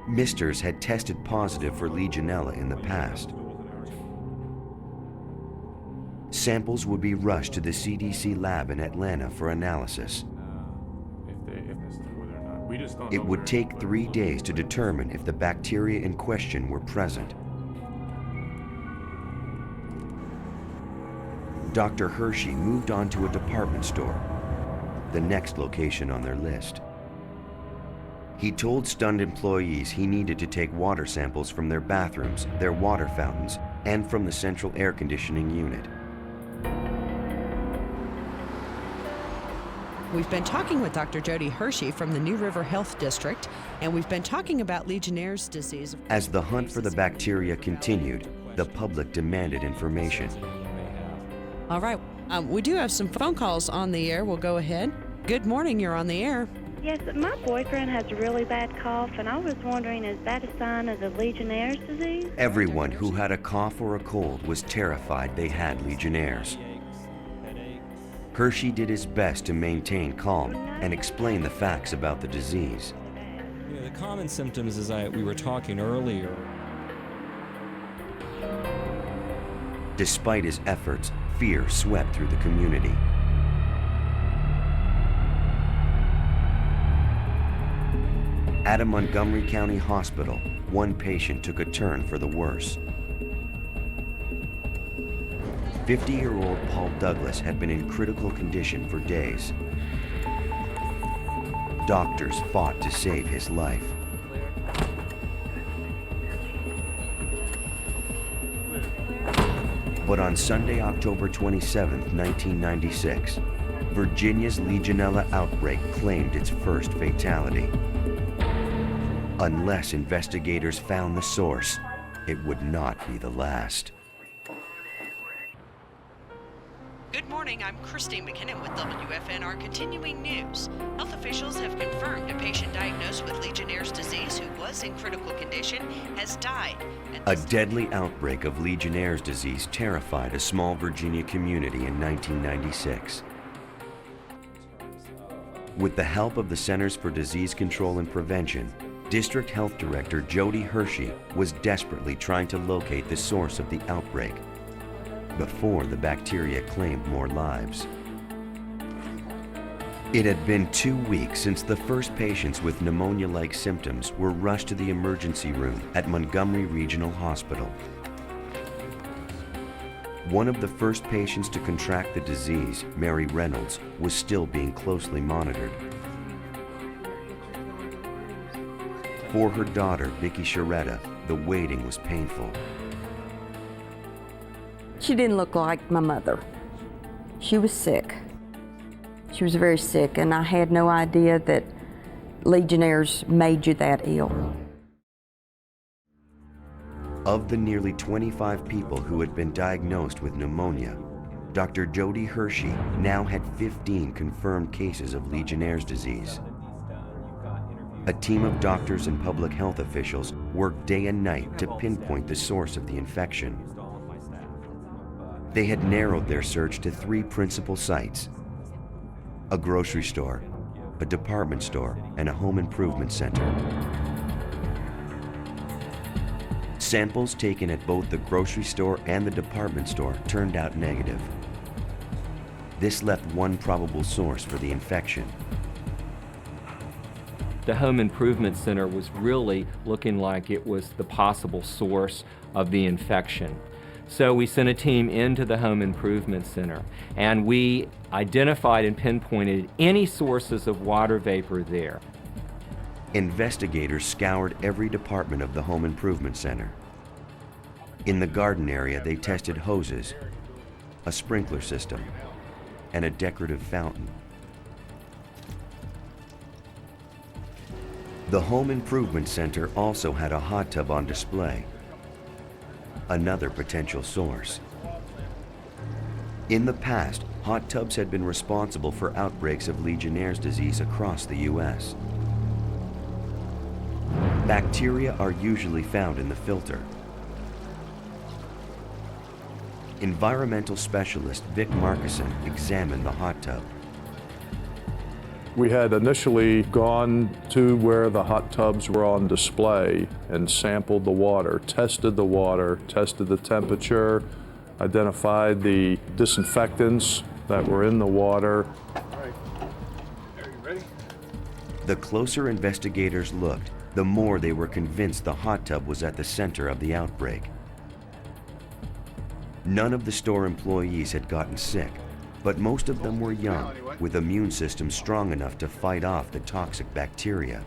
Misters had tested positive for Legionella in the past. Samples would be rushed to the CDC lab in Atlanta for analysis. It would take 3 days to determine if the bacteria in question were present. Dr. Hershey moved on to a department store, the next location on their list. He told stunned employees he needed to take water samples from their bathrooms, their water fountains, and from the central air conditioning unit. We've been talking with Dr. Jody Hershey from the New River Health District, and we've been talking about Legionnaire's disease. As the hunt for the bacteria continued, the public demanded information. All right, we do have some phone calls on the air. We'll go ahead. Good morning, you're on the air. Yes, my boyfriend has a really bad cough, and I was wondering, is that a sign of the Legionnaire's disease? Everyone who had a cough or a cold was terrified they had Legionnaires. Hershey did his best to maintain calm and explain the facts about the disease. You know, the common symptoms, as we were talking earlier. Despite his efforts, fear swept through the community. At a Montgomery County hospital, one patient took a turn for the worse. 50-year-old Paul Douglas had been in critical condition for days. Doctors fought to save his life. But on Sunday, October 27, 1996, Virginia's Legionella outbreak claimed its first fatality. Unless investigators found the source, it would not be the last. Good morning, I'm Christine McKinnon with WFNR Continuing News. Health officials have confirmed a patient diagnosed with Legionnaire's disease who was in critical condition has died. A deadly outbreak of Legionnaire's disease terrified a small Virginia community in 1996. With the help of the Centers for Disease Control and Prevention, District Health Director Jody Hershey was desperately trying to locate the source of the outbreak before the bacteria claimed more lives. It had been 2 weeks since the first patients with pneumonia-like symptoms were rushed to the emergency room at Montgomery Regional Hospital. One of the first patients to contract the disease, Mary Reynolds, was still being closely monitored. For her daughter, Vicky Sharetta, the waiting was painful. She didn't look like my mother. She was sick. She was very sick, and I had no idea that Legionnaires made you that ill. Of the nearly 25 people who had been diagnosed with pneumonia, Dr. Jody Hershey now had 15 confirmed cases of Legionnaire's disease. A team of doctors and public health officials worked day and night to pinpoint the source of the infection. They had narrowed their search to 3 principal sites: a grocery store, a department store, and a home improvement center. Samples taken at both the grocery store and the department store turned out negative. This left one probable source for the infection. The home improvement center was really looking like it was the possible source of the infection. So we sent a team into the home improvement center, and we identified and pinpointed any sources of water vapor there. Investigators scoured every department of the home improvement center. In the garden area, they tested hoses, a sprinkler system, and a decorative fountain. The home improvement center also had a hot tub on display, another potential source. In the past, hot tubs had been responsible for outbreaks of Legionnaire's disease across the U.S. Bacteria are usually found in the filter. Environmental specialist Vic Markison examined the hot tub. We had initially gone to where the hot tubs were on display and sampled the water, tested the temperature, identified the disinfectants that were in the water. All right. Are you ready? The closer investigators looked, the more they were convinced the hot tub was at the center of the outbreak. None of the store employees had gotten sick, but most of them were young, with immune systems strong enough to fight off the toxic bacteria.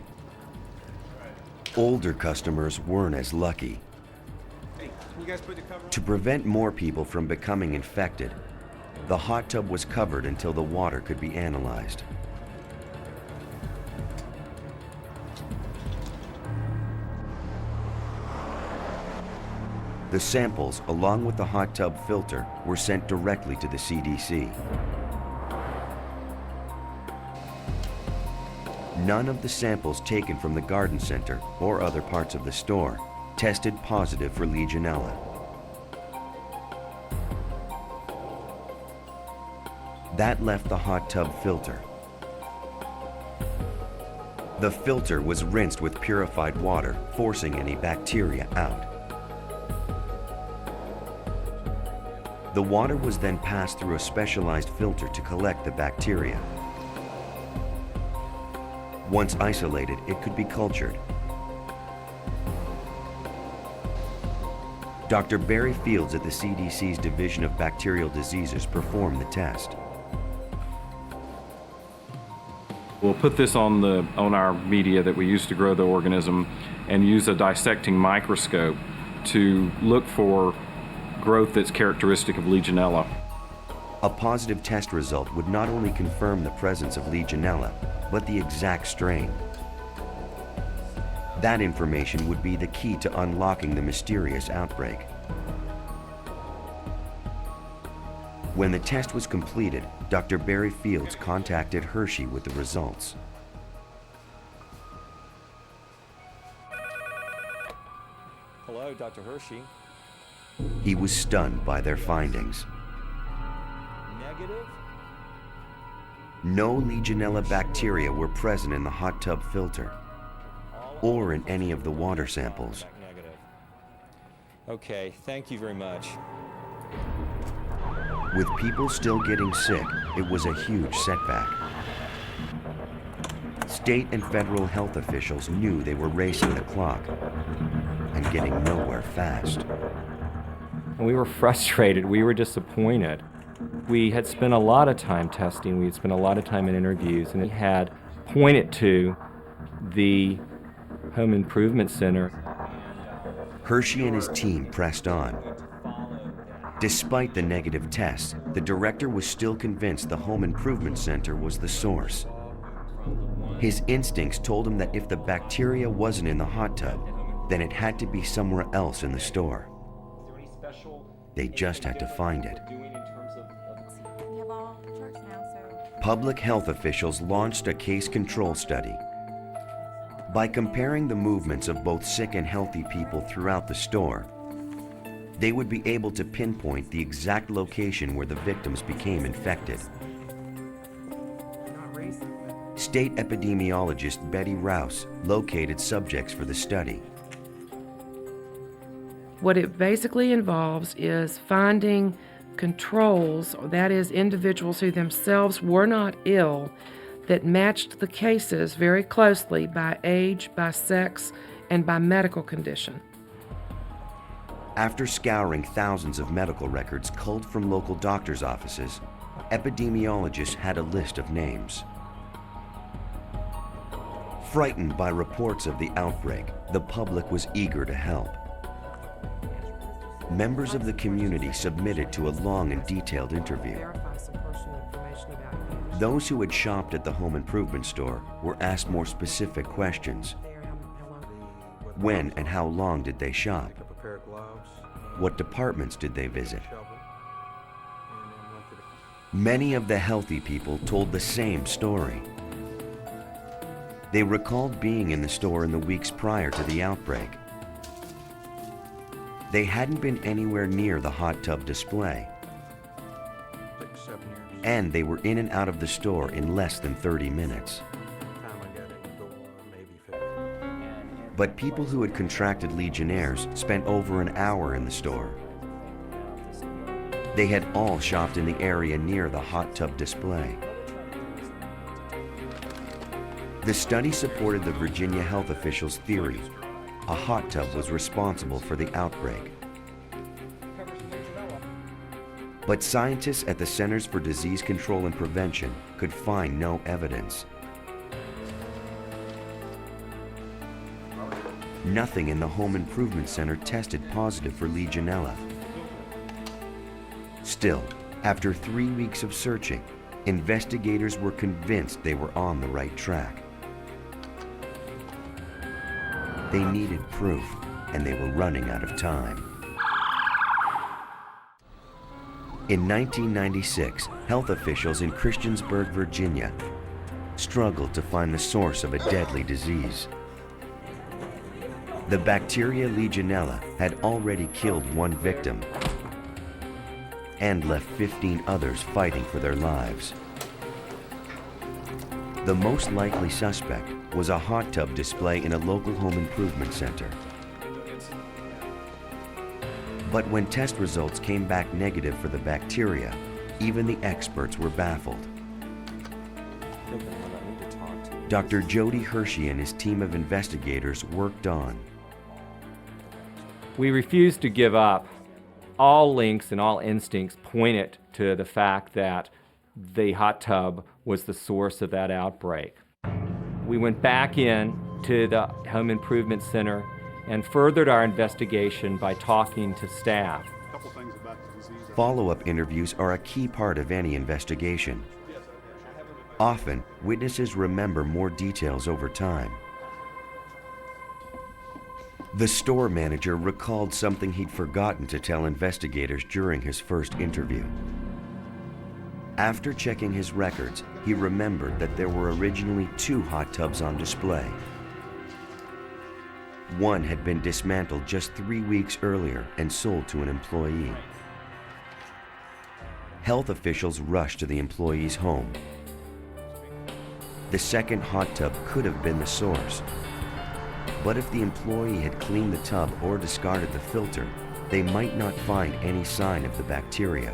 Older customers weren't as lucky. Hey, can you guys put the cover on? To prevent more people from becoming infected, the hot tub was covered until the water could be analyzed. The samples, along with the hot tub filter, were sent directly to the CDC. None of the samples taken from the garden center or other parts of the store tested positive for Legionella. That left the hot tub filter. The filter was rinsed with purified water, forcing any bacteria out. The water was then passed through a specialized filter to collect the bacteria. Once isolated, it could be cultured. Dr. Barry Fields at the CDC's Division of Bacterial Diseases performed the test. We'll put this on our media that we use to grow the organism and use a dissecting microscope to look for growth that's characteristic of Legionella. A positive test result would not only confirm the presence of Legionella, but the exact strain. That information would be the key to unlocking the mysterious outbreak. When the test was completed, Dr. Barry Fields contacted Hershey with the results. Hello, Dr. Hershey. He was stunned by their findings. Negative? No Legionella bacteria were present in the hot tub filter or in any of the water samples. Negative. Okay, thank you very much. With people still getting sick, it was a huge setback. State and federal health officials knew they were racing the clock and getting nowhere fast. We were frustrated. We were disappointed. We had spent a lot of time testing. We had spent a lot of time in interviews, and it had pointed to the Home Improvement Center. Hershey and his team pressed on. Despite the negative tests, the director was still convinced the Home Improvement Center was the source. His instincts told him that if the bacteria wasn't in the hot tub, then it had to be somewhere else in the store. They just had to find it. Public health officials launched a case control study. By comparing the movements of both sick and healthy people throughout the store, they would be able to pinpoint the exact location where the victims became infected. State epidemiologist Betty Rouse located subjects for the study. What it basically involves is finding controls, that is, individuals who themselves were not ill, that matched the cases very closely by age, by sex, and by medical condition. After scouring thousands of medical records culled from local doctors' offices, epidemiologists had a list of names. Frightened by reports of the outbreak, the public was eager to help. Members of the community submitted to a long and detailed interview. Those who had shopped at the home improvement store were asked more specific questions. When and how long did they shop? What departments did they visit? Many of the healthy people told the same story. They recalled being in the store in the weeks prior to the outbreak. They hadn't been anywhere near the hot tub display. and they were in and out of the store in less than 30 minutes. But people who had contracted Legionnaires spent over an hour in the store. They had all shopped in the area near the hot tub display. The study supported the Virginia health officials' theory a hot tub was responsible for the outbreak. But scientists at the Centers for Disease Control and Prevention could find no evidence. Nothing in the Home Improvement Center tested positive for Legionella. Still, after 3 weeks of searching, investigators were convinced they were on the right track. They needed proof, and they were running out of time. In 1996, health officials in Christiansburg, Virginia, struggled to find the source of a deadly disease. The bacteria Legionella had already killed one victim and left 15 others fighting for their lives. The most likely suspect was a hot tub display in a local home improvement center. But when test results came back negative for the bacteria, even the experts were baffled. Dr. Jody Hershey and his team of investigators worked on. We refused to give up. All links and all instincts pointed to the fact that the hot tub was the source of that outbreak. We went back in to the Home Improvement Center and furthered our investigation by talking to staff. Follow-up interviews are a key part of any investigation. Often, witnesses remember more details over time. The store manager recalled something he'd forgotten to tell investigators during his first interview. After checking his records, he remembered that there were originally 2 hot tubs on display. One had been dismantled just 3 weeks earlier and sold to an employee. Health officials rushed to the employee's home. The second hot tub could have been the source. But if the employee had cleaned the tub or discarded the filter, they might not find any sign of the bacteria.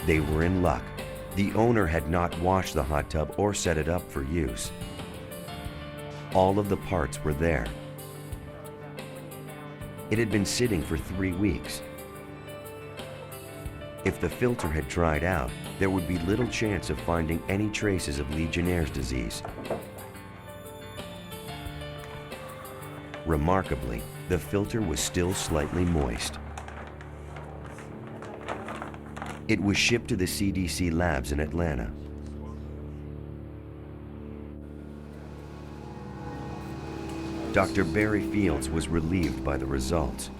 They were in luck. The owner had not washed the hot tub or set it up for use. All of the parts were there. It had been sitting for 3 weeks. If the filter had dried out, there would be little chance of finding any traces of Legionnaire's disease. Remarkably, the filter was still slightly moist. It was shipped to the CDC labs in Atlanta. Dr. Barry Fields was relieved by the results.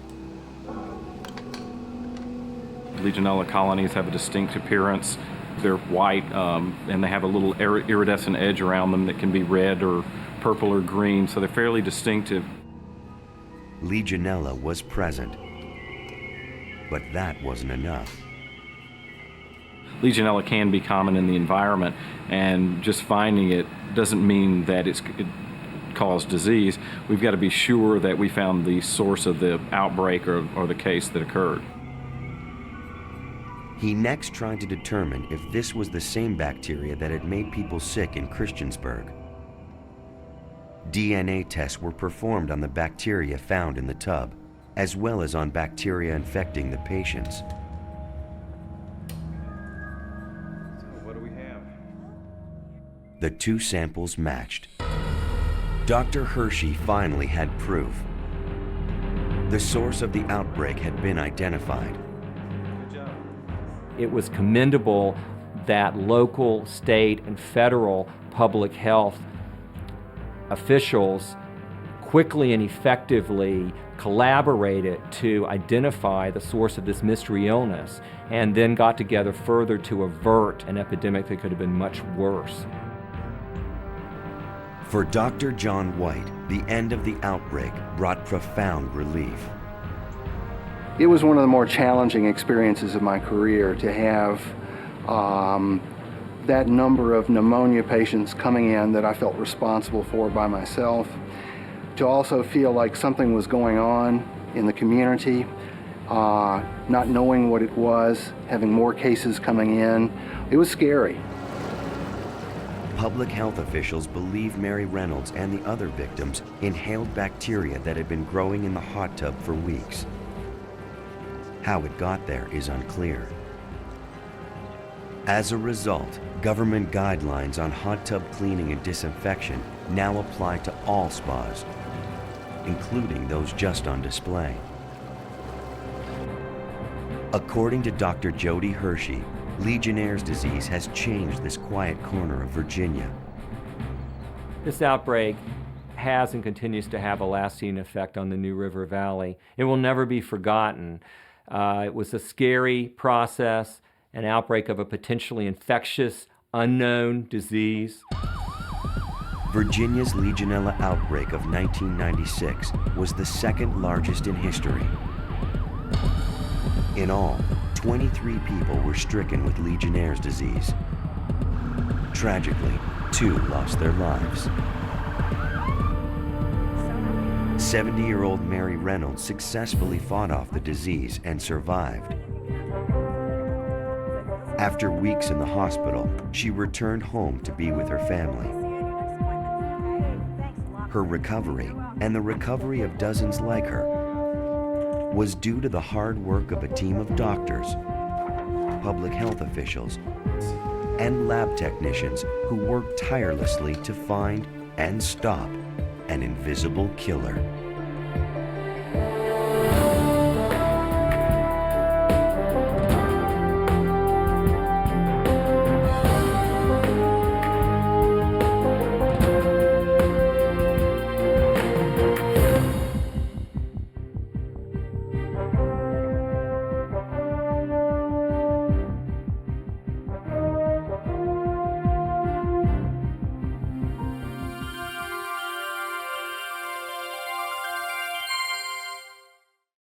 Legionella colonies have a distinct appearance. They're white and they have a little iridescent edge around them that can be red or purple or green, so they're fairly distinctive. Legionella was present, but that wasn't enough. Legionella can be common in the environment, and just finding it doesn't mean that it caused disease. We've got to be sure that we found the source of the outbreak or the case that occurred. He next tried to determine if this was the same bacteria that had made people sick in Christiansburg. DNA tests were performed on the bacteria found in the tub, as well as on bacteria infecting the patients. So what do we have? The 2 samples matched. Dr. Hershey finally had proof. The source of the outbreak had been identified. It was commendable that local, state, and federal public health officials quickly and effectively collaborated to identify the source of this mystery illness, and then got together further to avert an epidemic that could have been much worse. For Dr. John White, the end of the outbreak brought profound relief. It was one of the more challenging experiences of my career to have that number of pneumonia patients coming in that I felt responsible for by myself, to also feel like something was going on in the community, not knowing what it was, having more cases coming in. It was scary. Public health officials believe Mary Reynolds and the other victims inhaled bacteria that had been growing in the hot tub for weeks. How it got there is unclear. As a result, government guidelines on hot tub cleaning and disinfection now apply to all spas, including those just on display. According to Dr. Jody Hershey, Legionnaire's disease has changed this quiet corner of Virginia. This outbreak has and continues to have a lasting effect on the New River Valley. It will never be forgotten. It was a scary process, an outbreak of a potentially infectious, unknown disease. Virginia's Legionella outbreak of 1996 was the second largest in history. In all, 23 people were stricken with Legionnaire's disease. Tragically, 2 lost their lives. 70-year-old Mary Reynolds successfully fought off the disease and survived. After weeks in the hospital, she returned home to be with her family. Her recovery, and the recovery of dozens like her, was due to the hard work of a team of doctors, public health officials, and lab technicians who worked tirelessly to find and stop an invisible killer.